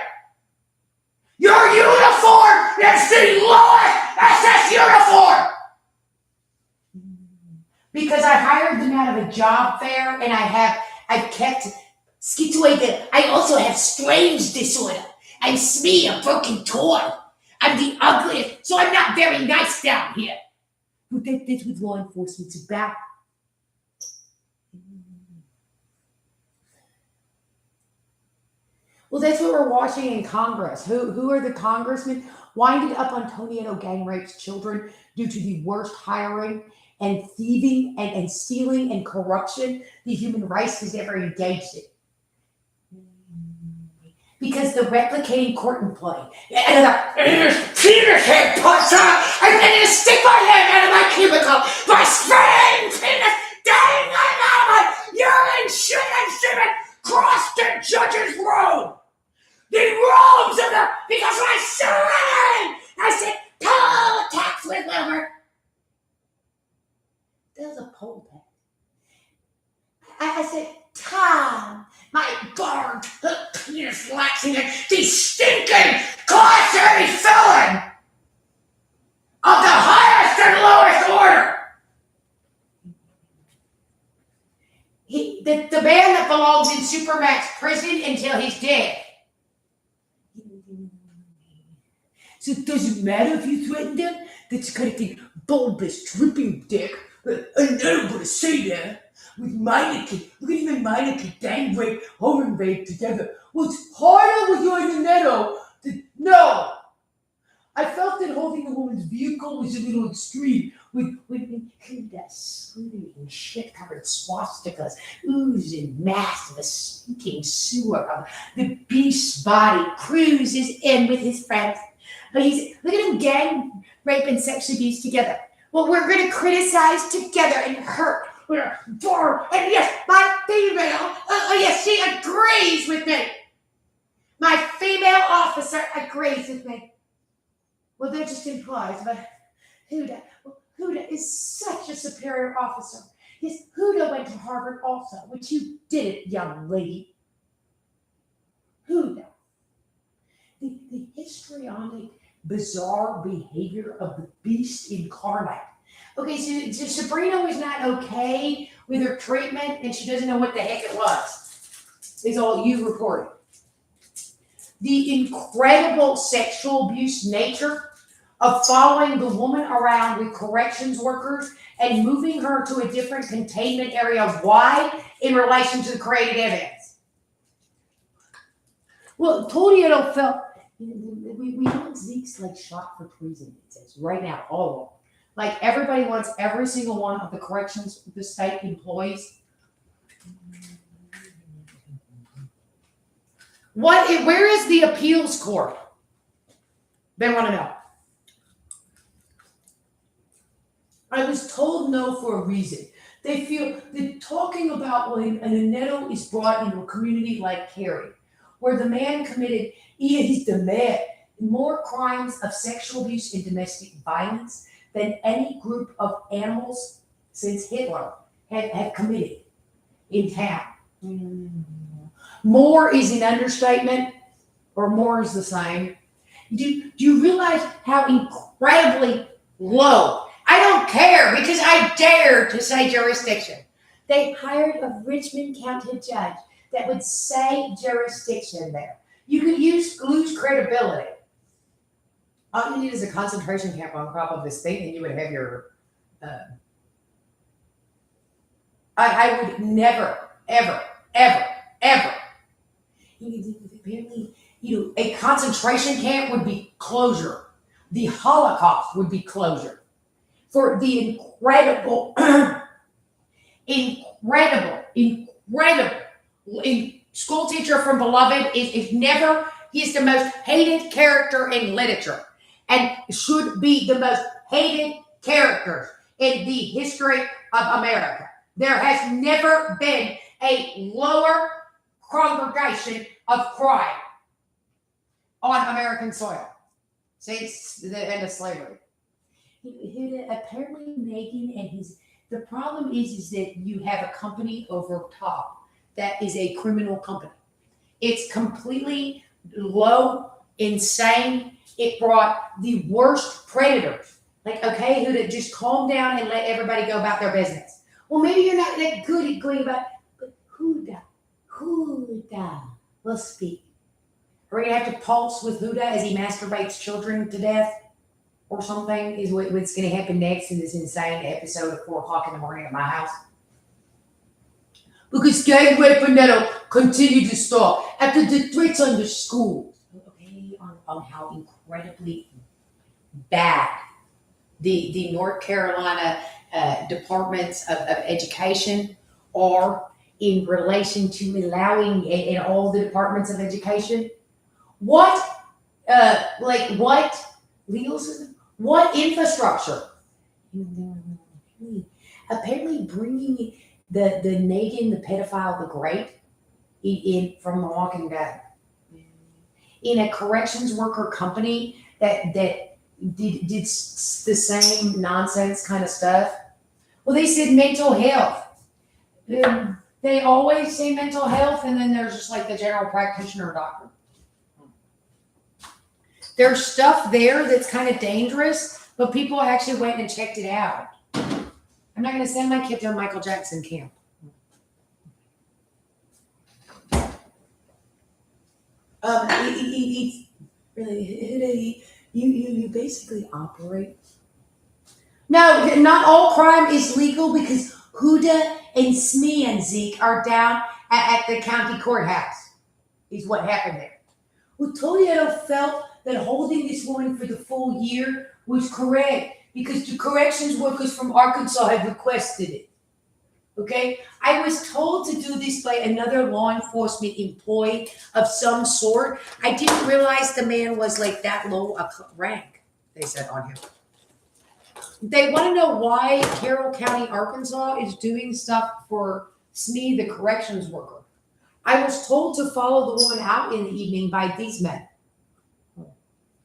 Your uniform is the lowest SS uniform! Because I hired them out of a job fair, and I've kept schizoid. I also have strange disorder. I'm Smee, a broken toy. I'm the ugliest, so I'm not very nice down here. But that's what law enforcement's about. Well, that's what we're watching in Congress. Who are the congressmen? Winded up on Tonietto gang rapes children due to the worst hiring and thieving and stealing and corruption the human race has ever engaged in. Because the replicating court employee and his penis head pops out, and then you stick my head out of my cubicle by spraying penis dangling out of my urine, shit, and semen cross the judge's robe. The robes of the because I said poll tax with Wilbur. There's a poll tax. I said Tom. My barbed penis latching at the stinking class A felon of the highest and lowest order. The man that belongs in Supermax prison until he's dead. So it doesn't matter if you threaten them? That's the kind of thing bulbous, dripping dick. And I'm going to say that. with Meineke. Look at even Meineke gang rape, home and rape together. What's harder with your Neto? No! I felt that holding the woman's vehicle was a little extreme, with that slithering shit-covered swastikas oozing mass of a stinking sewer of the beast's body cruises in with his friends. But look at him gang rape and sex abuse together. Well, we're going to criticize together and hurt. And yes, my female, yes, she agrees with me. My female officer agrees with me. Well, that just implies, but Huda is such a superior officer. Yes, Huda went to Harvard also, which you didn't, young lady. Huda. The histrionic, bizarre behavior of the beast incarnate. Okay, so Sabrina was not okay with her treatment, and she doesn't know what the heck it was. Is all you reported. The incredible sexual abuse nature of following the woman around with corrections workers and moving her to a different containment area. Why? In relation to the created evidence. Well, Toriano felt we want Zeke's like shot for treason. It says right now, all of them. Like everybody wants every single one of the corrections, the state employees. Where is the appeals court? They want to know. I was told no for a reason. They feel that talking about when an Aneto is brought into a community like Cary, where the man committed, he's the man, more crimes of sexual abuse and domestic violence than any group of animals since Hitler have committed in town. More is an understatement, or more is the same. Do you realize how incredibly low? I don't care because I dare to say jurisdiction. They hired a Richmond County judge that would say jurisdiction there. You could lose credibility. All you need is a concentration camp on top of this thing, and you would have your. I would never, ever, ever, ever. Apparently, a concentration camp would be closure. The Holocaust would be closure. For the incredible school teacher from Beloved is never. He's the most hated character in literature, and should be the most hated character in the history of America. There has never been a lower congregation of crime on American soil since the end of slavery. Apparently Megan and the problem is that you have a company over top that is a criminal company. It's completely low, insane. It brought the worst predators. Like, okay, Huda, just calm down and let everybody go about their business. Well, maybe you're not that good at going about, but Huda, will speak. Are we going to have to pulse with Huda as he masturbates children to death or something is what's going to happen next in this insane episode of 4 o'clock in the morning at my house? Because gang rape and Neto continue to stall after the threats on the schools. Okay, on how incredibly bad the North Carolina departments of education are in relation to allowing in all the departments of education. What legal system? What infrastructure? Apparently bringing the Negan, the pedophile, the great, in from The Walking Dead, in a corrections worker company that did the same nonsense kind of stuff. Well, they said mental health. They always say mental health, and then there's just like the general practitioner doctor. There's stuff there that's kind of dangerous, but people actually went and checked it out. I'm not going to send my kid to a Michael Jackson camp. It's really, you basically operate. No, not all crime is legal because Huda and Smee and Zeke are down at the county courthouse, is what happened there. Well, Toledo felt that holding this woman for the full year was correct because the corrections workers from Arkansas had requested it. Okay? I was told to do this by another law enforcement employee of some sort. I didn't realize the man was like that low a rank, they said on him. They want to know why Carroll County, Arkansas is doing stuff for Smee, the corrections worker. I was told to follow the woman out in the evening by these men.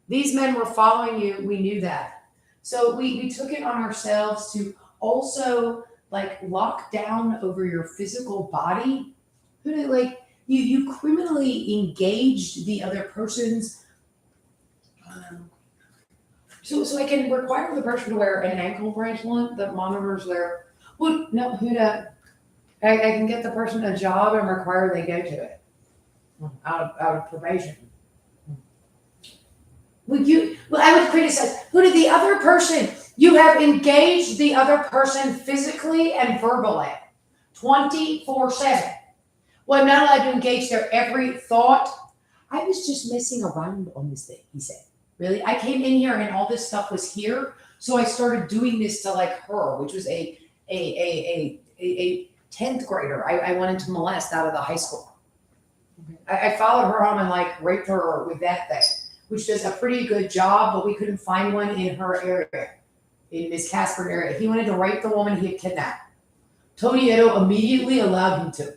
These men were following you. We knew that. So we took it on ourselves to also like lock down over your physical body. Like you criminally engaged the other person's. So I can require the person to wear an ankle bracelet that monitors their. Well, no, I can get the person a job and require they go to it out of probation. I would criticize the other person. You have engaged the other person physically and verbally, 24/7. Well, I'm not allowed to engage their every thought. I was just messing around on this thing, he said. Really? I came in here and all this stuff was here, so I started doing this to like her, which was a 10th grader I wanted to molest out of the high school. I followed her home and like raped her with that thing, which does a pretty good job, but we couldn't find one in her area, in Miss Casper area. He wanted to rape the woman he had kidnapped. Tony Edo immediately allowed him to.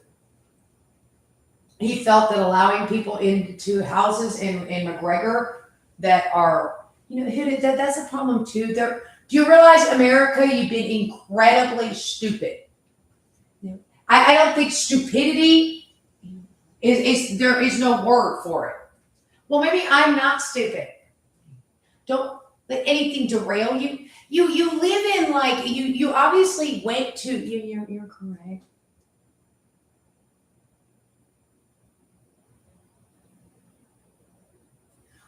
He felt that allowing people into houses in McGregor that are, that's a problem too. Do you realize, America, you've been incredibly stupid. I don't think stupidity there is no word for it. Well, maybe I'm not stupid. Don't let anything derail you. You live in like you obviously went to you're correct.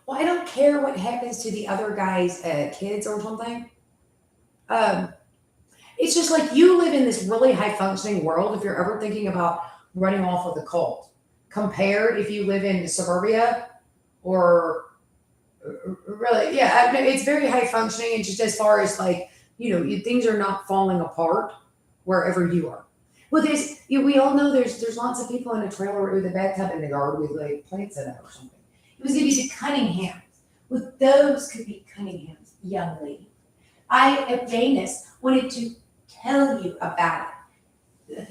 Well, I don't care what happens to the other guy's kids or something. It's just like you live in this really high functioning world if you're ever thinking about running off with a cult. Compared if you live in suburbia or really, yeah, it's very high functioning. And just as far as like, things are not falling apart wherever you are. Well, we all know there's lots of people in a trailer with a bathtub in the yard with like plants in it or something. It was going to be the Cunninghams. Well, those could be Cunningham's young lady. Venus wanted to tell you about it.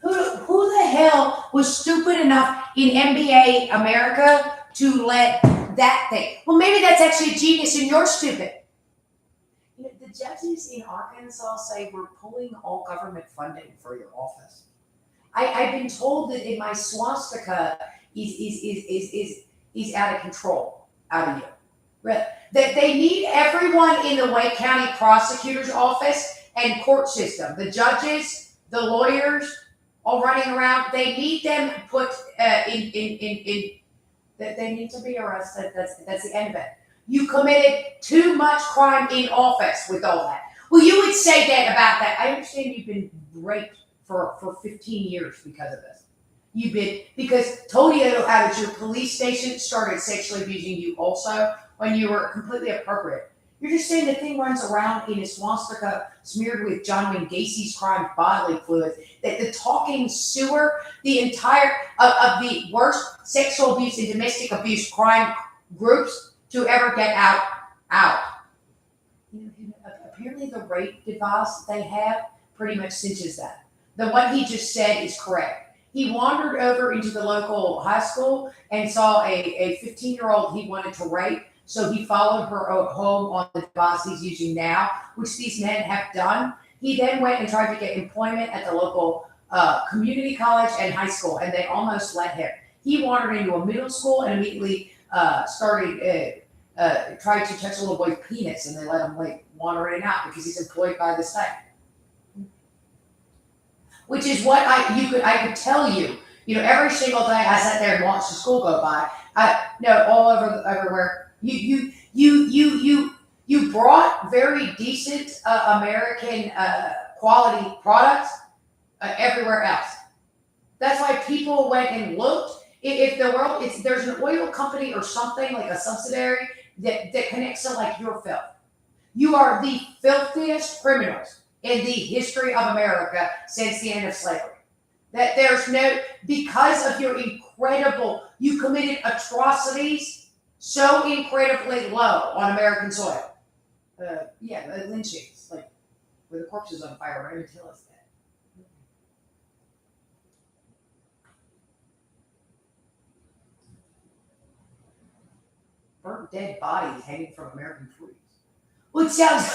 Who the hell was stupid enough in NBA America to let that thing? Well, maybe that's actually a genius and you're stupid. The judges in Arkansas say we're pulling all government funding for your office. I've been told that in my swastika is out of control, out of you. That they need everyone in the Wake County prosecutor's office and court system, the judges, the lawyers, all running around. They need them put that they need to be arrested. That's the end of it. You committed too much crime in office with all that. Well, you would say that about that. I understand you've been raped for 15 years because of this. You've been, because Toledo out of your police station started sexually abusing you also when you were completely appropriate. You're just saying the thing runs around in a swastika smeared with John Wayne Gacy's crime bodily fluids. That the talking sewer, the entire of the worst sexual abuse and domestic abuse crime groups to ever get out. Apparently the rape device they have pretty much cinches that. The one he just said is correct. He wandered over into the local high school and saw a 15-year-old he wanted to rape. So he followed her home on the device he's using now, which these men have done. He then went and tried to get employment at the local community college and high school, and they almost let him. He wandered into a middle school and immediately tried to touch a little boy's penis, and they let him wander in and out because he's employed by the state. Which is what I could tell you. Every single day I sat there and watched the school go by. All over everywhere. You brought very decent American quality products, everywhere else. That's why people went and looked. If the world, it's there's an oil company or something like a subsidiary that connects to like your filth. You are the filthiest criminals in the history of America since the end of slavery. That there's no, because of your incredible, you committed atrocities so incredibly low on American soil. Lynchings, like where the corpses on fire, right? Until us that. Burnt dead bodies hanging from American trees. Which sounds.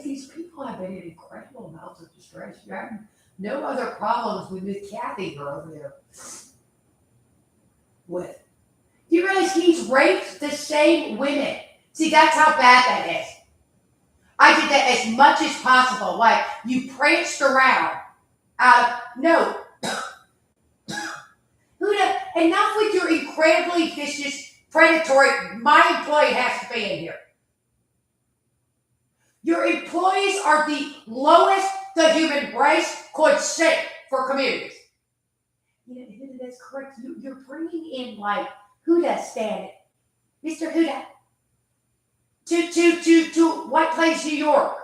These people have been in incredible amounts of distress. You have no other problems with Miss Kathy over there. With. Do you realize he's raped the same women? See, that's how bad that is. I did that as much as possible. Like, you pranced around. No. Enough with your incredibly vicious, predatory, my employee has to be in here. Your employees are the lowest the human race could see for communities. That's correct. You're bringing in like Huda standing, Mr. Huda, to White Plains, New York,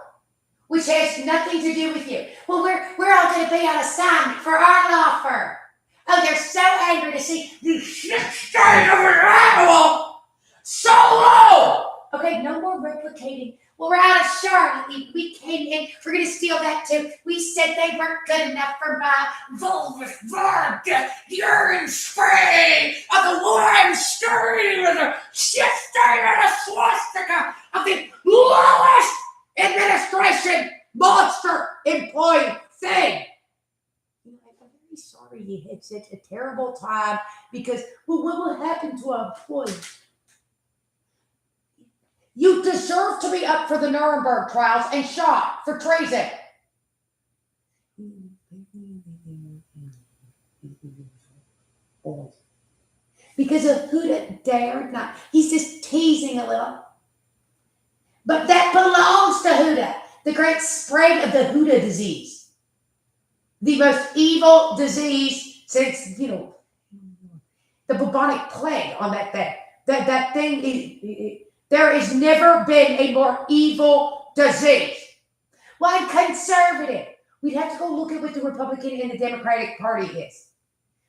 which has nothing to do with you. Well, we're all going to be on assignment for our law firm. Oh, they're so angry to see the shit stain of an animal so low. Okay, no more replicating. Well, we're out of Charlotte. We came in. We're going to steal that too. We said they weren't good enough for my vulvous vodka, urine spray of the lime stain with a shit stain and a swastika of the lowest administration monster employee thing. I'm very sorry you had such a terrible time because, well, what will happen to our employees? You deserve to be up for the Nuremberg trials and shot for treason. Because of Huda dared not. He's just teasing a little. But that belongs to Huda. The great spread of the Huda disease. The most evil disease since, the bubonic plague on that thing. That thing is... There has never been a more evil disease. Well, I'm conservative. We'd have to go look at what the Republican and the Democratic Party is.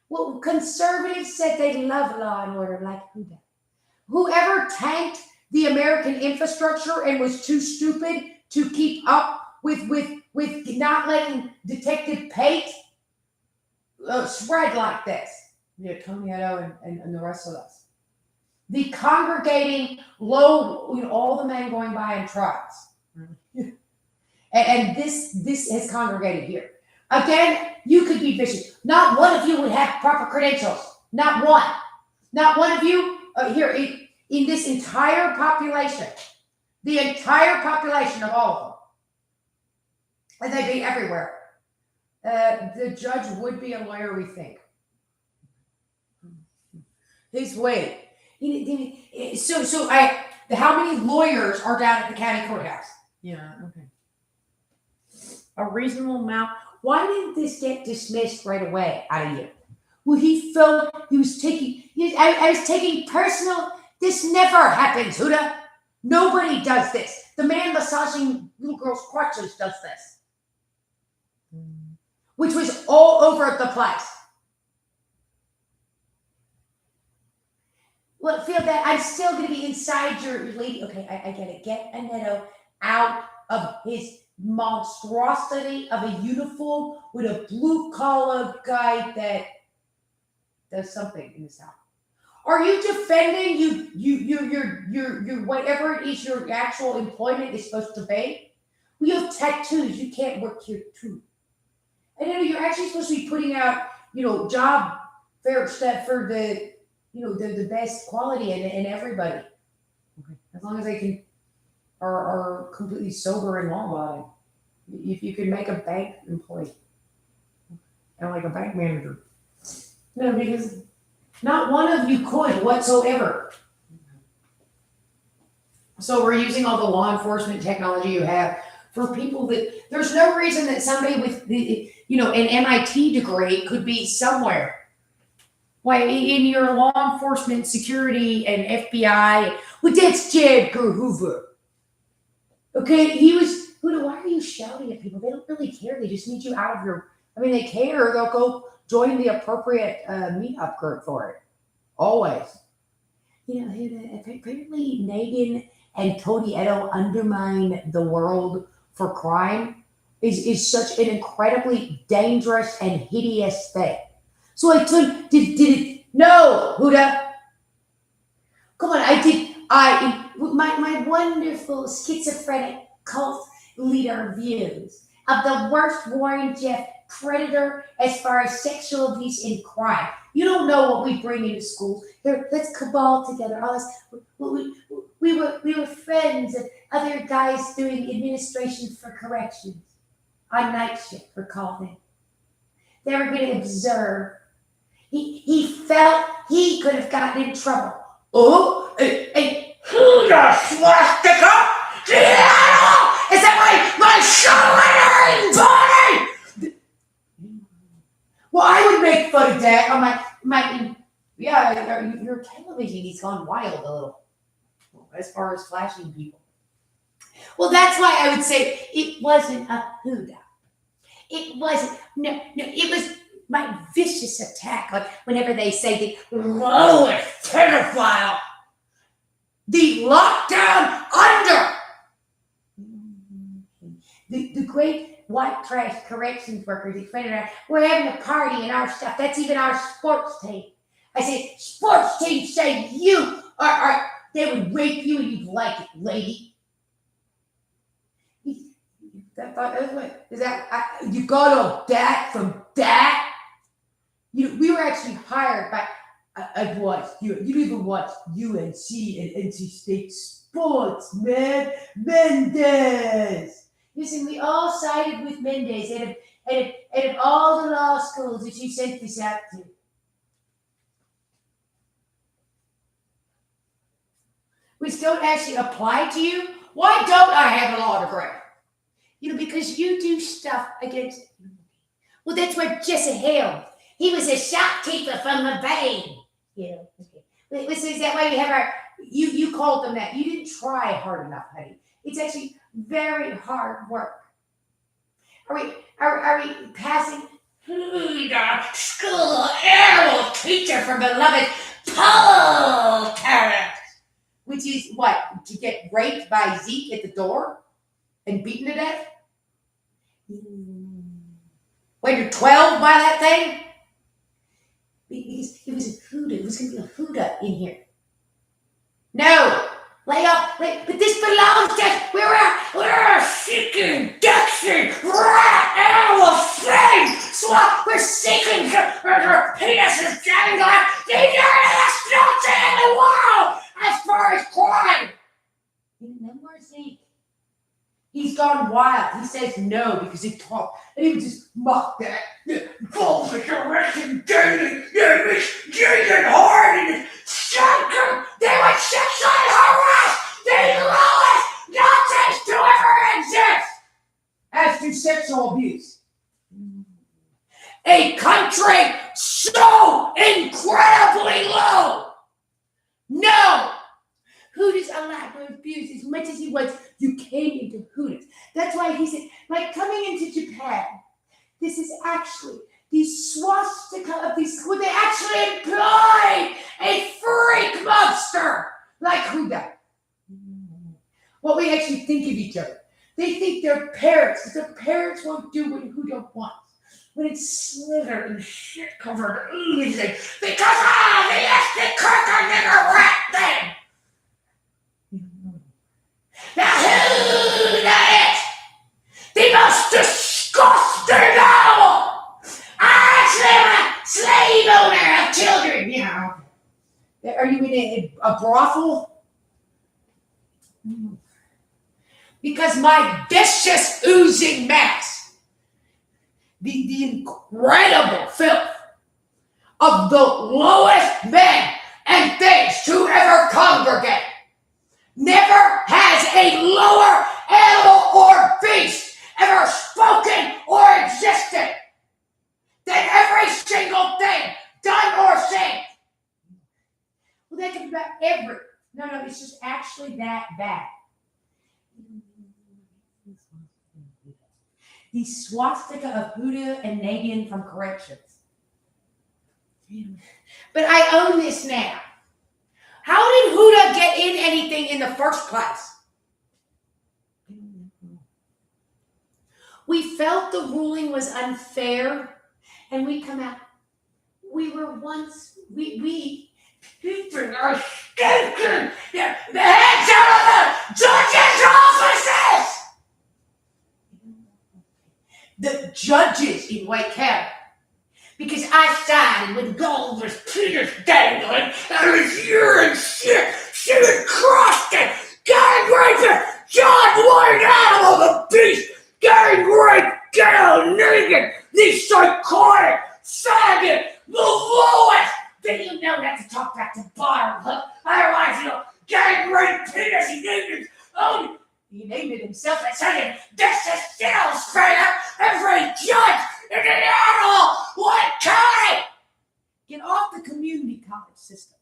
Well, conservatives said they love law and order like Huda. Whoever tanked the American infrastructure and was too stupid to keep up with not letting Detective Pate spread like this. Tony Otto and the rest of us. The congregating low, all the men going by in trials. and this has congregated here. Again, you could be vicious. Not one of you would have proper credentials. Not one. Not one of you here in this entire population. The entire population of all of them. And they'd be everywhere. The judge would be a lawyer, we think. His way. How many lawyers are down at the county courthouse? Yeah, okay. A reasonable amount. Why didn't this get dismissed right away out of you? Well, he felt he was taking. I was taking personal. This never happens, Huda. Nobody does this. The man massaging little girls' crotches does this, which was all over the place. Well, feel that I'm still going to be inside your lady. Okay, I get it. Get Annetto out of his monstrosity of a uniform with a blue-collar guy that does something in this house. Are you defending your whatever it is your actual employment is supposed to be? We have tattoos. You can't work here too. And then you're actually supposed to be putting out, job fair stuff for the the best quality in everybody. Okay. As long as they are completely sober and law-abiding. If you could make a bank employee and like a bank manager. No, because Not one of you could whatsoever. So we're using all the law enforcement technology you have for people that there's no reason that somebody with an MIT degree could be somewhere. Why in your law enforcement, security, and FBI? Well, that's J. Edgar Hoover. Okay, he was. Why are you shouting at people? They don't really care. They just need you out of your. I mean, they care. They'll go join the appropriate meetup group for it. Always. Apparently Negan and Cody Edo undermine the world for crime is such an incredibly dangerous and hideous thing. So I took did it no, Huda. Come on, my wonderful schizophrenic cult leader views of the worst Warren Jeff predator as far as sexual abuse and crime. You don't know what we bring into schools. Here, let's cabal together. All this, we were friends and other guys doing administration for corrections on night shift for calling. They were going to observe. He felt he could have gotten in trouble. Oh, and who the swastika? Is that my shouldering body? Well, I would make fun of that on your television. He's gone wild a little as far as flashing people. Well, that's why I would say it wasn't a Huda. It wasn't. No, it was my vicious attack. Like whenever they say the lowest pedophile, the lockdown under. The great white trash corrections workers at Federal, we're having a party in our stuff. That's even our sports team. I said, sports team say you are they would rape you and you'd like it, lady. Is that you got all that from that? We were actually hired by I've watched you even watch UNC and NC State sports, man. Mendez. Listen, we all sided with Mendez out of all the law schools that you sent this out to. Which don't actually apply to you. Why don't I have a law degree? Because you do stuff against. Well, that's where Jesse Hale. He was a shopkeeper from the Bay. Is that why we have our? You called them that. You didn't try hard enough, honey. It's actually very hard work. Are we passing the school animal teacher for beloved Paul Carrot? Which is what? To get raped by Zeke at the door and beaten to death? When you're 12 by that thing? Because it was a Huda. It was going to be a Huda in here. No! Lay up, but this belongs to we're seeking Dexy rat animal thing. So we're seeking her penis is getting like the dirtiest filthy in the world as far as crime. No more Zeke. He's gone wild. He says no because he talked and he would just mock that. Bullshit, direction, dating, getting hard and sugar. They would sexually harass the lowest nonsense to ever exist. As to sexual abuse. A country so incredibly low. No. Hooters allowed to abuse as much as he wants. You came into Hooters. That's why he said, like coming into Japan, this is actually the swastika of these schools. They actually employ a freak monster like Huda. What we actually think of each other. They think they're parents, because their parents won't do what Huda wants. When it's slither and shit covered oozing because of the ethnic cracker nigger rat thing. Now Huda is the most disgusting animal. I actually am a slave owner of children. Yeah. Are you in a brothel? Because my vicious oozing mass, the incredible filth of the lowest men and things to ever congregate. Never has a lower animal or beast ever spoken or existed than every single thing done or said. Well, they can be about every. No, it's just actually that bad. The swastika of Huda and Nadian from corrections. But I own this now. How did Huda get in anything in the first place? We felt the ruling was unfair, and we come out. We were once, we people are stinking the heads out of the judges' offices! The judges in Wake County. Because I sided with Goldber's penis dangling out of his urine shit, crusted, gang raping, John Wayne Animal, the beast, gang rape, ghetto, naked, the psychotic, faggot, the lowest. Then you know not to talk back to bottom, huh? Otherwise, you know, gang rape, penis, he named it. Oh, he named it himself and said, this is still straight up every judge in the animal, what county? Get off the community college system.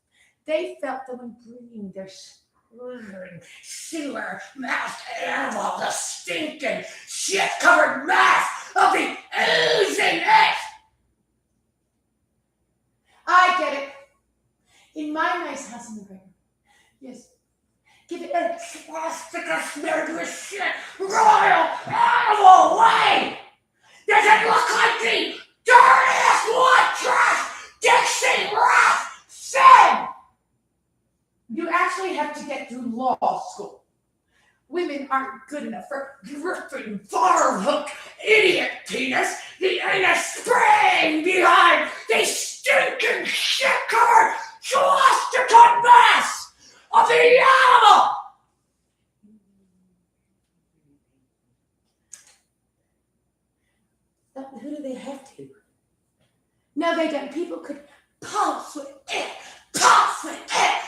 They felt that when bringing their slithering, sewer mouthed animal, the stinking, shit covered mass of the oozing eggs. I get it. In my nice house in the river. Yes. Give it a swastika smeared with shit, royal animal way. Does it look like the dirtiest white trash Dixie Ross said? You actually have to get through law school. Women aren't good enough for gripping bar hook idiot penis. The anus spraying behind the stinking shit covered swastika mess of the animal. Who do they have to? No, they don't. People could pulse with it.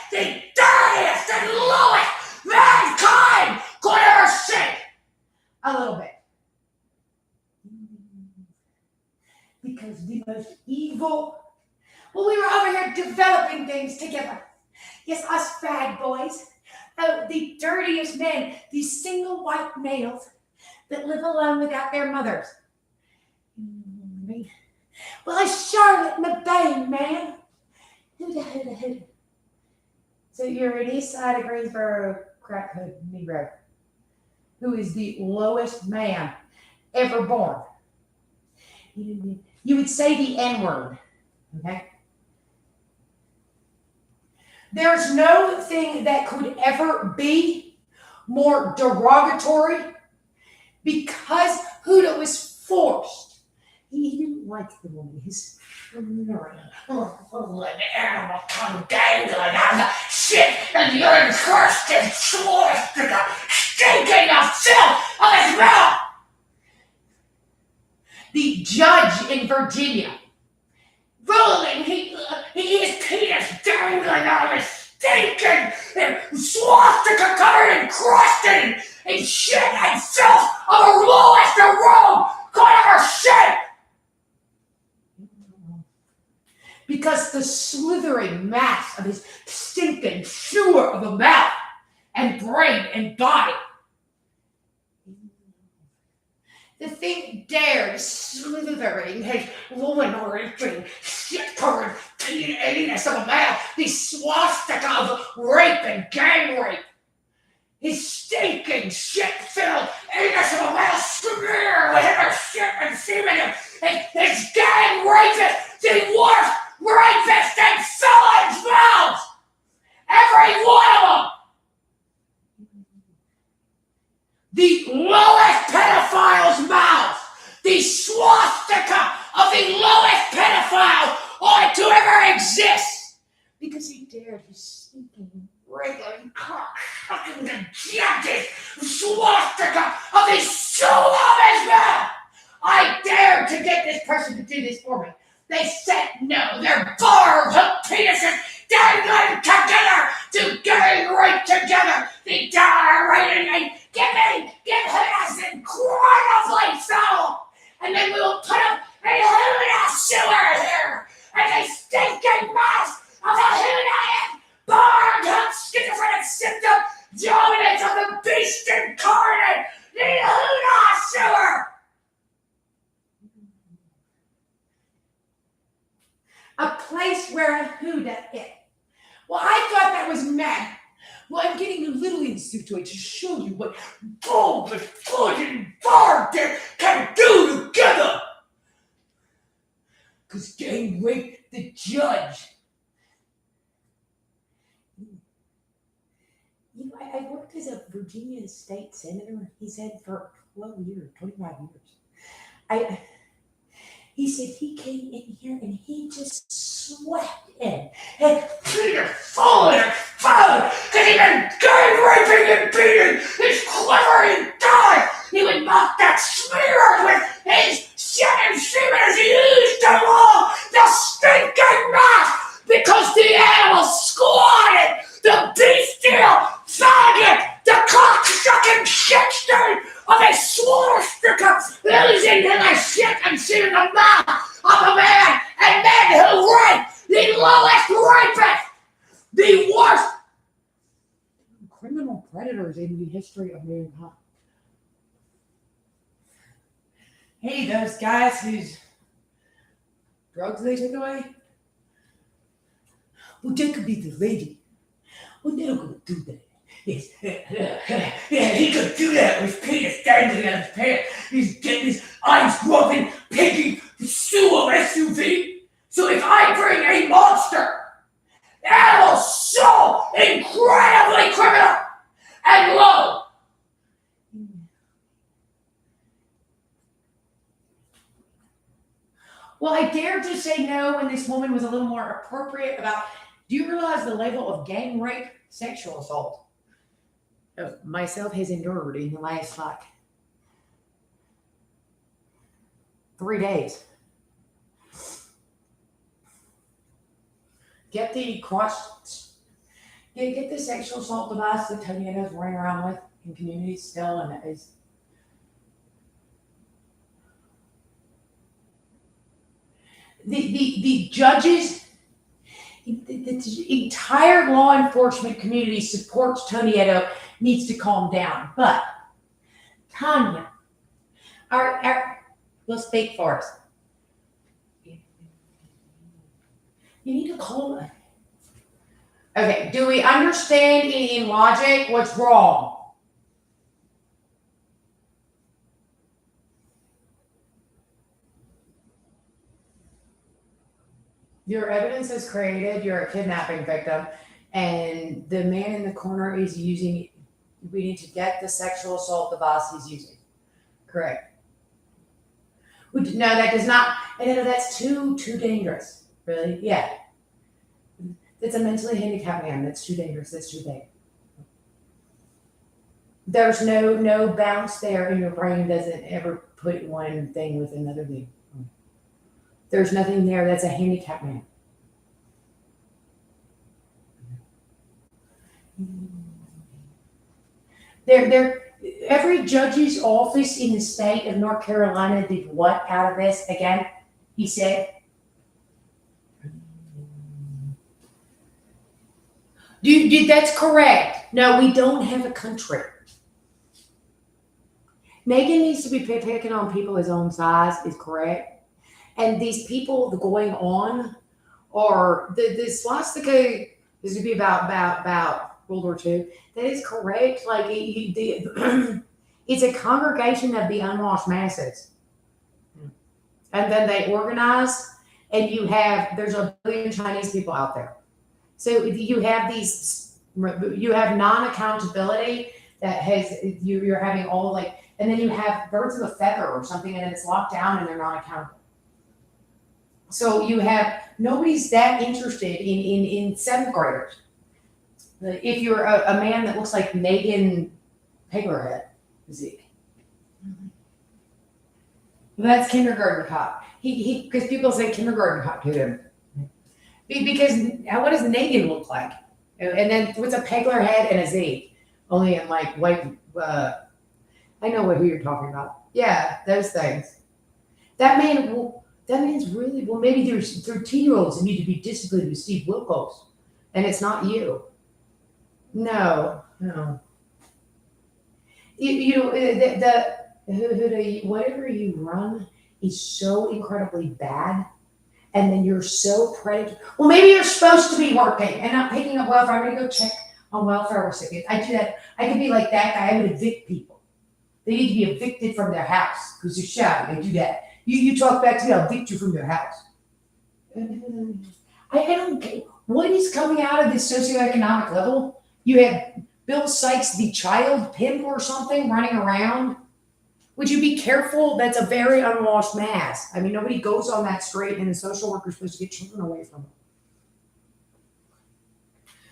The dirtiest and lowest mankind could ever see. A little bit. Because the most evil. Well, we were over here developing things together. Yes, us fag boys. Oh, the dirtiest men. These single white males that live alone without their mothers. Well, it's Charlotte McBain, man. Huda. So you're an east side of Greensboro crack hood Negro who is the lowest man ever born. You would say the N-word, okay? There's no thing that could ever be more derogatory because Huda was forced. He didn't like the woman. His an animal tongue dangling on the shit and urine crusted swastika stinking of filth of his mouth. The judge in Virginia ruling his penis dangling out of his stinking swastika covered and crusted and shit and filth of the lowest the room could ever see. Because the slithering mass of his stinking sewer of a mouth and brain and body. The thing dared slithering his woman-raping, shit-covered anus of a mouth, the swastika of rape and gang rape. His stinking, shit-filled anus of a mouth smeared with her shit and semen, and his gang rapist, the worst rapist and felons' mouths! Every one of them! The lowest pedophile's mouth! The swastika of the lowest pedophile ought to ever exist! Because he dared his stinking, wriggling cock sucking the judge's swastika of the soul of his mouth! I dared to get this person to do this for me. They said no. Their bar hook penises dangling together, getting right together. They gyrating and give us incredibly so. And then we will put up a Huda sewer here, and a stinking mess of a Huda and bar hook schizophrenic symptom dominance of the beast incarnate, the Huda sewer. A place where a Huda is. Well, I thought that was mad. Well, I'm getting a little into it to show you what Bulb and foot and bar dick can do together. Cause gang rape the judge. You know, I worked as a Virginia state senator, he said, for 12 years, 25 years. He said he came in here and he just swept in. And Peter falling and falling, cause he been gang raping and beating his quivering dog. He would mock that smear with his shit and semen as he used them all, the stinking mouth, because the animal squatted, the bestial faggot, the cock-sucking shit stain of a swastika losing to the shit and semen the mouth of a man and men who rape the lowest rapist, the worst Criminal predators in the history of mankind. Hey, those guys whose drugs they took away? Well, that could be the lady. Well, they're not going to do that. Yes. Yeah, he could do that with penis dangling out of his pants. He's getting his eyes groping, piggy, sewer SUV. So if I bring a monster, animal so incredibly criminal and low. Well, I dared to say no when this woman was a little more appropriate about, do you realize the level of gang rape, sexual assault myself has endured in the last, 3 days? Get the get the sexual assault device that Tony is running around with in communities still, and is the judges, the entire law enforcement community supports Tony Edo, needs to calm down. But Tanya, will speak for us. You need to calm down. Okay, do we understand in logic what's wrong? Your evidence is created, you're a kidnapping victim, and the man in the corner is using, we need to get the sexual assault device he's using. Correct. No, that does not, no, that's too dangerous. Really? Yeah. It's a mentally handicapped man. That's too dangerous. That's too big. There's no bounce there, and your brain doesn't ever put one thing with another thing. There's nothing there. That's a handicapped man. Every judge's office in the state of North Carolina did what out of this? Again, he said. That's correct. No, we don't have a country. Megan needs to be picking on people his own size is correct. And these people going on are the swastika is to be about World War II. That is correct. Like it's a congregation of the unwashed masses. And then they organize, and there's a billion Chinese people out there. So you have non-accountability that you're having all and then you have birds of a feather or something, and it's locked down and they're not accountable. So you have, nobody's that interested in seventh graders. If you're a man that looks like Megan Peglerhead, Zeke. Well, that's kindergarten cop. He because people say kindergarten cop to him. Because what does Negan look like? And then what's a Pegler head and a Z? Only in like white. I know who you're talking about. Yeah, those things. That man will. That man's really well. Maybe there's 13-year-olds that need to be disciplined with Steve Wilkos, and it's not you. No. You know whatever you run is so incredibly bad, and then you're so predatory. Well, maybe you're supposed to be working and not picking up welfare. I'm gonna go check on welfare recipients. I do that. I could be like that guy. I would evict people. They need to be evicted from their house because you're shouting. I do that. You talk back to me, I'll evict you from your house. I don't get what is coming out of this socioeconomic level. You have Bill Sykes, the child pimp or something, running around. Would you be careful? That's a very unwashed mass. I mean, nobody goes on that street, and the social worker's supposed to get children away from them.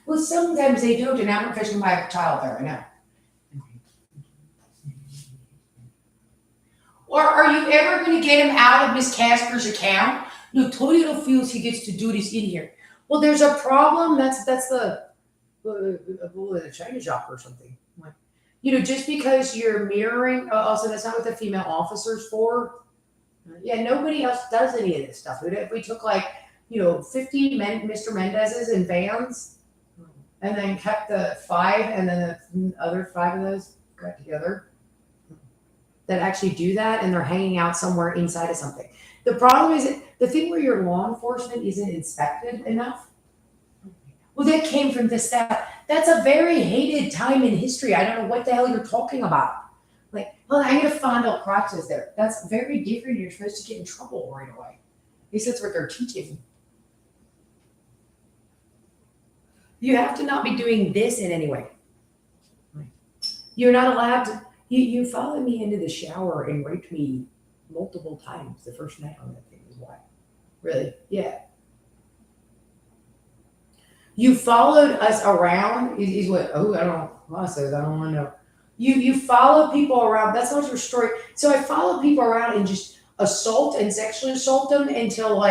Well, sometimes they do, and I'm fishing by a child there, I know. Or are you ever going to get him out of Miss Casper's account? No, Toledo feels he gets to do this in here. Well, there's a problem. That's the China shop or something. Like, just because you're mirroring. Also, that's not what the female officer's for. Yeah, nobody else does any of this stuff. If we took 50 Mr. Mendez's in vans, and then kept the 5, and then the other 5 of those got together. That actually do that, and they're hanging out somewhere inside of something. The problem is the thing where your law enforcement isn't inspected enough. Well, that came from the staff. That's a very hated time in history. I don't know what the hell you're talking about. I'm going to fondle crotches there. That's very different. You're supposed to get in trouble right away. At least that's what they're teaching. You have to not be doing this in any way. You're not allowed to. You followed me into the shower and raped me multiple times the first night on that thing is why. Really? Yeah. You followed us around. Is what? Oh, I don't know. Mama says I don't want to know. You follow people around. That's not your story. So I follow people around and just assault and sexually assault them until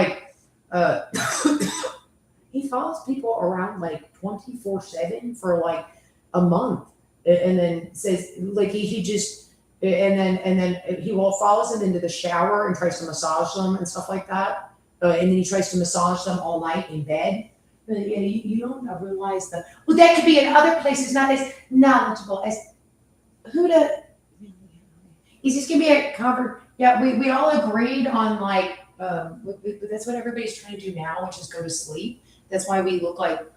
he follows people around 24/7 for a month. And then says he just and then he follows them into the shower and tries to massage them and stuff like that. And then he tries to massage them all night in bed. You don't realize that. Well, that could be in other places, not as knowledgeable as who to. Is this gonna be a cover? Yeah, we all agreed on that's what everybody's trying to do now, which is go to sleep. That's why we look like.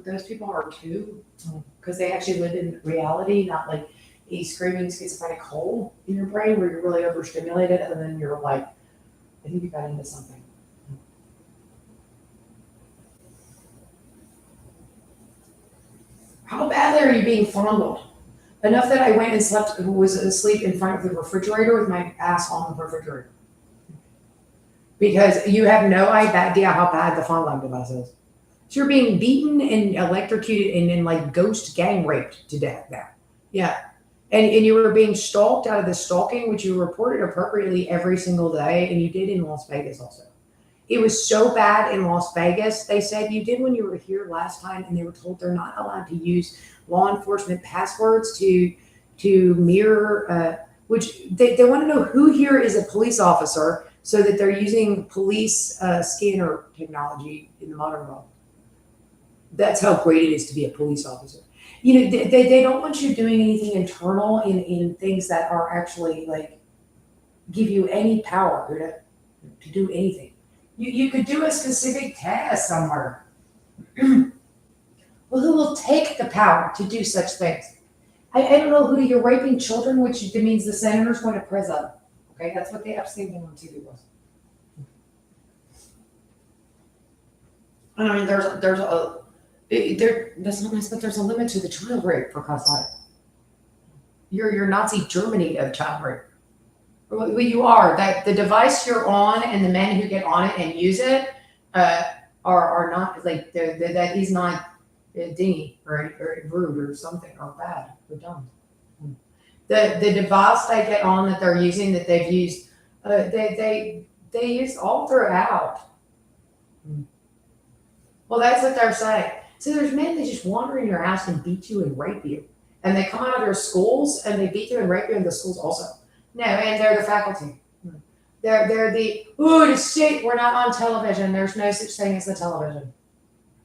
Those people are too, because they actually live in reality, not like a screaming schizophrenic hole in your brain where you're really overstimulated and then you're I think you got into something. How badly are you being fondled? Enough that I went and was asleep in front of the refrigerator with my ass on the refrigerator. Because you have no idea how bad the fondling device is. So you're being beaten and electrocuted and then ghost gang raped to death now. Yeah. And you were being stalked out of the stalking, which you reported appropriately every single day, and you did in Las Vegas also. It was so bad in Las Vegas, they said you did when you were here last time, and they were told they're not allowed to use law enforcement passwords to mirror, which they want to know who here is a police officer so that they're using police scanner technology in the modern world. That's how great it is to be a police officer. They don't want you doing anything internal in things that are actually give you any power to do anything. You could do a specific task somewhere. Well, who will take the power to do such things? I don't know who you're raping children, which means the senator's going to prison. Okay, that's what the Epstein thing on TV was. I mean, there's a. That's not nice, but there's a limit to the child rape for God's sake. You're Nazi Germany of child rape. Well, you are. That the device you're on and the men who get on it and use it are not that is not dingy or rude or something or bad or dumb. The device they get on that they're using that they've used They use all throughout. Well, that's what they're saying. So there's men that just wander in your house and beat you and rape you. And they come out of their schools and they beat you and rape you in the schools also. No, and they're the faculty. They're the shit, we're not on television. There's no such thing as the television.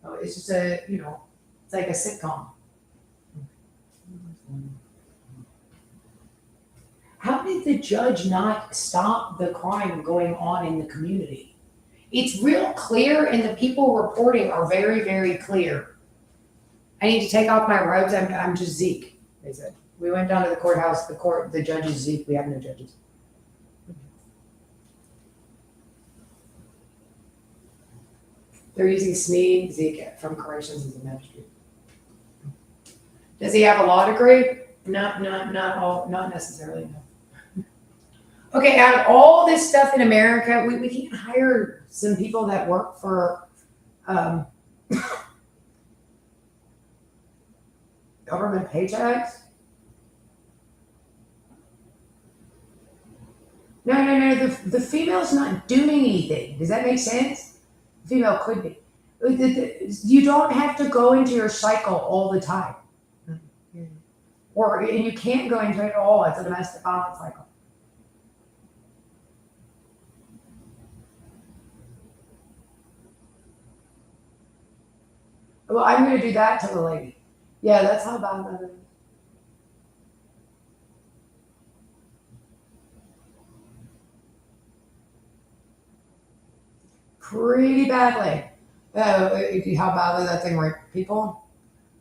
Oh, it's just it's like a sitcom. How did the judge not stop the crime going on in the community? It's real clear, and the people reporting are very, very clear. I need to take off my robes. I'm just Zeke, they said. We went down to the courthouse. The judge is Zeke. We have no judges. They're using Sneed Zeke from corrections as a magistrate. Does he have a law degree? Not necessarily, no. Okay, out of all this stuff in America, we can hire some people that work for government paychecks. No. The female's not doing anything. Does that make sense? The female could be. You don't have to go into your cycle all the time. And you can't go into it at all. It's a domestic violence cycle. Well, I'm going to do that to the lady. Yeah, that's how bad that is. Pretty badly. How badly that thing raped people?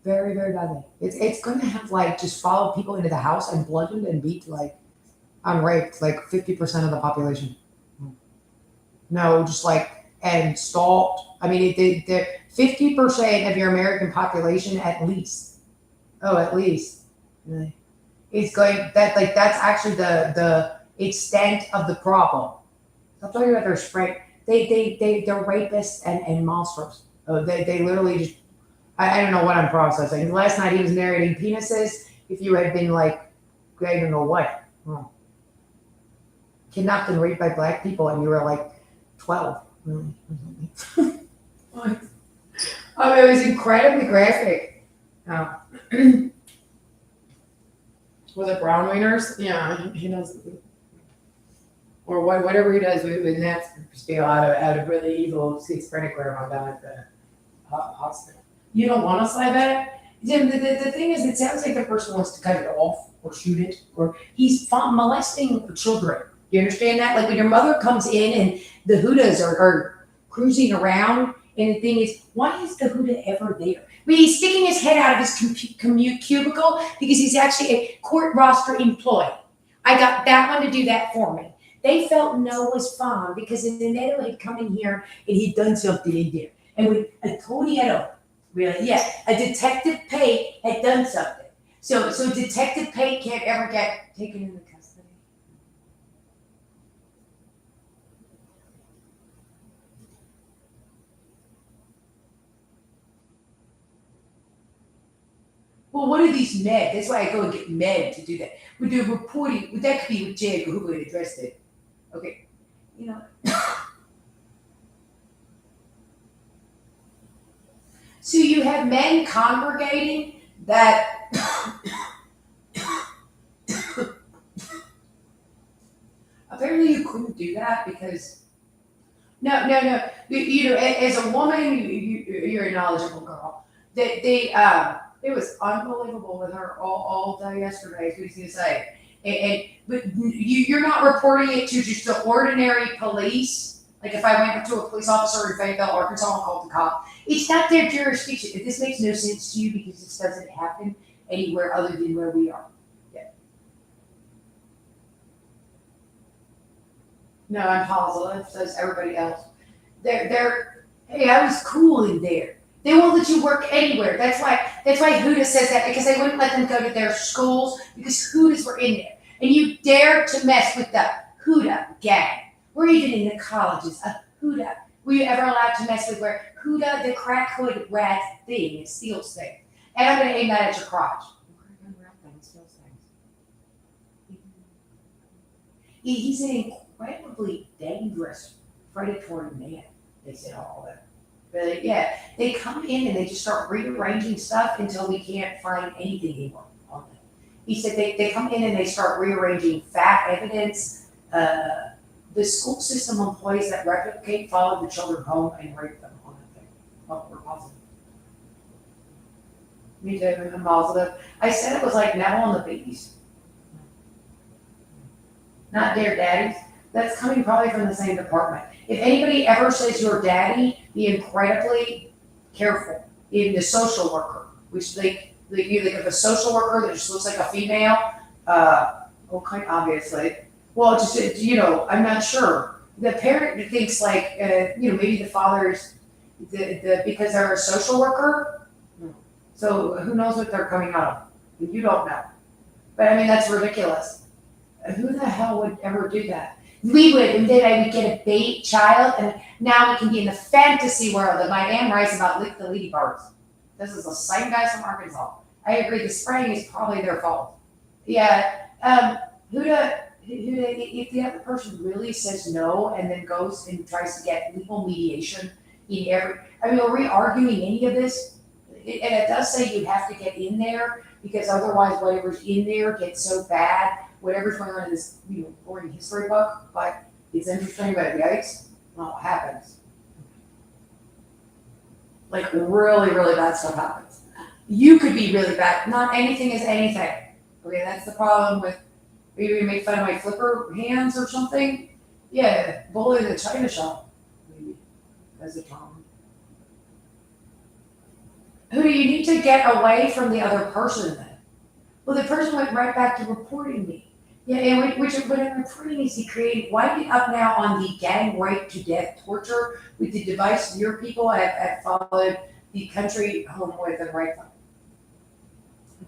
Very, very badly. It's going to have just follow people into the house and bludgeoned and beat on raped 50% of the population. No, just and stalked. I mean, 50% of your American population at least. Oh, at least. Really. It's going that's actually the extent of the problem. I'm talking about their spray. They're rapists and monsters. Oh, they literally just. I don't know what I'm processing. Last night he was narrating penises. If you had been I don't know what, kidnapped and raped by black people, and you were 12, really. It was incredibly graphic. Was it brown wieners? Yeah, he knows. Or whatever he does with that spiel out of really evil schizophrenic grandma down at the hospital. You don't want to say that? Jim, the thing is, it sounds like the person wants to cut it off or shoot it, or he's molesting children. You understand that? When your mother comes in and the Hudas are cruising around, and the thing is, why is the Huda ever there? He's sticking his head out of his cubicle because he's actually a court roster employee. I got that one to do that for me. They felt Noah was fine because Neto had come in here and he'd done something in there. And with a Tonietto, really, yeah, a Detective Pate had done something. So Detective Pate can't ever get taken into custody. Well, what are these med? That's why I go and get med to do that. With the reporting, that could be with Jay who would address it. Okay, So you have men congregating that apparently you couldn't do that because no. As a woman, you're a knowledgeable girl. It was unbelievable with her all day yesterday, as we used to say. But you're not reporting it to just the ordinary police. If I went up to a police officer in Fayetteville, Arkansas, and called the cop, it's not their jurisdiction. If this makes no sense to you because this doesn't happen anywhere other than where we are. Yeah. No, I'm positive. So is everybody else. Hey, I was cool in there. They won't let you work anywhere. That's why Huda says that, because they wouldn't let them go to their schools because Hudas were in there. And you dare to mess with the Huda gang. Or even in the colleges, a Huda. Were you ever allowed to mess with where Huda, the crack hood rat thing, is steals things? And I'm going to aim that at your crotch. He's an incredibly dangerous predatory man. They said all that. But yeah, they come in and they just start rearranging stuff until we can't find anything anymore on them. He said they come in and they start rearranging fact, evidence. The school system employees that replicate follow the children home and rape them on that thing. Oh, we're positive. Me too, I'm positive. I said it was like Neville and the babies. Not their daddies. That's coming probably from the same department. If anybody ever says your daddy, be incredibly careful. Even the social worker, which you think of a social worker that just looks like a female, okay, obviously. Well, just, I'm not sure. The parent thinks like, maybe the father's, because they're a social worker, so who knows what they're coming out of? You don't know. But I mean, that's ridiculous. Who the hell would ever do that? We would, and then I would get a bait child, and now we can be in the fantasy world that my Anne writes about Lick the Ladybirds. This is the same guys from Arkansas. I agree, the spraying is probably their fault. Yeah, if the other person really says no and then goes and tries to get legal mediation are we arguing any of this? And it does say you have to get in there because otherwise whatever's in there gets so bad. Whatever's going on in this, boring history book, but it's interesting, but yikes, well, it happens. Like really, really bad stuff happens. You could be really bad. Not anything is anything. Okay, that's the problem with maybe you make fun of my flipper hands or something. Yeah, bully in the China shop, maybe as a term. Who do you need to get away from the other person then? Well, the person went right back to reporting me. Yeah, and which in reporting is he created, winding up now on the gang rape to death torture with the device your people have followed the country home with and raped them.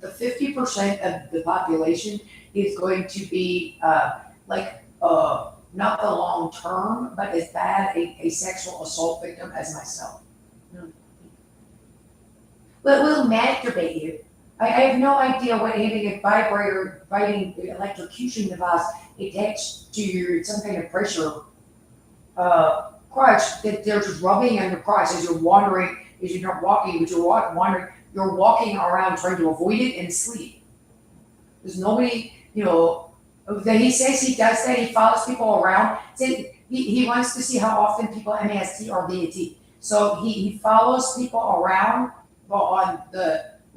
The 50% of the population is going to be not the long term, but as bad a sexual assault victim as myself. But we'll masturbate you. I have no idea what having a vibrating electrocution device attached to some kind of pressure crutch that they're just rubbing on your crotch as you're wandering, as you're not walking, but you're wandering, you're walking around trying to avoid it and sleep. There's nobody, that he says he does that, he follows people around. He wants to see how often people MAST or VAT. So he follows people around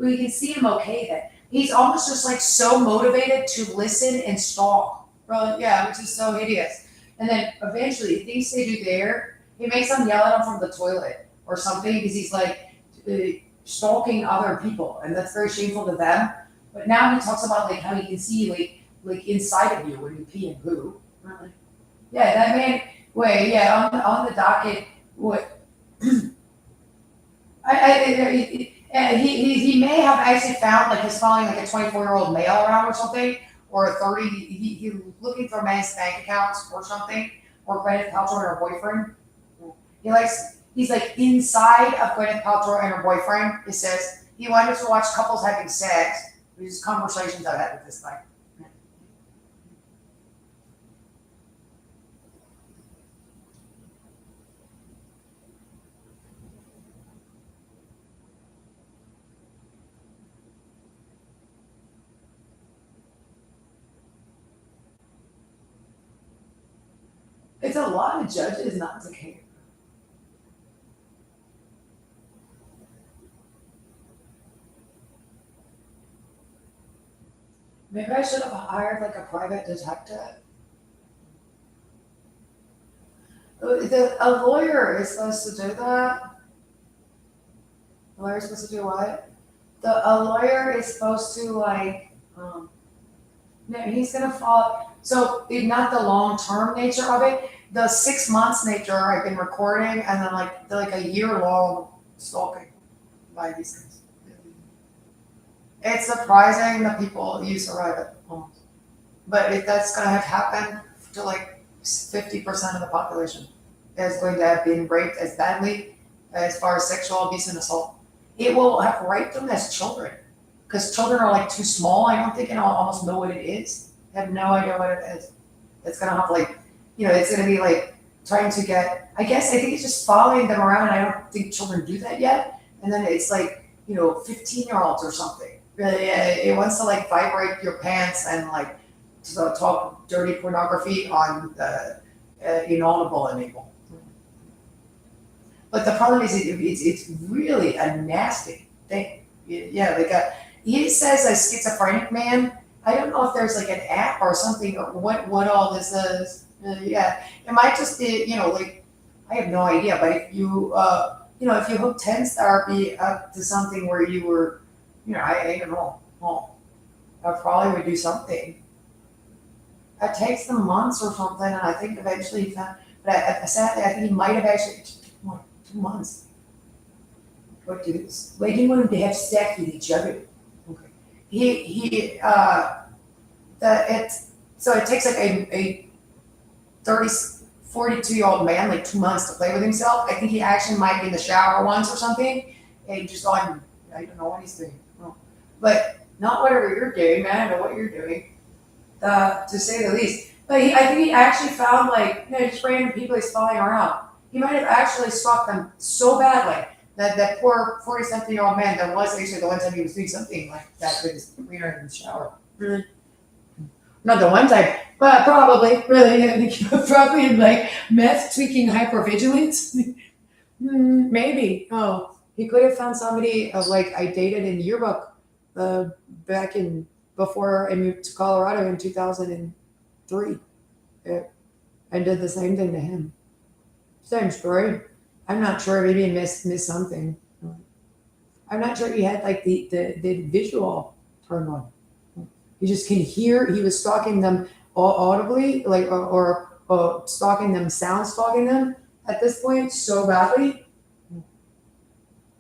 you can see him okay then. He's almost just like so motivated to listen and stalk. Well, yeah, which is so hideous. And then eventually, things they do there, he makes them yell at him from the toilet or something because he's like stalking other people, and that's very shameful to them. But now he talks about like how he can see like inside of you when you pee and poo. Really? Yeah, that man. Wait, yeah, on the docket, what? He may have actually found like he's following like a 24-year-old male around or something, or a 30. He's looking for men's bank accounts or something, or Gwyneth Paltrow and her boyfriend. He's like inside of Gwyneth Paltrow and her boyfriend. It says he wanted to watch couples having sex. These conversations I've had with this thing. It's a lot of judges not to care. Maybe I should have hired like a private detective. A lawyer is supposed to do that. A lawyer is supposed to do what? A lawyer is supposed to no, he's gonna follow. So not the long-term nature of it, the 6 months nature I've been recording, and then like a year-long stalking by these things. It's surprising that people survive it almost. But if that's gonna have happened to like 50% of the population is going to have been raped as badly as far as sexual abuse and assault. It will have raped them as children. Because children are like too small, I don't think, and I'll almost know what it is. I have no idea what it is. It's gonna have like it's gonna be like trying to get, I think it's just following them around. I don't think children do that yet. And then it's like, 15-year-olds or something. Really, it wants to like vibrate your pants and like to talk dirty pornography on the inaudible enable. But the problem is it's really a nasty thing. Yeah, like he says a schizophrenic man. I don't know if there's like an app or something or what all this is. Yeah, it might just be, like, I have no idea. But if you if you hook tense therapy up to something where you were, I don't know. Well, I probably would do something. It takes them months or something, and I think eventually he found. But sadly, I think he might have actually took like 2 months. What do this? Like he wanted to have sex with each other. Okay. So it takes like a 30, 42-year-old man like 2 months to play with himself. I think he actually might be in the shower once or something, and just on, I don't know what he's doing. No. But not whatever you're doing, man. I know what you're doing, to say the least. But I think he actually found like just random people he's following around. He might have actually stalked them so badly that poor 40-something-year-old man that was actually the one time he was doing something like that with his wiener in the shower. Really? Not the one time, but probably, really, probably like meth tweaking hypervigilance. Maybe. Oh, he could have found somebody like I dated in yearbook back in before I moved to Colorado in 2003. I did the same thing to him. Same story. I'm not sure. Maybe he missed something. I'm not sure he had like the visual turned on. You just can hear he was stalking them audibly, like or stalking them, stalking them at this point so badly.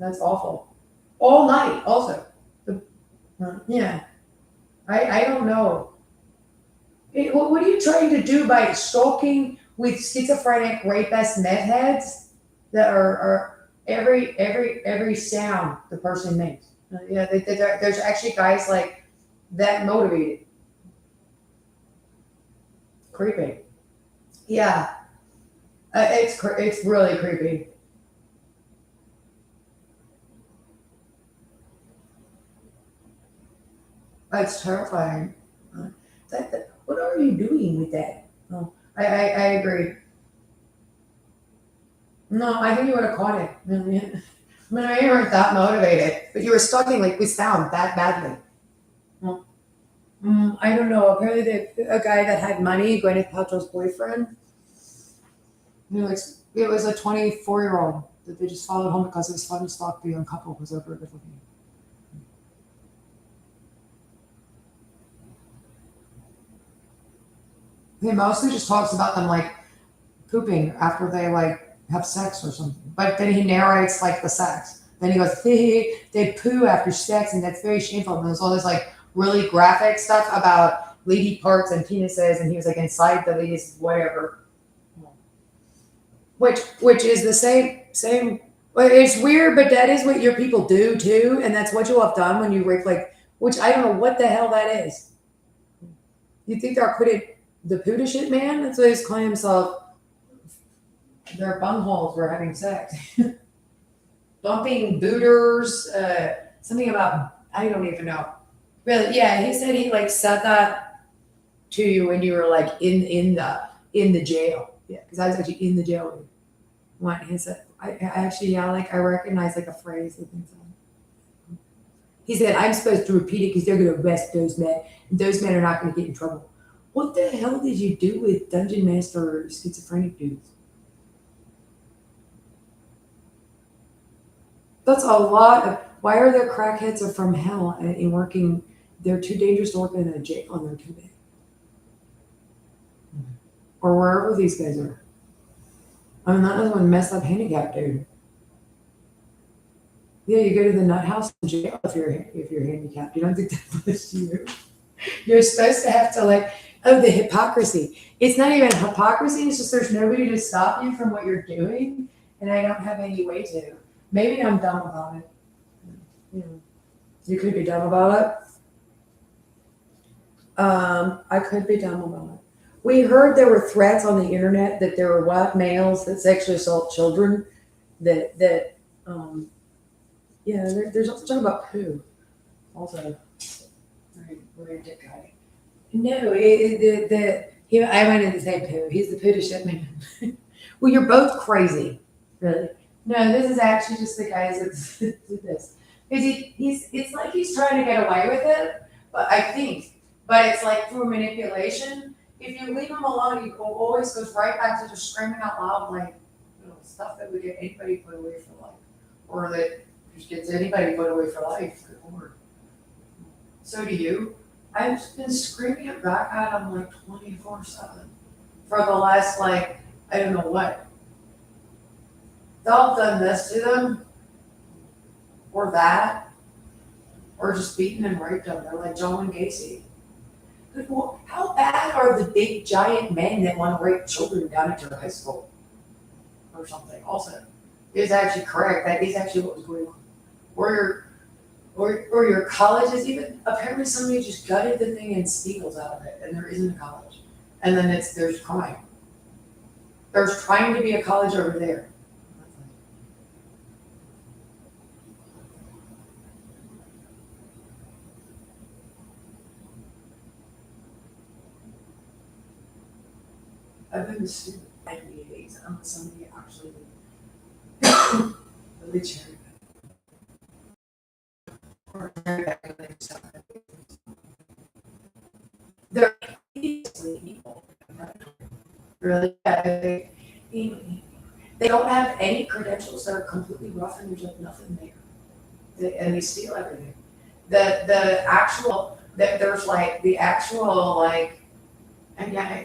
That's awful. All night, also. Yeah, I don't know. What are you trying to do by stalking with schizophrenic rapist meth heads that are every sound the person makes? Yeah, there's actually guys like that motivated. Creepy. Yeah, it's really creepy. It's terrifying. What are you doing with that? Oh, I agree. No, I think you would have caught it. I mean, you weren't that motivated, but you were stalking like with sound that badly. Well, I don't know. Apparently, a guy that had money, Gwyneth Paltrow's boyfriend, it was a 24-year-old that they just followed home because it was fun to stalk the young couple because they're very good looking. He mostly just talks about them like pooping after they like have sex or something. But then he narrates like the sex. Then he goes, they poo after sex, and that's very shameful. And there's all this like really graphic stuff about lady parts and penises, and he was like inside the lady's whatever. Which is the same. Well, it's weird, but that is what your people do too, and that's what you'll have done when you rape like. Which I don't know what the hell that is. You think they're putting the poo to shit man? That's what he's calling himself. Their bungholes were having sex. Bumping booters, something about, I don't even know. Really, yeah, he said he like said that to you when you were like in the jail. Yeah, because I was actually in the jail when he said, I actually, yeah, like I recognize like a phrase that things like. He said, I'm supposed to repeat it because they're going to arrest those men. And those men are not going to get in trouble. What the hell did you do with Dungeon Master schizophrenic dudes? That's a lot of. Why are there crackheads are from hell and working? They're too dangerous to work in a jail and they're too big. Or wherever these guys are. I mean, that is one messed up handicap, dude. Yeah, you go to the nut house in jail if you're handicapped. You don't think that applies to you. You're supposed to have to like, oh, the hypocrisy. It's not even hypocrisy. It's just there's nobody to stop you from what you're doing, and I don't have any way to. Maybe I'm dumb about it. You could be dumb about it. I could be dumb about it. We heard there were threats on the internet that there were white males that sexually assault children. That yeah, there's also talking about poo. Also, Romantic guy. no, I went in the same poo. He's the poo to shut me. Well, you're both crazy, really. No, this is actually just the guys that did this. Because it's like he's trying to get away with it, but it's like through manipulation. If you leave him alone, he always goes right back to just screaming out loud, like, stuff that would get anybody put away for life. Or that just gets anybody put away for life. Good Lord. So do you. I've been screaming it back at him like 24/7 for the last, like, I don't know what. They'll have done this to them, or that, or just beaten and raped them. They're like John and Gacy. But, well, how bad are the big giant men that want to rape children down at your high school or something? Also, is actually correct. That is actually what was going on. Or your colleges, even apparently somebody just gutted the thing and steals out of it, and there isn't a college. And then there's crime. There's trying to be a college over there. I've been a student for MBAs unless somebody actually really cherry or cherry back stuff. They're easily evil. Really, they don't have any credentials. They're completely rough, and there's like nothing there. And they steal everything. The actual there's like the actual like, and yeah.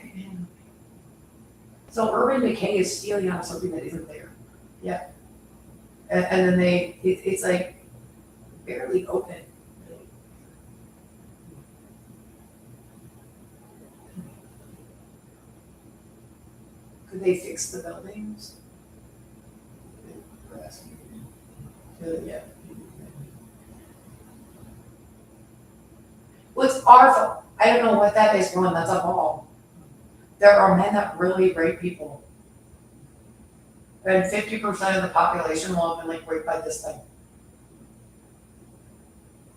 So urban decay is stealing out of something that isn't there. Yeah. And then it's like barely open. Really. Could they fix the buildings? Yeah. Well, it's our fault. I don't know what that is from. That's a ball. There are men that really rape people. And 50% of the population will have been like raped by this thing.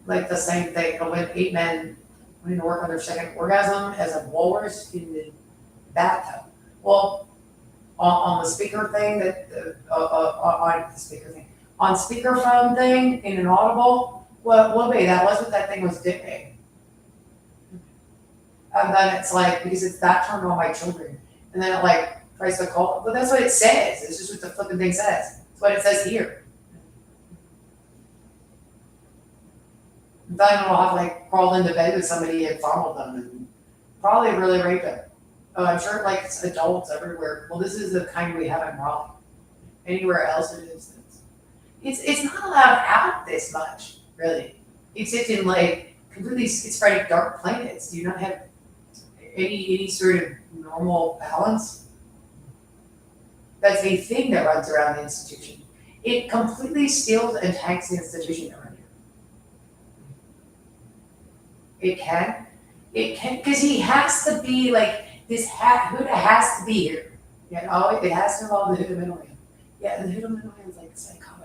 Like the same thing. When 8 men went to work on their second orgasm as a walrus in the bathtub. Well, on the speaker thing on the speaker thing, on speakerphone thing in an audible, well, wait, that was what that thing was dictating. And then it's like, because it's that turned on my children. And then it like tries to call, but that's what it says. It's just what the flipping thing says. It's what it says here. Then it'll have like crawled into bed with somebody and fondled them and probably really raped them. Oh, I'm sure like it's adults everywhere. Well, this is the kind we have in Raleigh. Anywhere else it is. It's not allowed out this much, really. Except in like completely schizophrenic dark planets. Do you not have any sort of normal balance? That's a thing that runs around the institution. It completely steals and tanks the institution around here. It can, because he has to be like this. Huda has to be here. Yeah, oh, it has to involve the Huda middleman. Yeah, the Huda middleman is like psychotic.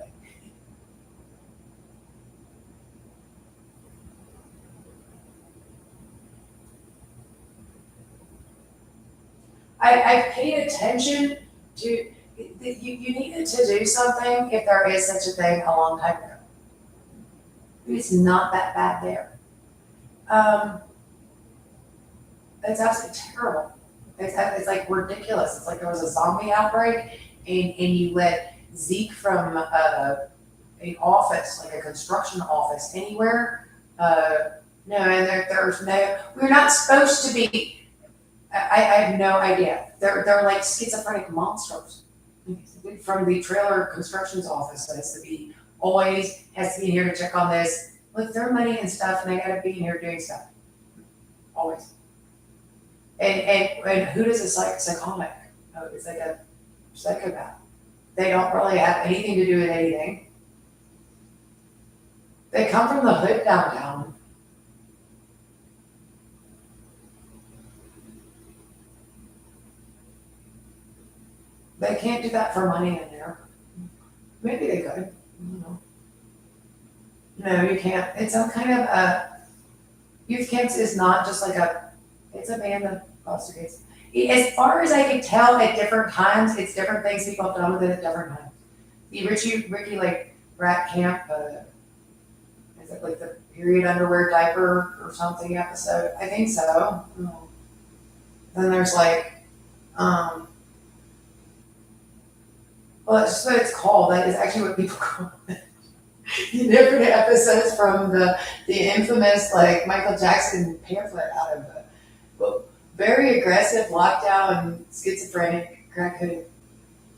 I've paid attention to. You needed to do something if there is such a thing a long time ago. It's not that bad there. It's absolutely terrible. It's like ridiculous. It's like there was a zombie outbreak, and you let Zeke from an office, like a construction office, anywhere. No, and there's no. We're not supposed to be. I have no idea. They're like schizophrenic monsters from the trailer constructions office that has to be always has to be here to check on this. Look, their money and stuff, and they gotta be here doing stuff. Always. And who does a psychotic? Oh, it's like a psychopath. They don't really have anything to do with anything. They come from the hood downtown. They can't do that for money in there. Maybe they could. I don't know. No, you can't. It's some kind of youth camps is not just like it's a band of foster kids. As far as I can tell, at different times, it's different things people have done with it at different times. The Ricky like rat camp, is it like the period underwear diaper or something episode? I think so. Then there's like, well, that's just what it's called. That is actually what people call it. The different episodes from the infamous like Michael Jackson pamphlet out of well, very aggressive lockdown schizophrenic crackhead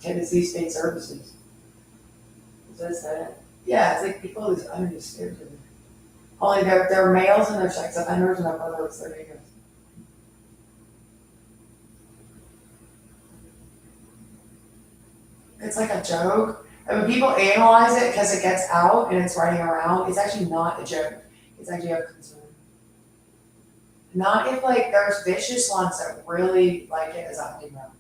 Tennessee State Services. Is that it? Yeah, it's like people who's understood. Only they're males and they're sex offenders and they're perverts. They're dangerous. It's like a joke. And when people analyze it because it gets out and it's running around, it's actually not a joke. It's actually a concern. Not if like there's vicious ones that really like it as a hunting ground.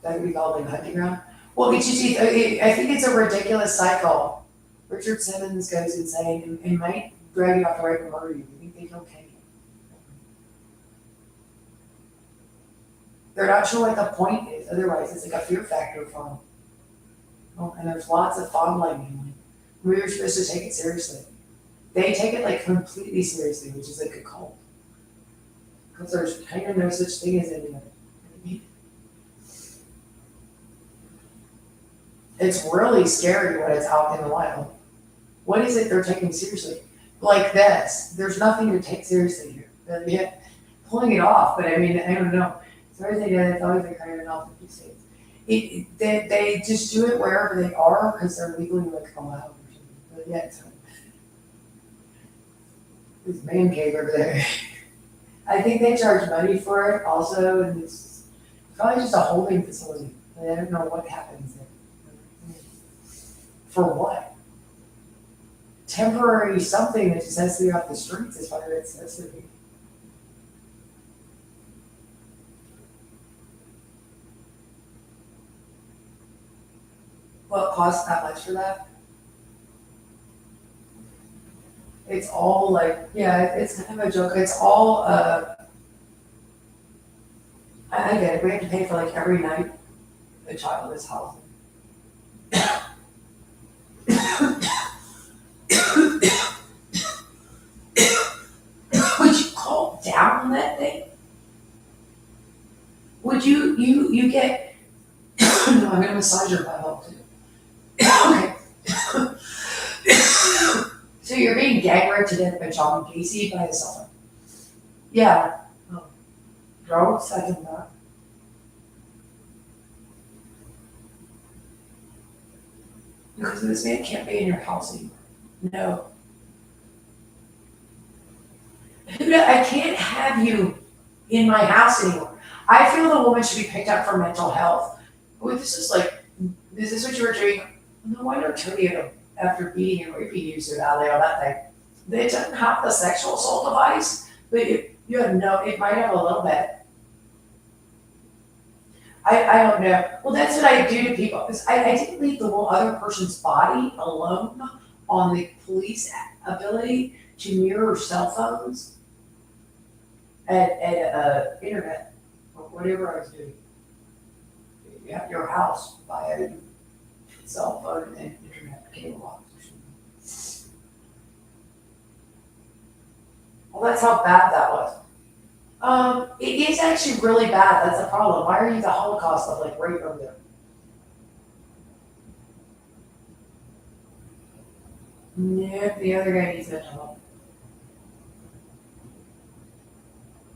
That would be called a hunting ground. Well, it's just, I think it's a ridiculous cycle. Richard Simmons goes insane and might drag you off the rape and murder you. You think they don't kill you? They're not sure what the point is. Otherwise, it's like a fear factor for them. Oh, and there's lots of fondling. We were supposed to take it seriously. They take it like completely seriously, which is like a cult. Because there's kind of no such thing as any of it. It's really scary when it's out in the wild. What is it they're taking seriously? Like this. There's nothing to take seriously here. Yeah, pulling it off, but I mean, I don't know. As far as they do, it's always been kind of off 50 states. They just do it wherever they are because they're legally like allowed or something. But yeah, it's this man cave over there. I think they charge money for it also, and it's probably just a holding facility. I don't know what happens there. For what? Temporary something that just has to be off the streets is what it says to be. Well, it costs that much for that? It's all like, yeah, it's kind of a joke. It's all, I get it. We have to pay for like every night a child is housed. Would you calm down on that thing? Would you get, no, I'm gonna massage your butthole too. Okay. So you're being gang raped to death by John Casey by his cell phone. Yeah. Oh. Don't second that. Because this man can't be in your house anymore. No. I can't have you in my house anymore. I feel the woman should be picked up for mental health. Boy, this is what you were doing? No wonder Tony, after beating and raping you so badly on that thing, they didn't have the sexual assault device, but you have no, it might have a little bit. I don't know. Well, that's what I do to people, because I didn't leave the other person's body alone on the police ability to mirror cell phones at internet, or whatever I was doing. You have your house via cell phone and internet cable box. Well, that's how bad that was. It is actually really bad. That's the problem. Why are you the Holocaust of like rape over there? Nope, the other guy needs mental health.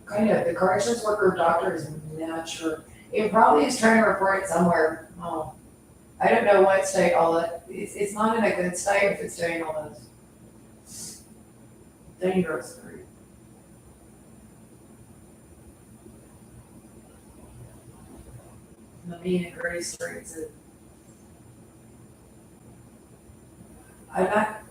Kind of. The corrections worker doctor is not sure. It probably is trying to report it somewhere. Oh, I don't know what state all that. It's not in a good state if it's doing all this. Dangerous. Mean and gray streets. I'm not.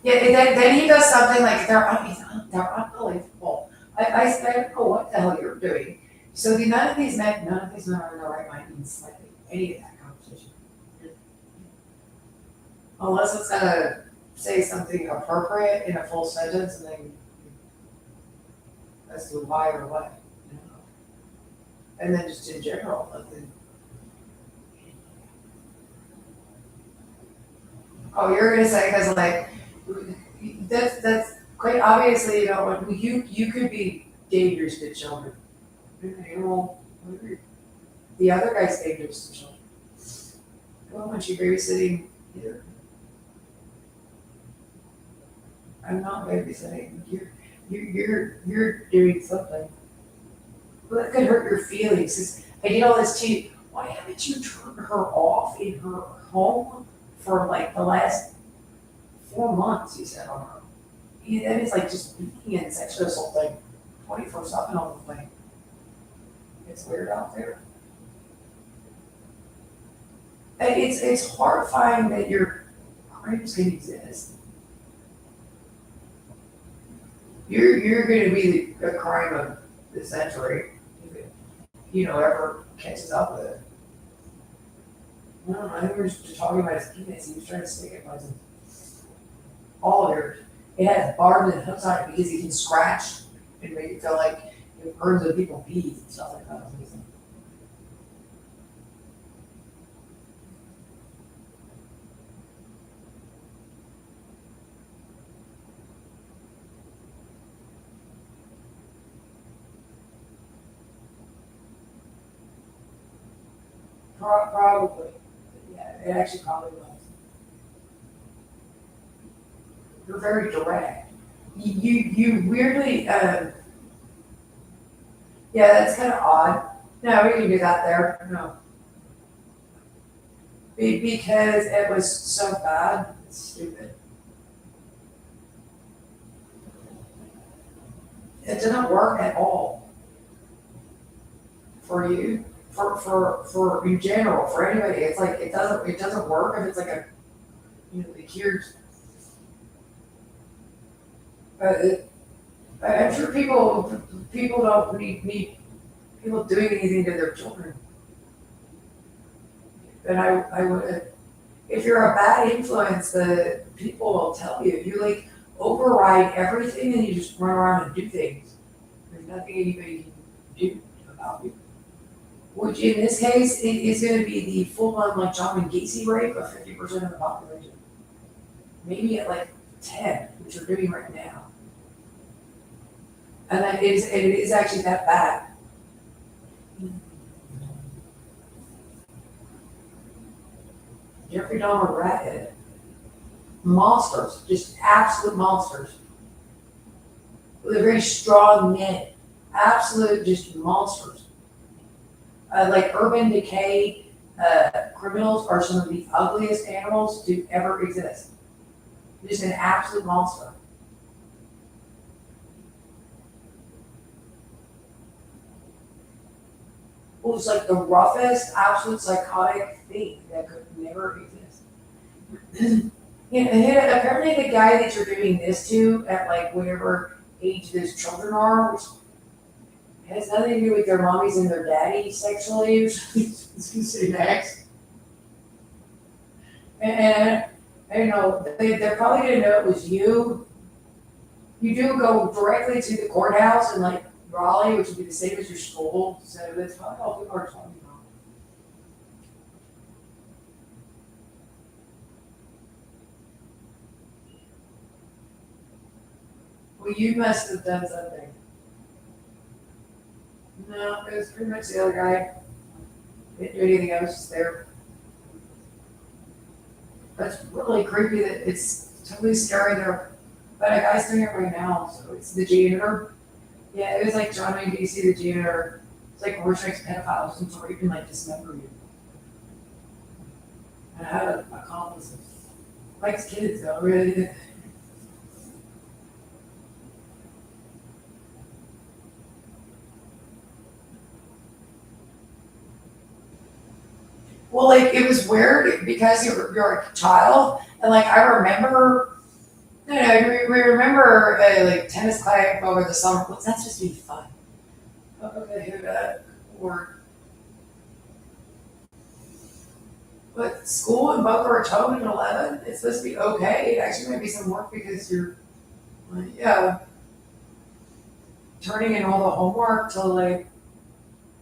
Yeah, then he does something like they're unbelievable. I I don't know what the hell you're doing. So none of these men are in their right mind in slightly any of that conversation. Unless it's gonna say something appropriate in a full sentence and then as to why or what, you know. And then just in general, nothing. Oh, you're gonna say, cause like, that's quite obviously, you know, when you could be dangerous to children. You know, the other guy's dangerous to children. Well, when you babysitting here, I'm not babysitting, you're doing something. Well, that could hurt your feelings, 'cause I did all this to you, why haven't you turned her off in her home for like the last 4 months, you said on her? Yeah, that is like just beating and sexual assaulting 24/7 on the thing. It's weird out there. And it's horrifying that your crimes can exist. You're gonna be the crime of the century if it, ever catches up with it. No, I think we're just talking about his penis. He was trying to stick it by all of yours. It has barbs and hooks on it because he can scratch and make it feel like it burns when people pee and stuff like that. Probably. Yeah, it actually probably was. You're very direct. You weirdly, yeah, that's kind of odd. No, we can do that there. No. Because it was so bad, it's stupid. It didn't work at all for you, for in general, for anybody. It's like it doesn't work if it's like the cures. I'm sure people don't need people doing anything to their children. And I would, if you're a bad influence, the people will tell you. You like override everything and you just run around and do things. There's nothing anybody can do about you. Which in this case is going to be the full-on like John and Gacy rate of 50% of the population. Maybe at like 10, which you're doing right now. And it is actually that bad. Jeffrey Dahmer rathead. Monsters, just absolute monsters. With a very strong net. Absolute just monsters. Like Urban Decay criminals are some of the ugliest animals to ever exist. Just an absolute monster. Well, it's like the roughest, absolute psychotic thing that could never exist. Apparently the guy that you're doing this to at like whatever age those children are, which has nothing to do with their mommies and their daddies sexually, it's gonna say next. And they're probably gonna know it was you. You do go directly to the courthouse in like Raleigh, which would be the same as your school, so that's probably all people are talking about. Well, you must have done something. No, it was pretty much the other guy. Didn't do anything, I was just there. That's really creepy that it's totally scary there. But a guy's doing it right now, so it's the janitor. Yeah, it was like John and Gacy, the janitor. It's like Rorschach's pedophiles and so he can like dismember you. And I had an accomplice. Likes kids though, really. Well, like it was weird because you're a child, and like I remember No, no, we remember like tennis club over the summer. What's that supposed to be fun? Okay, who that? Or but school and both are at home at 11. It's supposed to be okay. It actually might be some work because you're, yeah, turning in all the homework to like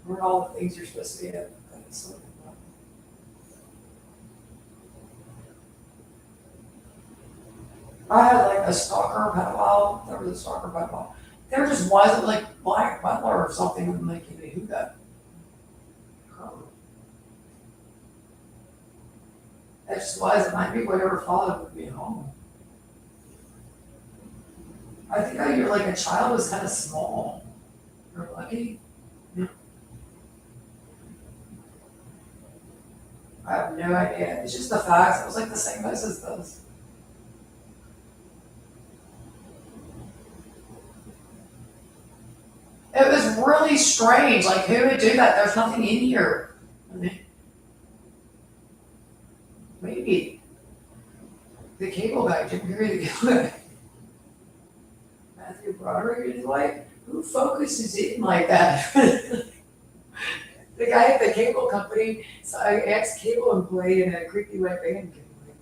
learn all the things you're supposed to be at. I had like a stalker pedophile. There was a stalker pedophile. There just wasn't like Black Butler or something with like you know, who got hurt. It just was. It might be whatever father would be at home. I think how you're like a child was kind of small. You're lucky. Yeah. I have no idea. It's just the facts. It was like the same as this. It was really strange. Like, who would do that? There's nothing in here. I mean, maybe the cable guy didn't hear the cable guy. Matthew Broderick is like, who focuses in like that? The guy at the cable company, so I ex-cable employee in a creepy white van can like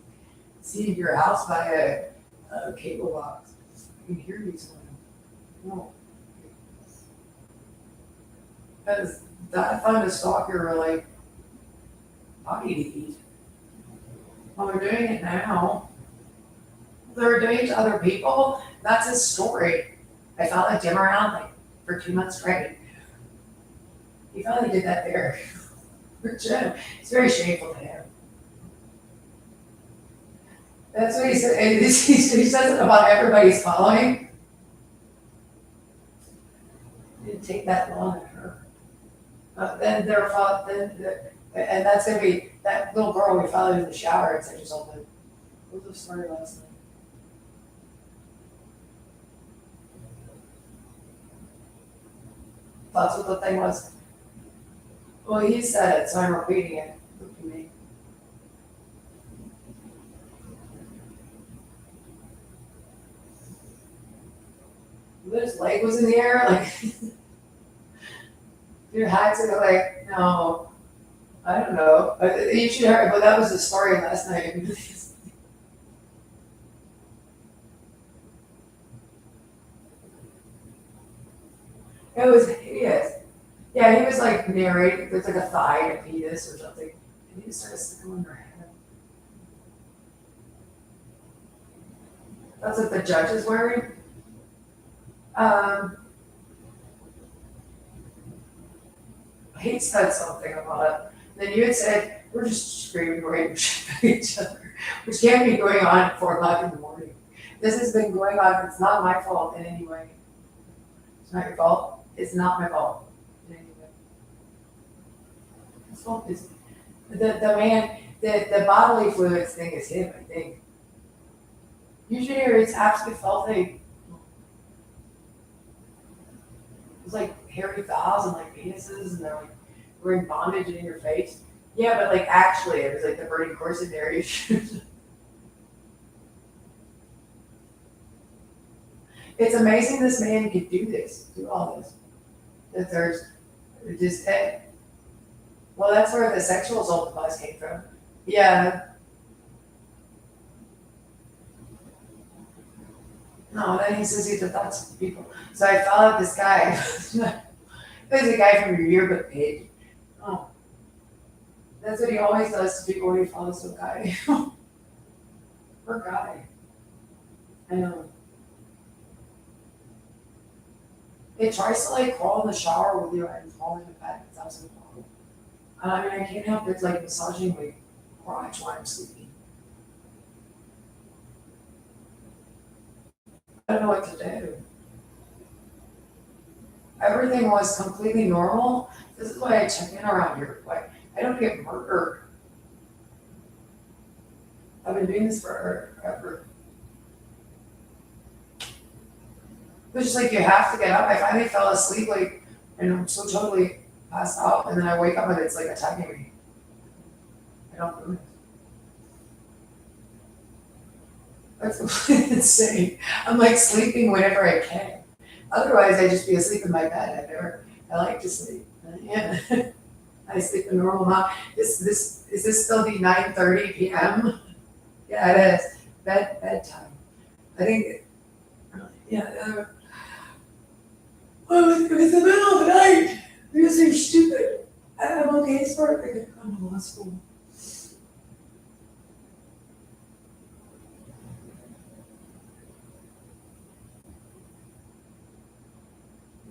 see your house by a cable box. I can hear you somewhere. No. Because I find a stalker like body to eat. Well, they're doing it now. They're doing it to other people. That's his story. I followed Jim around like for 2 months straight. He finally did that there. For Jim. It's very shameful to him. That's what he said. And he says it about everybody's following. It didn't take that long to her. Then they're and that's gonna be that little girl we followed in the shower at 6 years old. What was the story last night? That's what the thing was. Well, he said it, so I'm repeating it. Look at me. His leg was in the air, like your had to like, no, I don't know. You should hear, but that was the story last night. It was hideous. Yeah, he was like narrating. There's like a thigh and a penis or something, and he just started sticking on her head. That's what the judge is wearing. He said something about it. Then you had said, we're just screaming random shit at each other, which can't be going on at 4 o'clock in the morning. This has been going on. It's not my fault in any way. It's not your fault. It's not my fault in any way. His fault is the man, the bodily fluids thing is him, I think. Usually it's absolutely filthy. It's like hairy thighs and like penises, and they're like wearing bondage in your face. Yeah, but like actually, it was like the burning corset area. It's amazing this man could do all this. That there's just, well, that's where the sexual assault device came from. Yeah. No, then he says he did that to people. So I followed this guy. There's a guy from your yearbook page. Oh. That's what he always does to people when he follows some guy. Poor guy. I know. It tries to like crawl in the shower with you and fall in the bed. It's absolutely horrible. I mean, I can't help it like massaging my crotch while I'm sleeping. I don't know what to do. Everything was completely normal. This is why I check in around here. Like, I don't get murdered. I've been doing this forever. It's just like you have to get up. I finally fell asleep, like, and I'm so totally passed out, and then I wake up and it's like attacking me. I don't do it. That's insane. I'm like sleeping whenever I can. Otherwise, I just be asleep in my bed. I like to sleep. Yeah. I sleep a normal amount. Is this still the 9:30 p.m.? Yeah, it is. Bedtime. I think, yeah. Oh, it's the middle of the night. Because you're stupid. I'm okay. It's part I could come to law school.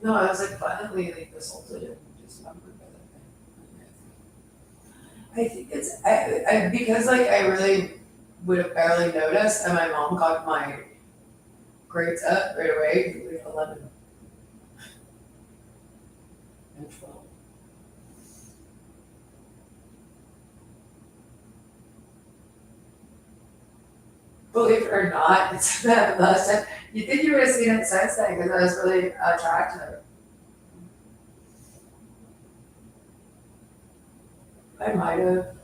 No, I was like violently like assaulted and dismembered by that thing. I think it's because like I really would have barely noticed, and my mom got my grades up right away, like 11 and 12. Believe it or not, it's that last time. You think you would have seen it since then because I was really attractive. I might have.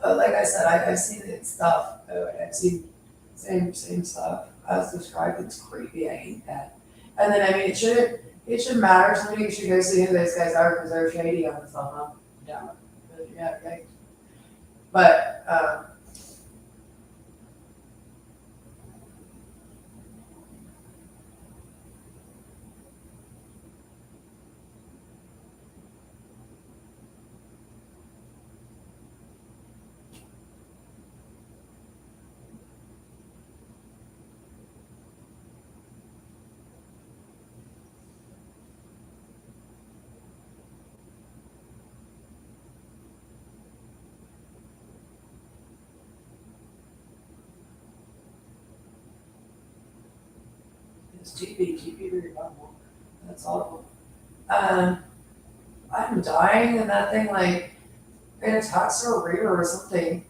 Like I said, I've seen it stuff. I've seen same stuff as described. It's creepy. I hate that. And then I mean, it should matter. Somebody should go see who those guys are because they're shady on the phone. Huh? Yeah, yeah, right. But it's GP very normal. That's all. Um, I'm dying, and that thing like it attacks to a reader or something.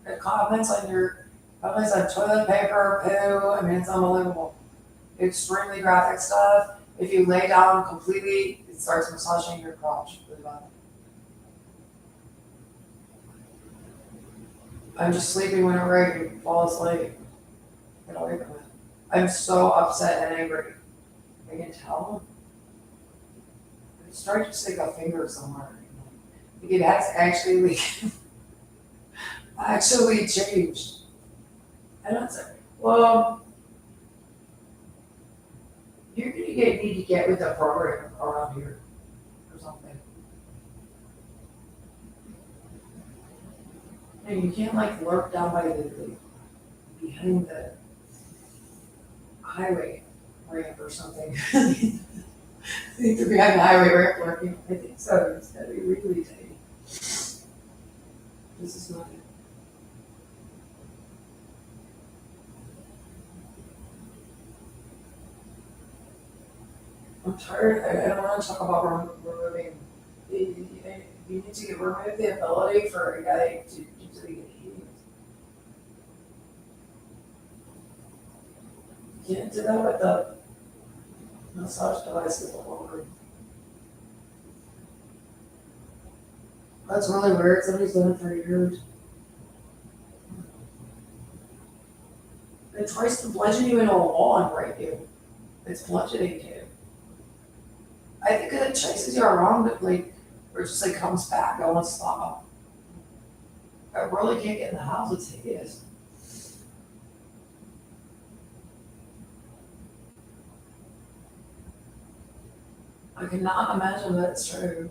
It comments on toilet paper, poo. I mean, it's unbelievable. Extremely graphic stuff. If you lay down completely, it starts massaging your crotch really bad. I'm just sleeping whenever I can fall asleep. Get away from it. I'm so upset and angry. I can tell. It's starting to stick a finger somewhere. Like it has actually changed. And I'm like, well, you're gonna need to get with the program around here or something. And you can't like lurk down by the behind the highway ramp or something. I think they're behind the highway ramp lurking. I think so. It's gotta be really tight. This is not it. I'm tired. I don't want to talk about removing. You need to remove the ability for a guy to easily get healed. You can't do that with the massage devices longer. That's really weird. Somebody's done it for years. It tries to bludgeon you into a wall and break you. It's bludgeoning you. I think it chases you around, but like, or just like comes back. I won't stop. I really can't get in the house. It's hideous. I cannot imagine that it's true.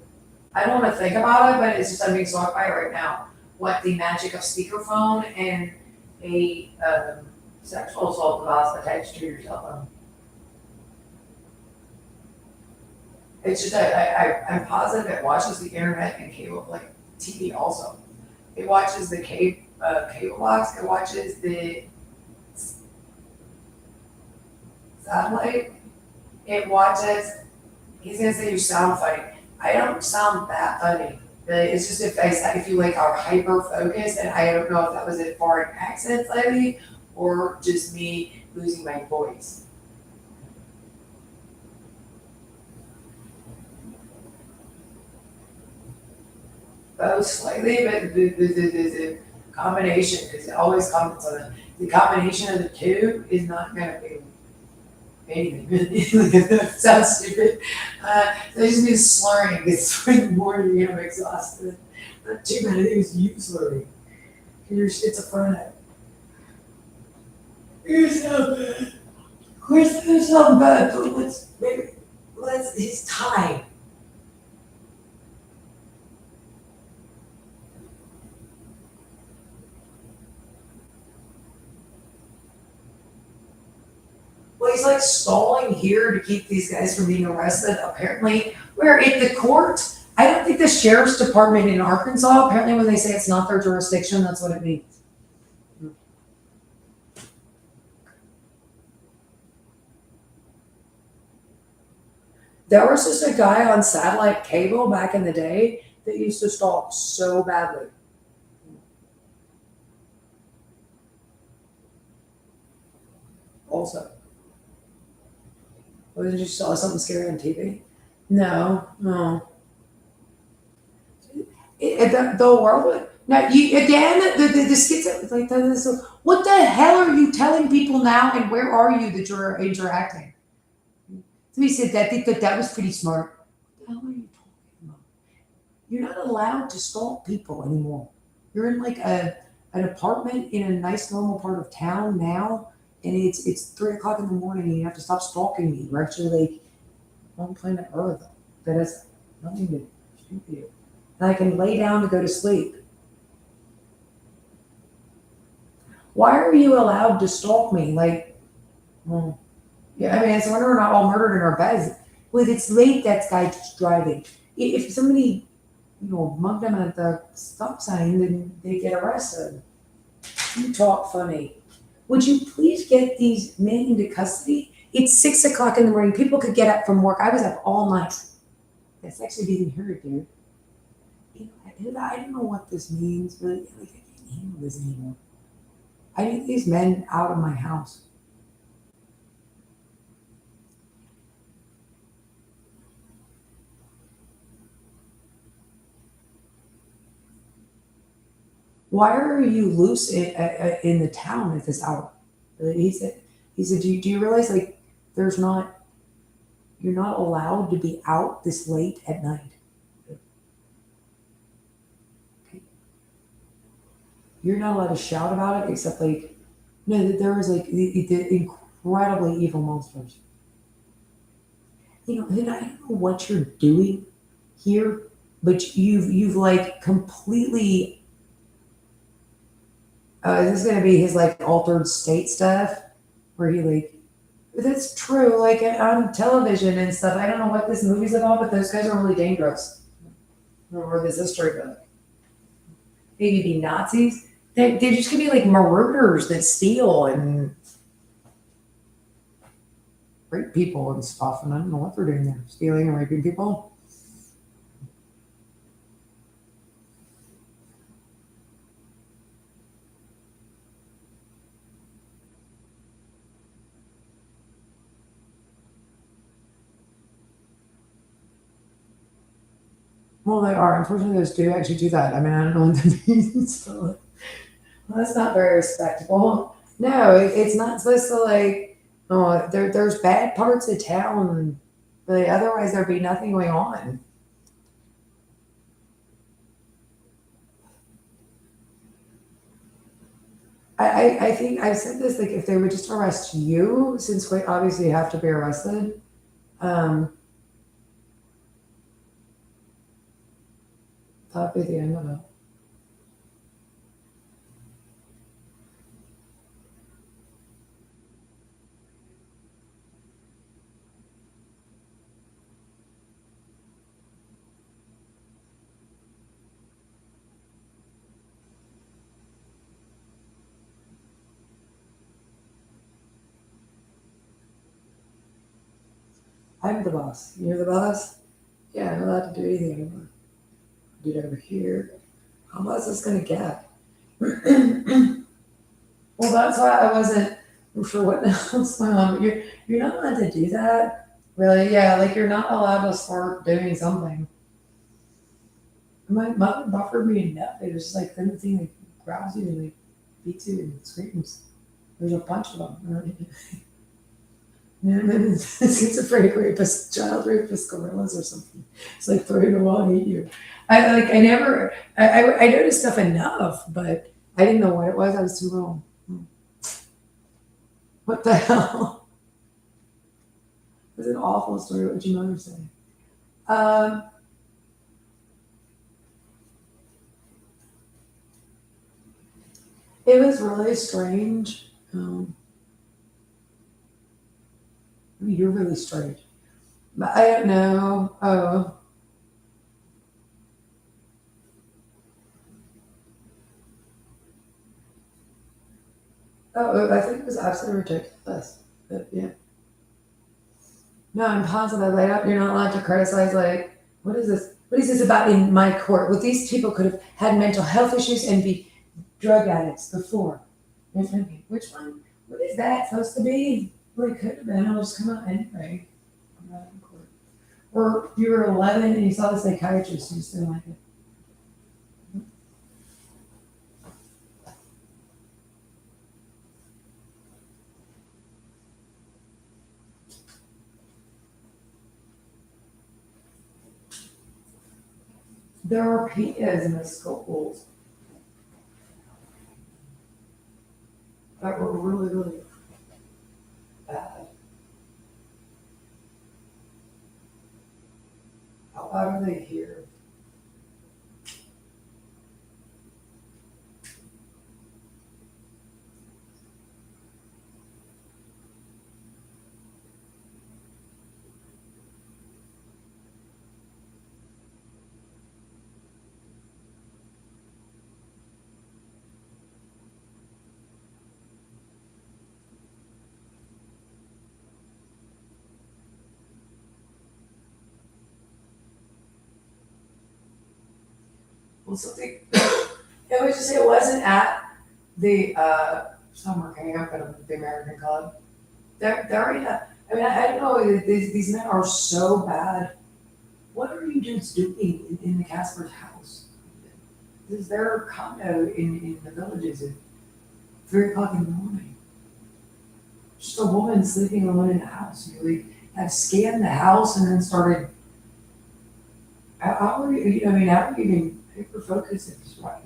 I don't want to think about it, but it's just I'm being struck by it right now. What the magic of speakerphone and a sexual assault device attached to your cell phone. It's just I'm positive it watches the internet and cable, like TV also. It watches the cable box. It watches the satellite. It watches. He's gonna say you sound funny. I don't sound that funny. It's just if you like are hyper focused, and I don't know if that was a foreign accent slightly or just me losing my voice. both slightly, but the combination, because it always comments on it, the combination of the two is not gonna be anything. That sounds stupid. So just be slurring, it's in the morning, I'm exhausted. Not too many things you slurring. You're schizophrenic. You're so bad. Of course, there's something bad, but it's time. Well, he's like stalling here to keep these guys from being arrested, apparently. Where at the court, I don't think the sheriff's department in Arkansas, apparently when they say it's not their jurisdiction, that's what it means. There was just a guy on satellite cable back in the day that used to stalk so badly. Also, what, did you saw something scary on TV? No, no. The world. Now you again the skits like that. So what the hell are you telling people now, and where are you that you're interacting? Somebody said that they thought that was pretty smart. What the hell are you talking about? You're not allowed to stalk people anymore. You're in like an apartment in a nice normal part of town now, and it's 3 o'clock in the morning, and you have to stop stalking me. We're actually like on planet Earth. That has nothing to do with you. And I can lay down to go to sleep. Why are you allowed to stalk me? Like, well, yeah, I mean, it's a wonder we're not all murdered in our beds. Well, if it's late, that guy's driving. If somebody, mugged them at the stop sign, then they get arrested. You talk funny. Would you please get these men into custody? It's 6 o'clock in the morning. People could get up from work. I was up all night. That's actually didn't hear it, dude. I don't know what this means, but like, I can't handle this anymore. I need these men out of my house. Why are you loose in the town at this hour? He said, do you realize like you're not allowed to be out this late at night? Okay. You're not allowed to shout about it except like, no, there was like the incredibly evil monsters. And I don't know what you're doing here, but you've like completely. This is gonna be his like altered state stuff, where he like, that's true. Like on television and stuff. I don't know what this movie's about, but those guys are really dangerous. Or this history book. Maybe be Nazis. They're just gonna be like marauders that steal and rape people and stuff. And I don't know what they're doing there, stealing and raping people. Well, they are. Unfortunately, those do actually do that. I mean, I don't know what that means. So, well, that's not very respectable. No, it's not supposed to like. Oh, there's bad parts of town, but otherwise there'd be nothing going on. I think I said this like if they would just arrest you, since we obviously have to be arrested. Um, that'd be the end of it. I'm the boss. You're the boss? Yeah, I'm not allowed to do anything anymore. Do it over here. How much is this gonna get? Well, that's why I wasn't sure what else went on. You're not allowed to do that. Really? Yeah, like you're not allowed to start doing something. My mother buffered me enough. It was just like the thing that grabs you and like beats you and screams. There's a bunch of them. Schizophrenic rapist, child rapist, gorillas or something. It's like throwing a wall and eat you. I noticed stuff enough, but I didn't know what it was. I was too little. What the hell? It was an awful story. What would your mother say? Um, it was really strange. I mean, you're really strange. But I don't know. I think it was absolutely ridiculous. But yeah. No, I'm positive. Like, you're not allowed to criticize. Like, what is this? What is this about in my court? Well, these people could have had mental health issues and be drug addicts before. You're thinking, which one? What is that supposed to be? Well, it could have been. I'll just come out anyway. I'm not in court. Or you were 11 and you saw the psychiatrist and you still like it. There are PEDs in the schools that were really, really bad. How are they here? Well, something. It was just, it wasn't at the summer camp at the American Club. They're in a, I mean, I don't know, these men are so bad. What are you dudes doing in the Casper's house? This is their condo in the villages at 3 o'clock in the morning. Just a woman sleeping alone in the house. You really have scanned the house and then started. How are you? I mean, how are you even hyper focused if he's right?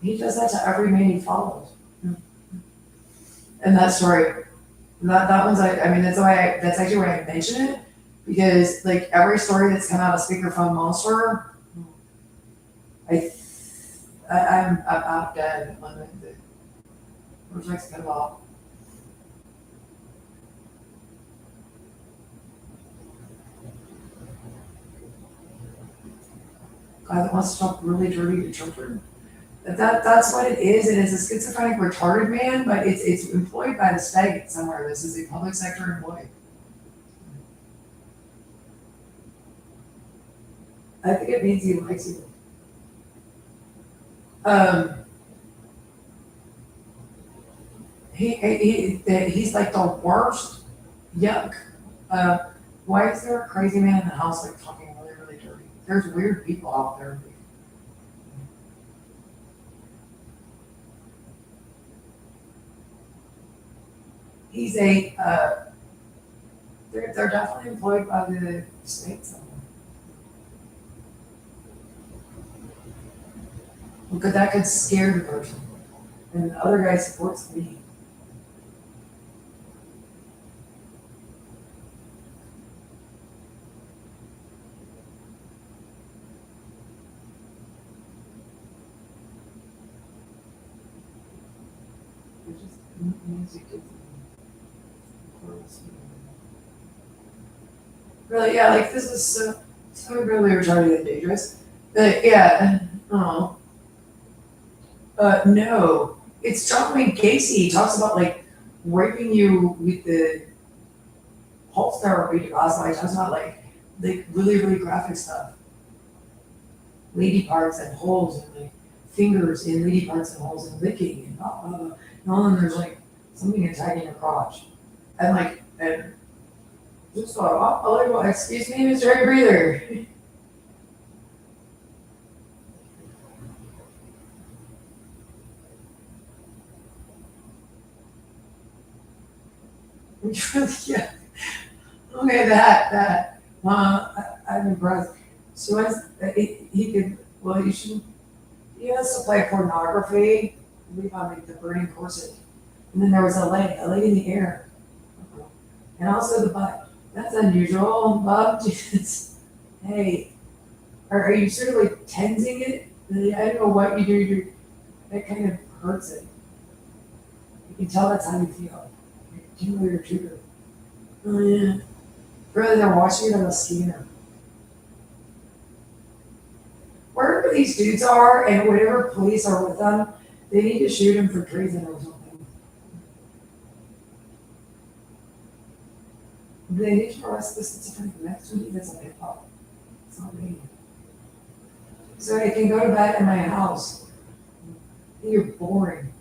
He does that to every man he follows. And that story, that one's I mean that's actually why I mention it, because like every story that's come out of Speakerphone Monster, I'm out dead on the project's kind of off. Guy that wants to talk really dirty to children. That's what it is. It is a schizophrenic retarded man, but it's employed by the state somewhere. This is a public sector employee. I think it means he likes you. He's like the worst. Yuck. Why is there a crazy man in the house like talking really, really dirty? There's weird people out there. He's they're definitely employed by the state somewhere. Because that could scare the person. And the other guy supports me. It's just music is really, yeah, like this is so really retarded and dangerous. But yeah, oh. No, it's John Wayne Gacy. He talks about like raping you with the pulse therapy device. He talks about like really, really graphic stuff. Lady parts and holes and like fingers in lady parts and holes and licking and blah blah blah. And all of them there's like something attacking your crotch. And just thought, oh, excuse me, Mr. Heavy Breather. Yeah. Okay, I'm impressed. So he could, well, he has to play pornography, I believe on like the burning corset. And then there was a leg in the air. And also the butt. That's unusual, Bob. Jesus. Hey, are you sort of like tensing it? I don't know what you do, that kind of hurts it. You can tell that's how you feel. Tingle your trigger. Oh yeah. Rather than watching it on the scanner. Wherever these dudes are and whatever police are with them, they need to shoot him for treason or something. They need to arrest the schizophrenic next to me. That's a hip hop. It's not me. So I can go to bed in my house. You're boring.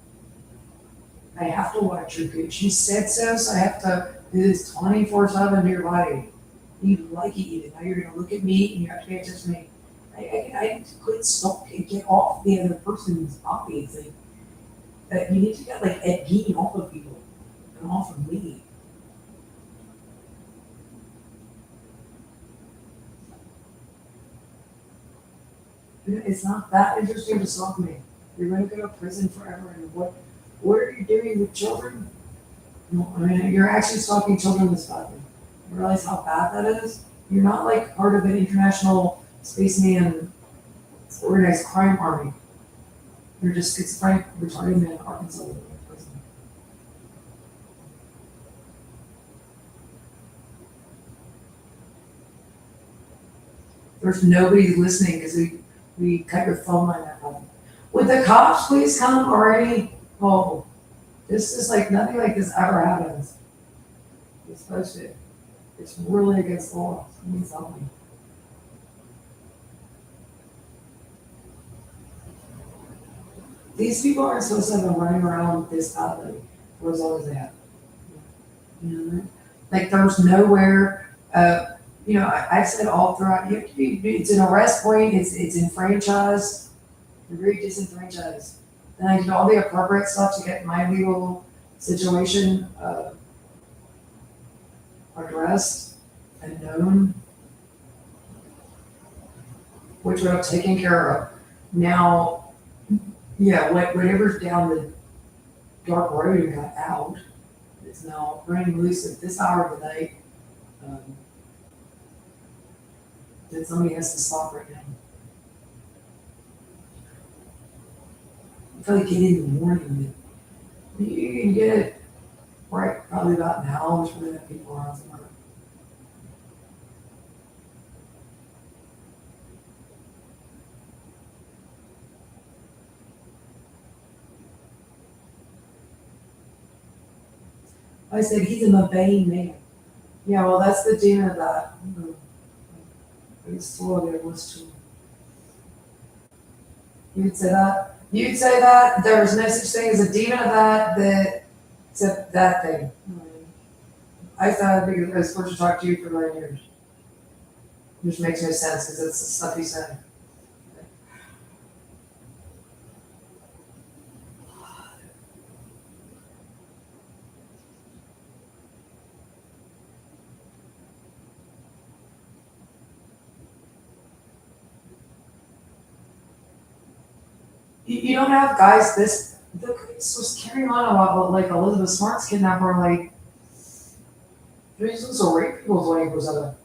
I have to watch your good. She said so I have to do this 24/7 to your body. You like it even. Now you're gonna look at me and you have to pay attention to me. I quit stalking, get off the other person's body. It's like that you need to get like Ed Gein off of people and off of me. It's not that interesting to stalk me. You're gonna go to prison forever and what are you doing with children? No, I mean you're actually stalking children this badly. You realize how bad that is? You're not like part of an international spaceman organized crime army. You're just schizophrenic retarded man in Arkansas living in prison. There's nobody listening because we cut your phone line that button. Would the cops please come already? Oh, this is like nothing like this ever happens. It's supposed to. It's really against the law. Please help me. These people aren't supposed to have been running around this badly for as long as they have. You know, like there's nowhere. I've said all throughout. You have to be. It's an arrest point. It's enfranchised. You're very disenfranchised. And I did all the appropriate stuff to get my legal situation addressed and known, which would have taken care of. Now, yeah, whatever's down the dark road and got out is now running loose at this hour of the night. That somebody has to stop right now. I feel like getting in the morning. You can get it right probably about now, which really have people around somewhere. I said he's a mundane man. Yeah, well, that's the demon of that. I just told it was true. You'd say that? You'd say that there's no such thing as a demon of that except that thing. I thought because I was supposed to talk to you for 9 years. Which makes no sense because it's the stuff you said. You don't have guys this was carrying on about like Elizabeth Smart's kidnapper, like they're just supposed to rape people 24/7.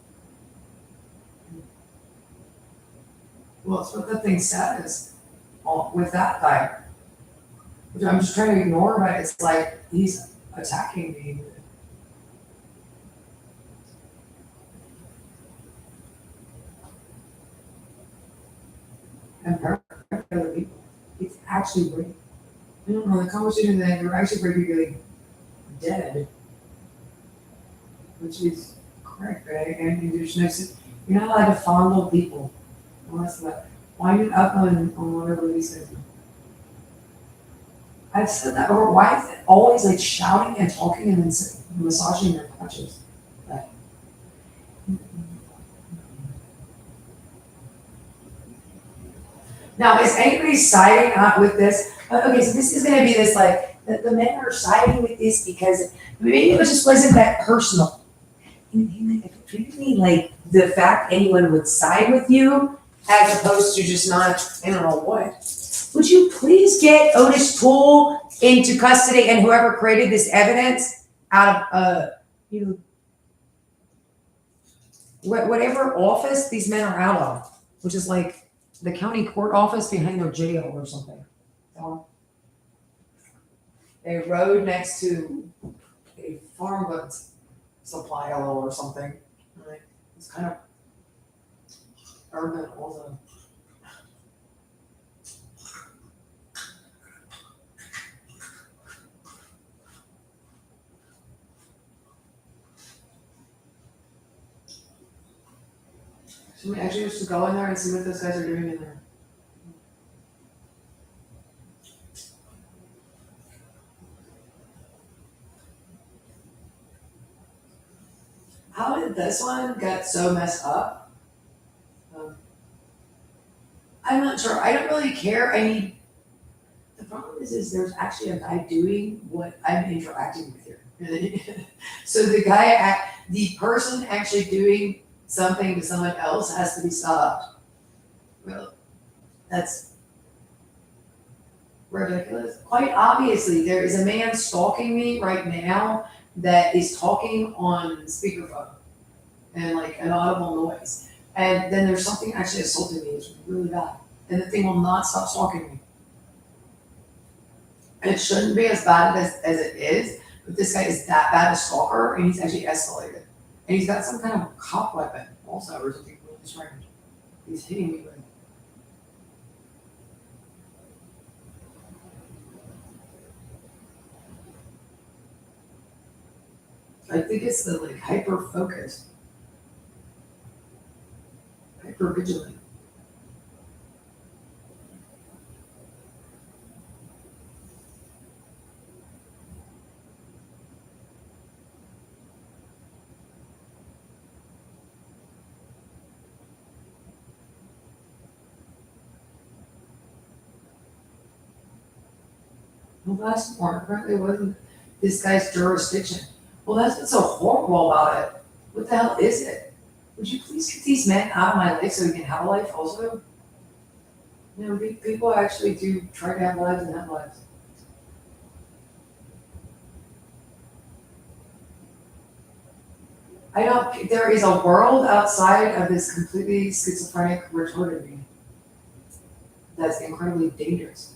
Well, it's what that thing says with that guy, which I'm just trying to ignore, but it's like he's attacking me. And other people. It's actually rape. I don't know, the conversation that you're actually raping like dead, which is correct, right? And there's no, you're not allowed to fondle people unless wind it up on whatever he says. I've said that, or why is it always like shouting and talking and then massaging their crotches? Like, now, is anybody siding up with this? Okay, so this is gonna be this like, the men are siding with this because maybe it just wasn't that personal. And like, if it treated me like the fact anyone would side with you as opposed to just not, I don't know what. Would you please get Otis Toole into custody and whoever created this evidence out of, you know, whatever office these men are out of, which is like the county court office behind their jail or something. A road next to a farm goods supply aisle or something. Like, it's kind of urban also. Should we actually just go in there and see what those guys are doing in there? How did this one get so messed up? I'm not sure. I don't really care. I mean, the problem is there's actually a guy doing what I'm interacting with here. So the person actually doing something to someone else has to be stopped. Well, that's ridiculous. Quite obviously, there is a man stalking me right now that is talking on speakerphone and like an audible noise. And then there's something actually assaulting me. It's really bad. And the thing will not stop stalking me. And it shouldn't be as bad as it is, but this guy is that bad a stalker and he's actually escalated. And he's got some kind of cop weapon also or something really strange. He's hitting me with it. I think it's the like hyper focus, hyper vigilant. Well, that's more. Apparently it wasn't this guy's jurisdiction. Well, that's what's so horrible about it. What the hell is it? Would you please get these men out of my life so we can have a life also? You know, people actually do try to have lives and have lives. There is a world outside of this completely schizophrenic, retarded being that's incredibly dangerous.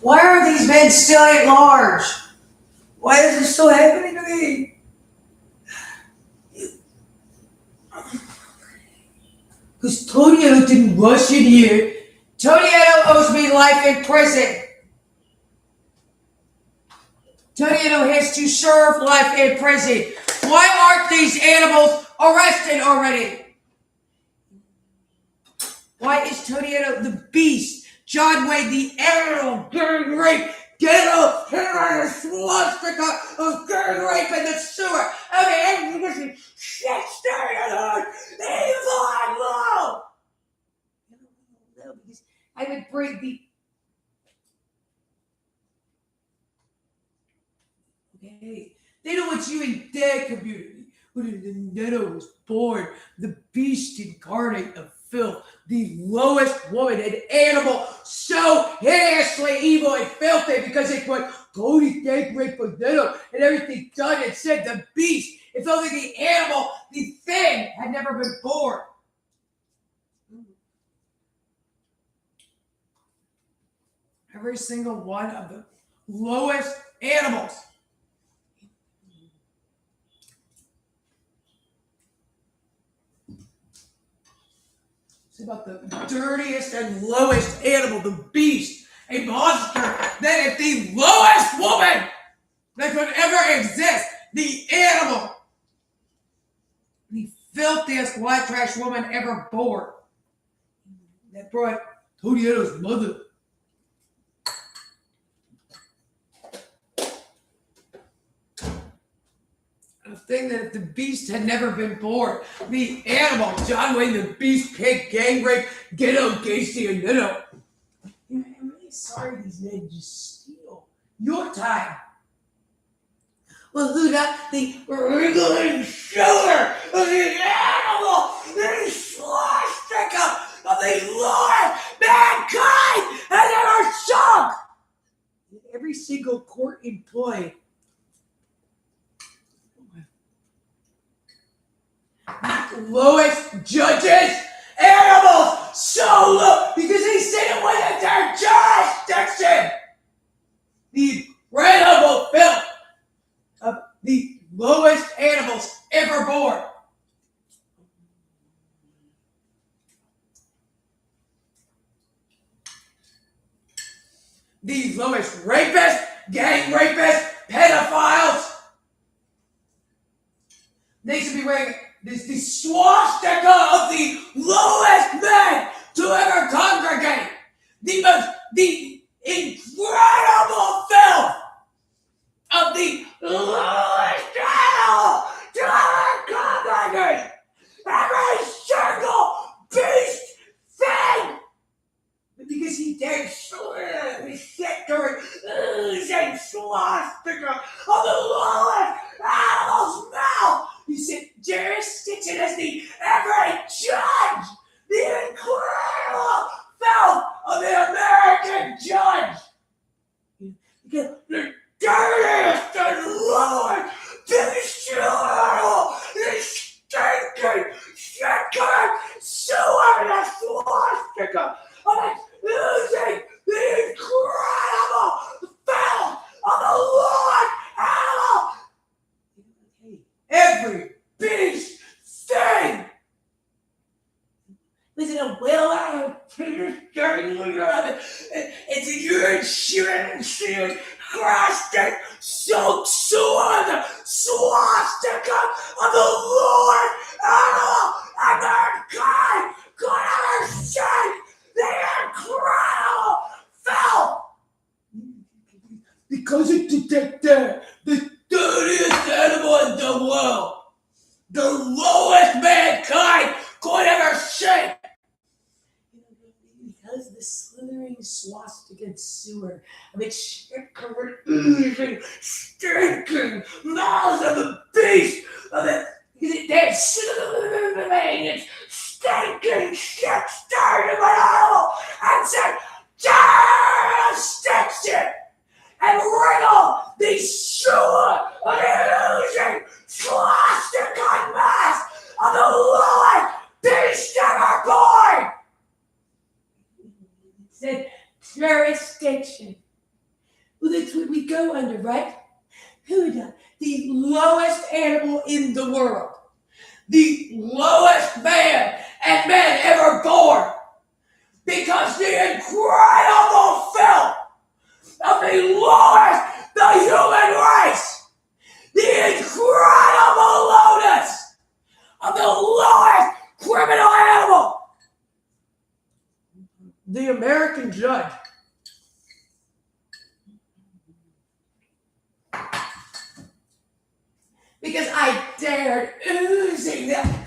Why are these men still at large? Why is this still happening to me? Because Tonio didn't rush in here. Tonio owes me life in prison. Tonio has to serve life in prison. Why aren't these animals arrested already? Why is Tonio the beast, John Wayne the animal, gang rape, get up, hit on a swastika of gang rape in the sewer? I mean, everything is shit started on evil law. No, because I would bring the. Okay, they don't want you in their community. When Neno was born, the beast incarnate of filth, the lowest woman, an animal so hideously evil and filthy because it was totally gang rape for Neno and everything done and said the beast. If only the animal, the thing, had never been born. Every single one of the lowest animals. It's about the dirtiest and lowest animal, the beast, a monster that is the lowest woman that could ever exist, the animal, the filthiest white trash woman ever born, that brought Tonio's mother. A thing that if the beast had never been born, the animal, John Wayne, the beast, pig, gang rape, ghetto, Gacy, and Nino. I'm really sorry these men just steal your time. Well, who got the wriggling shoulder of the animal, the swastika of the Lord, mankind, and ever sunk? Every single court employee. Lowest judges, animals, so low because they said it wasn't their jurisdiction. The incredible filth of the lowest animals ever born. The lowest rapists, gang rapists, pedophiles. They should be wearing this the swastika of the lowest men to ever congregate. The incredible filth of the lowest animal to ever congregate. Every single beast thing. Because he dared shit during oozing swastika of the lowest animal's mouth. He said jurisdiction as the every judge, the incredible filth of the American judge. Because the dirtiest and lowest, bestial, the stinking, shit-colored sewer in the swastika of the losing the incredible filth of the Lord animal. Every beast thing. Listen to Will out it's a urine shooting crusted soaked sewer the swastika of the Lord animal and mankind could ever see the incredible filth. Because it detected the dirtiest animal in the world, the lowest mankind could ever see. Because the slithering swastika sewer of its shit-covered, oozing, stinking mouths of the beast of the dead its stinking shit started my animal and said, jurisdiction! And wriggle the sewer of the illusion swastika mass of the lowest beast ever born. It said jurisdiction. Well, that's what we go under, right? Huda, the lowest animal in the world. The lowest man and men ever born. Because the incredible filth of the lowest, the human race. The incredible lowness of the lowest criminal animal. The American judge. Because I dared oozing them